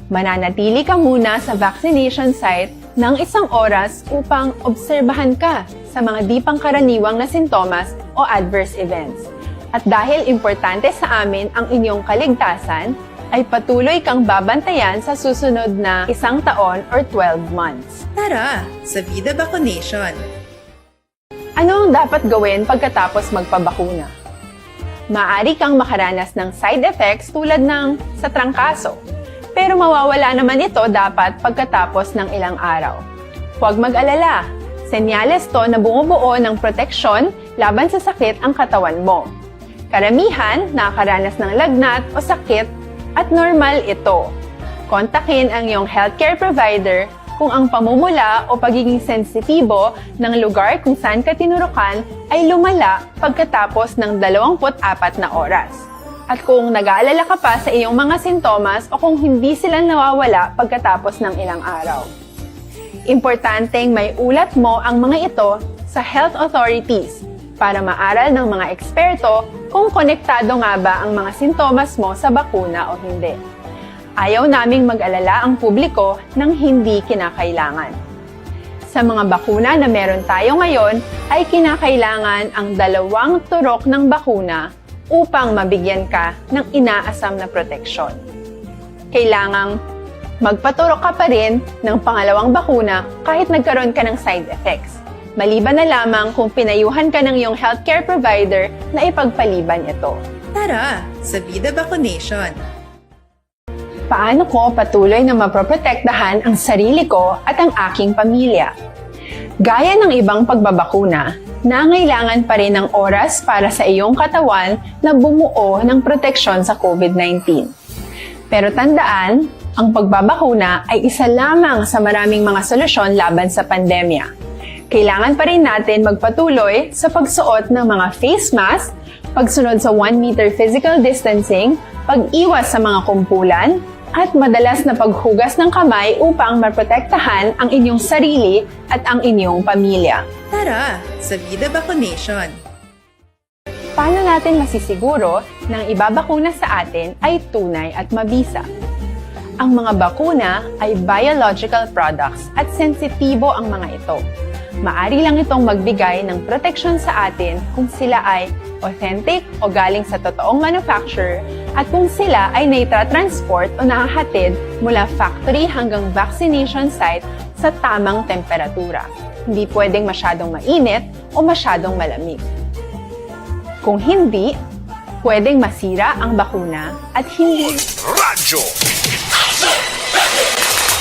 Mananatili ka muna sa vaccination site ng 1 oras upang obserbahan ka sa mga di pangkaraniwang na sintomas o adverse events. At dahil importante sa amin ang inyong kaligtasan, ay patuloy kang babantayan sa susunod na 1 taon or 12 months. Tara, sa Vida Vaccination. Ano ang dapat gawin pagkatapos magpabakuna? Maaari kang makaranas ng side effects tulad ng sa trangkaso. Pero mawawala naman ito dapat pagkatapos ng ilang araw. Huwag mag-alala. Senyales to na bumubuo ng proteksyon laban sa sakit ang katawan mo. Karamihan nakakaranas ng lagnat o sakit at normal ito. Kontakin ang iyong healthcare provider kung ang pamumula o pagiging sensitibo ng lugar kung saan ka tinurukan ay lumala pagkatapos ng 24 na oras. At kung nag-aalala ka pa sa iyong mga sintomas o kung hindi sila nawawala pagkatapos ng ilang araw. Importanteng may ulat mo ang mga ito sa health authorities para maaral ng mga eksperto kung konektado nga ba ang mga sintomas mo sa bakuna o hindi. Ayaw naming mag-alala ang publiko ng hindi kinakailangan. Sa mga bakuna na meron tayo ngayon ay kinakailangan ang 2 turok ng bakuna upang mabigyan ka ng inaasam na proteksyon. Kailangang magpaturok ka pa rin ng pangalawang bakuna kahit nagkaroon ka ng side effects. Maliban na lamang kung pinayuhan ka ng iyong healthcare provider na ipagpaliban ito. Tara sa Vida Vaccination. Paano ko patuloy na maproprotektahan ang sarili ko at ang aking pamilya? Gaya ng ibang pagbabakuna, nangailangan pa rin ng oras para sa iyong katawan na bumuo ng proteksyon sa COVID-19. Pero tandaan, ang pagbabakuna ay isa lamang sa maraming mga solusyon laban sa pandemya. Kailangan pa rin natin magpatuloy sa pagsuot ng mga face mask, pagsunod sa 1 meter physical distancing, pag-iwas sa mga kumpulan, at madalas na paghugas ng kamay upang maprotektahan ang inyong sarili at ang inyong pamilya. Tara sa Vida Vaccination. Paano natin masisiguro na ang ibabakuna sa atin ay tunay at mabisa? Ang mga bakuna ay biological products at sensitibo ang mga ito. Maari lang itong magbigay ng proteksyon sa atin kung sila ay authentic o galing sa totoong manufacturer at kung sila ay naitra-transport o nahahatid mula factory hanggang vaccination site sa tamang temperatura. Hindi pwedeng masyadong mainit o masyadong malamig. Kung hindi, pwedeng masira ang bakuna at hindi... Radyo!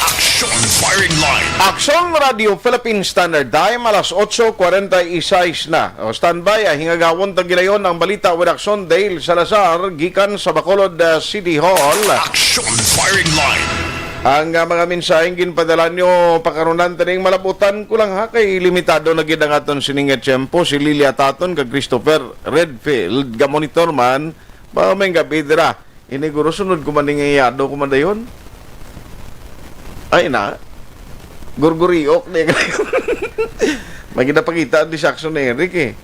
Action Firing Line! Action Radio Philippine Standard Time, alas 8:46 na. O standby, hingagawon tagilayon ang balita with Action Dale Salazar, gikan sa Bacolod City Hall. Action Firing Line! Ang mga mensaheng ginpadala nyo pakarunan taning malabutan ko lang ha, kay limitado na gid ang aton sininga tiyempo. Si Lilia Taton kag Christopher Redfield, ga monitor man, ba may gabi dira. Iniguro sunod ko man ningayado ko man dayon. Ay na, gurguriok na yung maginapakita di sa action na Eric eh.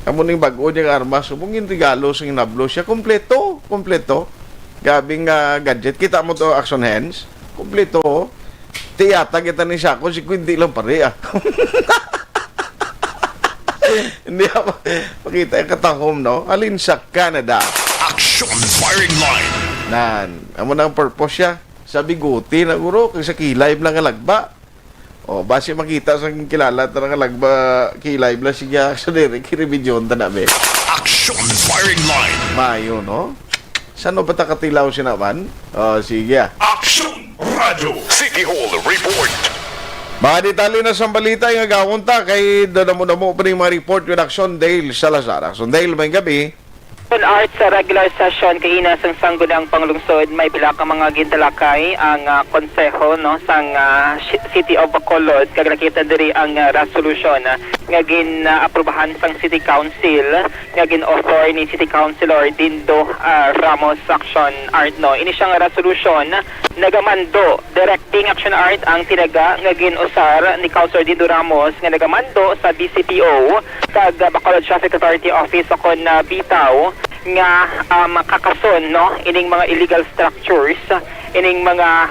Amo ning bago niyang armas, subungin regalo sa inablo siya, kompleto. Gabing gadget, kita mo to action hands, kompleto. Tiyata kita ni Sako, si Quinty lang pare ah. Hindi ako makita yung katahom, no? Alin sa Canada. Action Firing Line! Nan, amo na ang purpose siya. Sa biguti na guro, kung sa kilay lang ang lagba. O, base makita sa kilala, tarang ang lagba, kilay lang siya, sa kiribidyon ta na be. Action Firing Line! Mayo, no? Saan ba takatilaw siya naman? O, sige. Action Radio City Hall Report! Mga detalye na sa balita, yung agawon ta, kay doon mo pa rin mga report with Action Dale Salazar. Action Dale, may gabi. Art sa regular session kay ina sang sangguniang panglungsod may bilak ang mga gintalakay ang konseho no sang City of Bacolod kag nakita diri ang resolution nga gin-aprobahan sang City Council nga gin-author ni City Councilor Dindo Ramos Action Art no. Ini siyang resolution nagamando directing Action Art ang tinaga nga gin-usar ni Councilor Dindo Ramos nga nagamando sa BCPO kag Bacolod Traffic Authority Office akon bitaw nga makakason no ining mga illegal structures, ining mga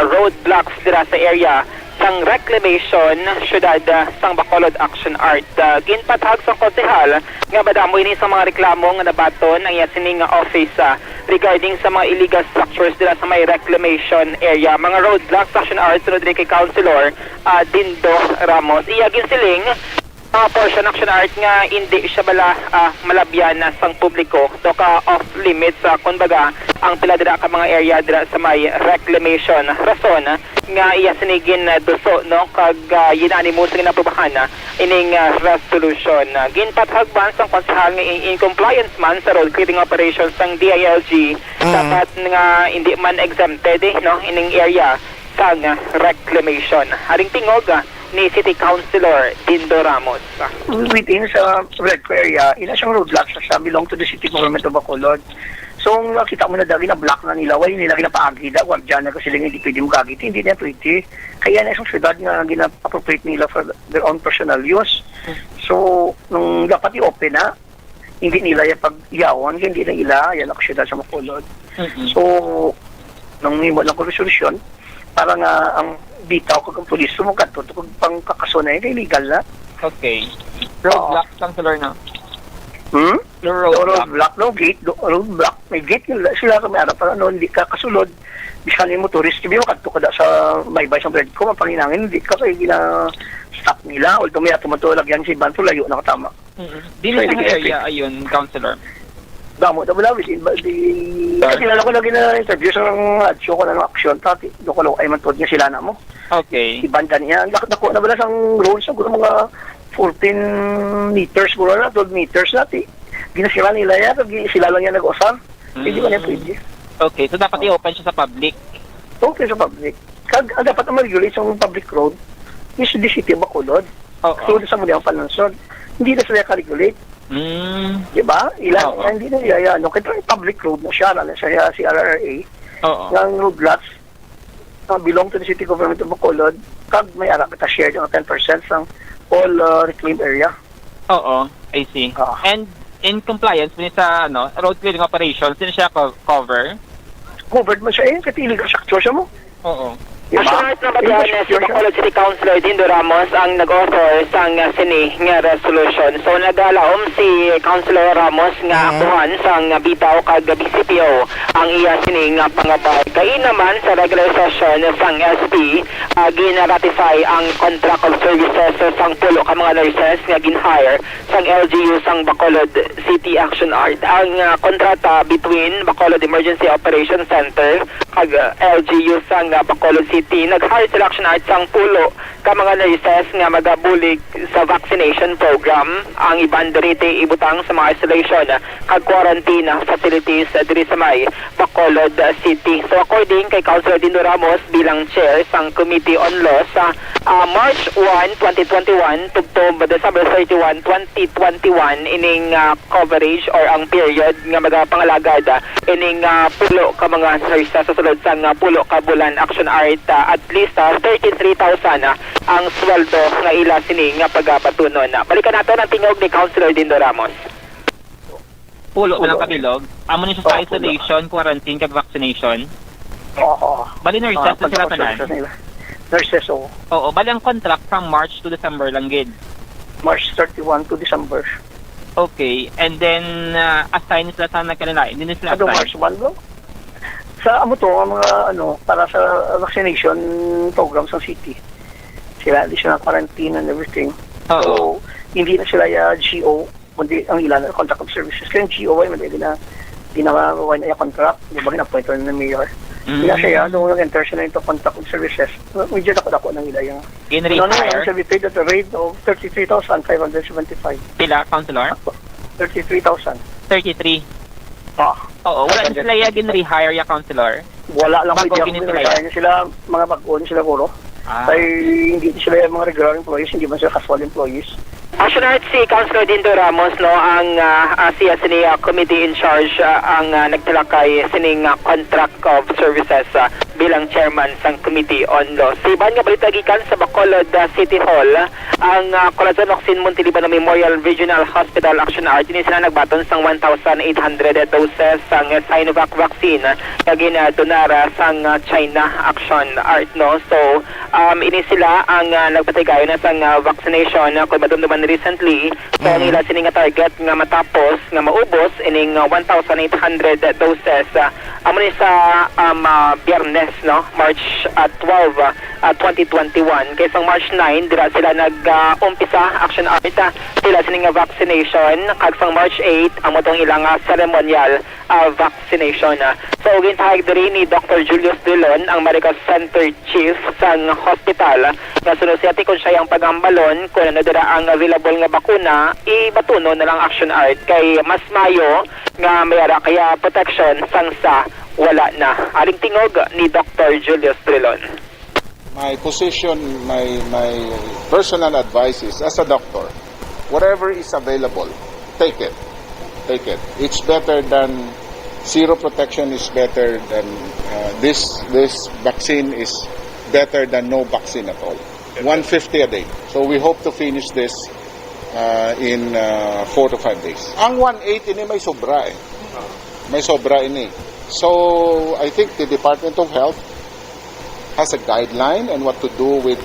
roadblocks dira sa area sang reclamation syudad sang Bacolod Action Art. Ginpatag sa konsehal nga madamo ini sa mga reklamo nga nabaton ang sining office regarding sa mga illegal structures dira sa may reclamation area. Mga roadblocks Action Art sunod kay Councilor Dindo Ramos. Iya ginsiling portion Action Art nga hindi siya malabyan sang publiko to ka off limits kumbaga ang pila dira ka mga area dira sa may reclamation rason nga iya sinigin duso no kag unanimous nga naprobahan ining resolution. Ginpathagban sang konsehal nga in compliance man sa road clearing operations sang DILG dapat nga hindi man exempted no ining area sang reclamation. Haring tingog ni City Councilor Dindo Ramos. Within sa Red area, ila siyang roadblocks sa belong to the City Government of Bacolod. So, nakita mo na dali na block na nila, wala nila ginapaagida, wag dyan na kasi hindi pwede magagit, hindi na pwede. Kaya na isang syudad nga gina-appropriate nila for their own personal use. So, nung dapat i-open na, hindi nila yung pag-iyawan, hindi na ila, yan ako syudad sa Bacolod. So, nang himo lang ko resolusyon para nga ang bitaw kag ang pulis sumukat to kung pang kakasunay kay legal na. Okay. Roadblock, Councilor, no? Roadblock, no gate, roadblock. May gate sila kami ara para no hindi ka kasulod. Bisan yung motorist, sabi mo kadto kada sa baybay sa bread ko mapanginangin hindi ka kay gina stop nila although may atumatulog yan si Banto layo na katama. Di na sa area ayun, Councilor. Damo, dabalawit. Kilala ko lagi na interview sa show ko na ng aksyon. Tati, doon ko lang ay mantod niya sila na mo. Okay. Ibanda niya. Dako na bala sang rules sa mga 14 meters, siguro na, 12 meters natin. Ginasira nila yan, sila lang yan nag-usar. Hindi ba niya pwede? Okay, so dapat i-open siya sa public? Okay, sa public. Dapat na mag-regulate sa public road is the city of Bacolod. So, sa muli ang palansod. Hindi na sila ka-regulate. Diba? Hindi na niya yan. Kaya public road na siya, sa CRRA, ng road lots belong to the city government of Bacolod, kag may ara kita share ng 10% ng all reclaimed area. Oo, I see. And in compliance din sa road clearing operations, din siya cover? Covered mo siya kasi illegal structure siya mo. Oo. Assured na ba si Bacolod City Councilor Dindo Ramos ang nag-author sa sini nga resolution. So nagalaom si Councilor Ramos nga akuhan sang bitaw kag BCPO ang iya sini nga pangabay. Kay naman sa regular session sang SP gina-ratify ang contract of services sang pulo ka mga nurses nga gin-hire sang LGU sang Bacolod City Action Art. Ang kontrata between Bacolod Emergency Operations Center kag LGU sang Bacolod City nag-hire selection art sang pulo ka mga nurses nga magabulig sa vaccination program. Ang iban dirite ibutang sa mga isolation kag quarantine facilities diri sa may Bacolod City. So according kay Councilor Dindo Ramos bilang chair sang Committee on Law sa March 1, 2021 tugtong December 31, 2021 ining coverage or ang period nga magapangalagad ining pulo ka mga nurses sa sulod sang pulo ka bulan action art at least 33,000 ang sweldo nga ila sini nga pagapatunon. Balikan nato ang tingog ni Councilor Dindo Ramos. Pulo man ang kabilog. Amo ni siya sa isolation, quarantine kag vaccination. Oo. Bali nurses na sila tanan. Nurses Oo, bali ang contract from March to December lang gid. March 31 to December. Okay, and then assign sila sa kanila. Hindi sila assign. March 1 lang? Sa amo to, mga para sa vaccination program sa city. Sila, hindi sila quarantine and everything. So, hindi na sila GO, kundi ang ilan na contract of services. Kaya yung GO ay madali na ginawa na yung contract, di ba gina-appoint na mayor. Hindi na siya, nung nag-enter sila into contract of services, medyo dako-dako ng ila yung in-retire? Shall be paid at a rate of 33,575. Pila, Councilor? 33,000. 33. Oo, wala na sila yung rehire ya Councilor? Wala lang sila mga bago sila guro. Ay hindi sila mga regular employees, hindi man sila casual employees. Action Art si Councilor Dindo Ramos ang siya sini committee in charge ang nagtalakay sining contract of services bilang chairman sang Committee on Law. Sa iban nga balita gikan sa Bacolod City Hall, ang Corazon Ocsin Montiliban Memorial Regional Hospital Action Art ini sila nagbaton sang 1,800 doses sang Sinovac vaccine na ginadonara sang China Action Art So ini sila ang nagpatigayo na sang vaccination kung madumduman recently. So ang ila sining target nga matapos nga maubos ining 1,800 doses amo ni sa Biyernes March 12, 2021. Kaya sa March 9 dira sila nag-umpisa action art sila sining vaccination kag sa March 8 amo tong ilang ceremonial vaccination. So gintahig diri ni Dr. Julius Dillon ang Medical Center Chief sang hospital nga sunod siya kung siya yung pagambalon kung ano dira ang available nga bakuna ibatuno na lang action art kay mas mayo nga mayara kaya protection sang sa wala na. Aling tingog ni Dr. Julius Dillon. My position, my personal advice is as a doctor, whatever is available, take it. Take it. It's better than zero protection is better than this vaccine is better than no vaccine at all. 150 a day. So we hope to finish this in 4 to 5 days. Ang 180 ini may sobra May sobra ini. So I think the Department of Health has a guideline and what to do with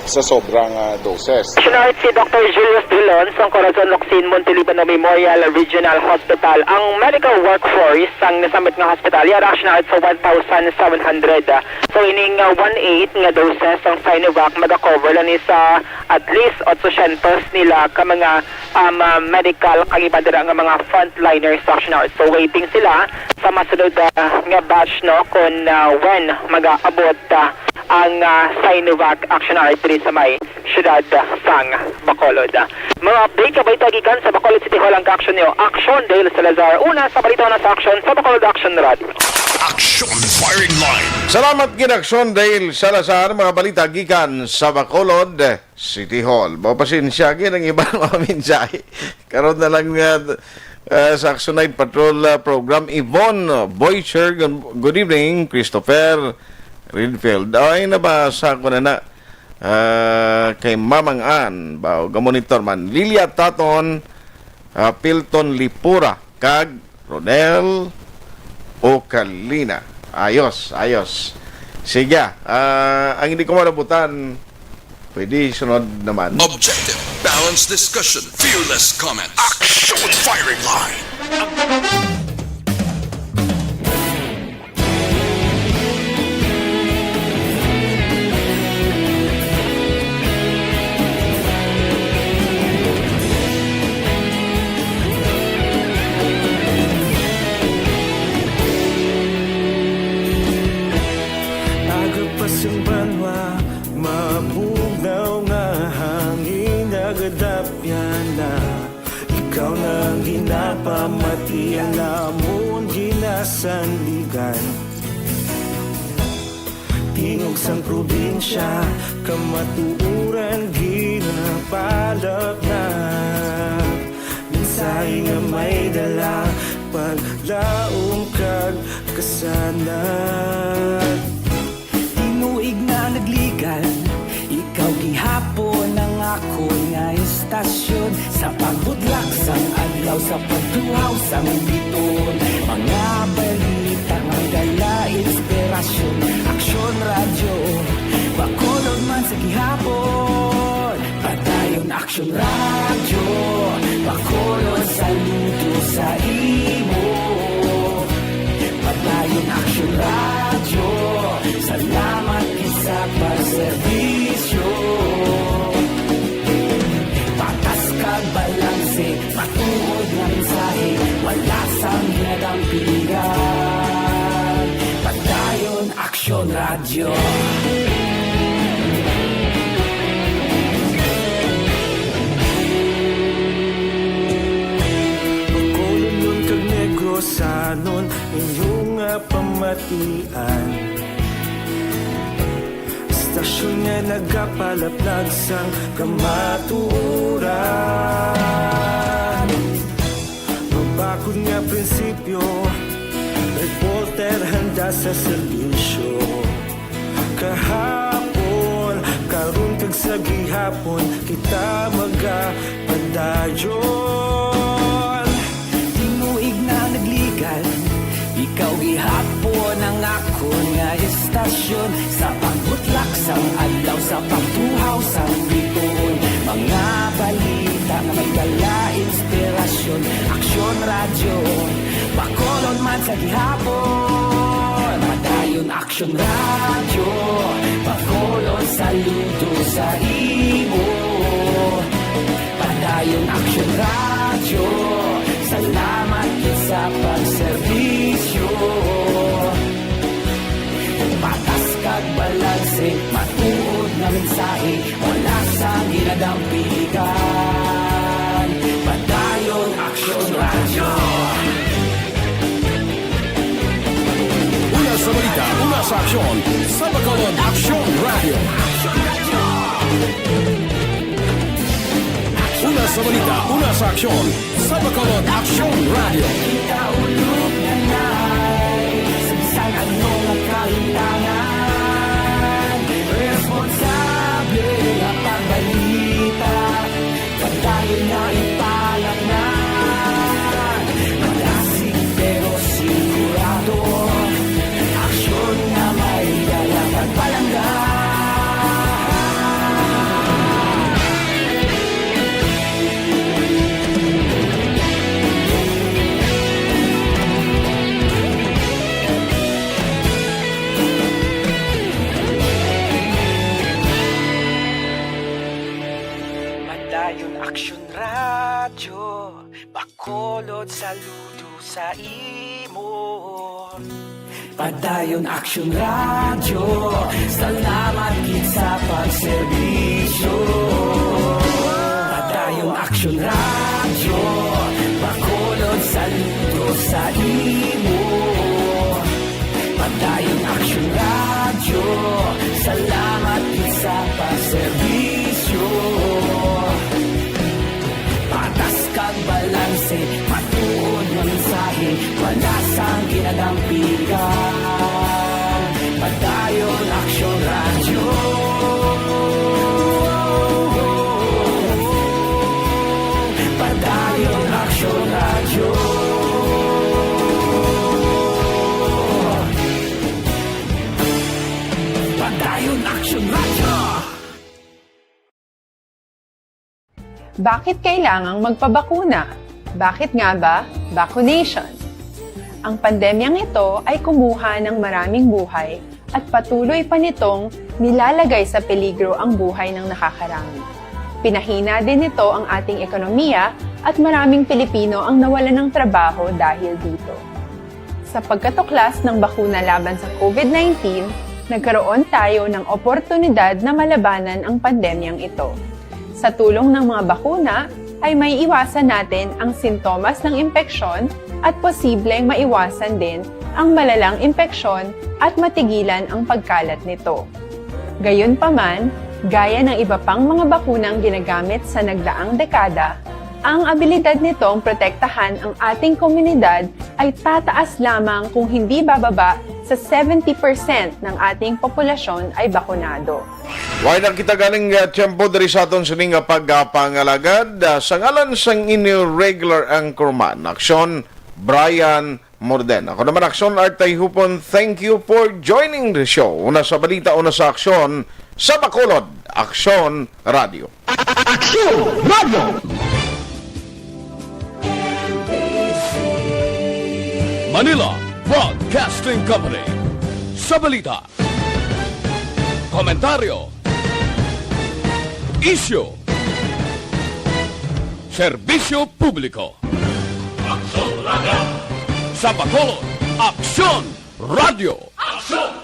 sa sobrang doses. National si Dr. Julius Drilon sa Corazon Locsin Montelibano Memorial Regional Hospital. Ang medical workforce ang nasamit nga hospital yara national sa 1,700. So ining 1/8 nga doses ang Sinovac maga-cover lang sa at least 800 nila ka mga medical kang iba dira nga mga frontliners national. So waiting sila sa masunod nga batch no kung when mag-aabot ang Sinovac Action Artery sa may siyudad sang Bacolod. Mga update kabay tagikan sa Bacolod City Hall ang action niyo. Action Dale Salazar. Una sa balita na sa action sa Bacolod Action Radio. Action Firing Line. Salamat ginaksyon Dale Salazar, mga balita gikan sa Bacolod City Hall. Mapasensya gin ang ibang mga mensahe. Karon na lang sa Action Night Patrol program. Yvonne Boycher, good evening. Christopher Redfield. Ay, nabasa ko na kay Mamang Ann, gamonitor man. Lilia Taton, Pilton Lipura, kag Rodel Ocalina. Ayos. Sige, ang hindi ko malabutan, pwede sunod naman. Objective, balanced discussion, fearless comment. Action Firing Line. Agapasang banwa, mabugaw nga hangin agadapyan na. Ikaw nang ginapamatian namon ginasandigan. Tingog sang probinsya, kamatuuran ginapalap na. Minsay nga may dala, paglaong kag kasanat. Tinuig na nagligan, ikaw gihapon ang ako nga istasyon. Sa pagbudlak sang adlaw, sa pagtuhaw sang biton. Mga balita nga dala inspirasyon. Aksyon radyo, Bacolod man sa gihapon. Padayon Aksyon radyo, Bacolod saludo sa imo. Padayon Aksyon radyo, salamat isa pagserbisyo. Patas kag balanse, matuod nga mensahe, wala sang hinadampingan. Padayon Aksyon radyo. Bacolod nun kag Negrosanon, inyong pamatian. Stasyon nga nagapalaplag sang kamaturan. Mabakod nga prinsipyo, reporter handa sa serbisyo. Kahapon, karon kag sa gihapon, kita magapadayon. Tinuig na nagligan, ikaw gihapon ang ako nga istasyon. Sa pagbutlak sang adlaw, sa pagtuhaw sang biton. Mga balita na may dala inspirasyon. Aksyon radyo, Bacolod man sa gihapon. Padayon Aksyon radyo, Bacolod saludo sa imo. Padayon Aksyon radyo, salamat sa pagserbisyo. Patas kag balanse, matuod na mensahe, wala sang ginadampigan. Padayon Aksyon radyo. Una sa balita, una sa aksyon, sa Bacolod Action Radio. Una sa balita, una sa aksyon, sa Bacolod Action Radio. Ikaulog na na'y sagsang anong nakahintangan. Responsable na pagbalita, pagdayon na ipalak na. Malasig pero sigura Radyo Bacolod, saludo sa imo. Padayon Aksyon Radyo, salamat gid sa pagserbisyo. Padayon Aksyon Radyo, Bacolod, saludo sa imo. Padayon Aksyon Radyo, salamat gid sa pagserbisyo. Patas kag balanse, matuod nga mensahe, wala sang ginadampigan. Padayon Aksyon Radyo. Padayon Aksyon Radyo. Padayon Aksyon Radyo. Bakit kailangang magpabakuna? Bakit nga ba? Vaccination. Ang pandemyang ito ay kumuha ng maraming buhay at patuloy pa nitong nilalagay sa peligro ang buhay ng nakakarami. Pinahina din nito ang ating ekonomiya at maraming Pilipino ang nawalan ng trabaho dahil dito. Sa pagkatuklas ng bakuna laban sa COVID-19, nagkaroon tayo ng oportunidad na malabanan ang pandemyang ito. Sa tulong ng mga bakuna, ay may iwasan natin ang sintomas ng impeksyon at posibleng maiwasan din ang malalang impeksyon at matigilan ang pagkalat nito. Gayunpaman, gaya ng iba pang mga bakunang ginagamit sa nagdaang dekada, ang abilidad nitong protektahan ang ating komunidad ay tataas lamang kung hindi bababa sa 70% ng ating populasyon ay bakunado. Why na kita galing tiyempo diri sa aton sining pagpangalagad sa ngalan sang inyo regular anchorman, Aksyon Brian Morden. Ako naman Aksyon Artay Hupon, thank you for joining the show. Una sa balita, una sa aksyon, sa Bacolod, Aksyon Radio. Aksyon Radio! Manila Broadcasting Company. Sa balita, komentaryo, isyu, serbisyo publiko. Aksyon Radio. Sa Bacolod, Aksyon Radio. Aksyon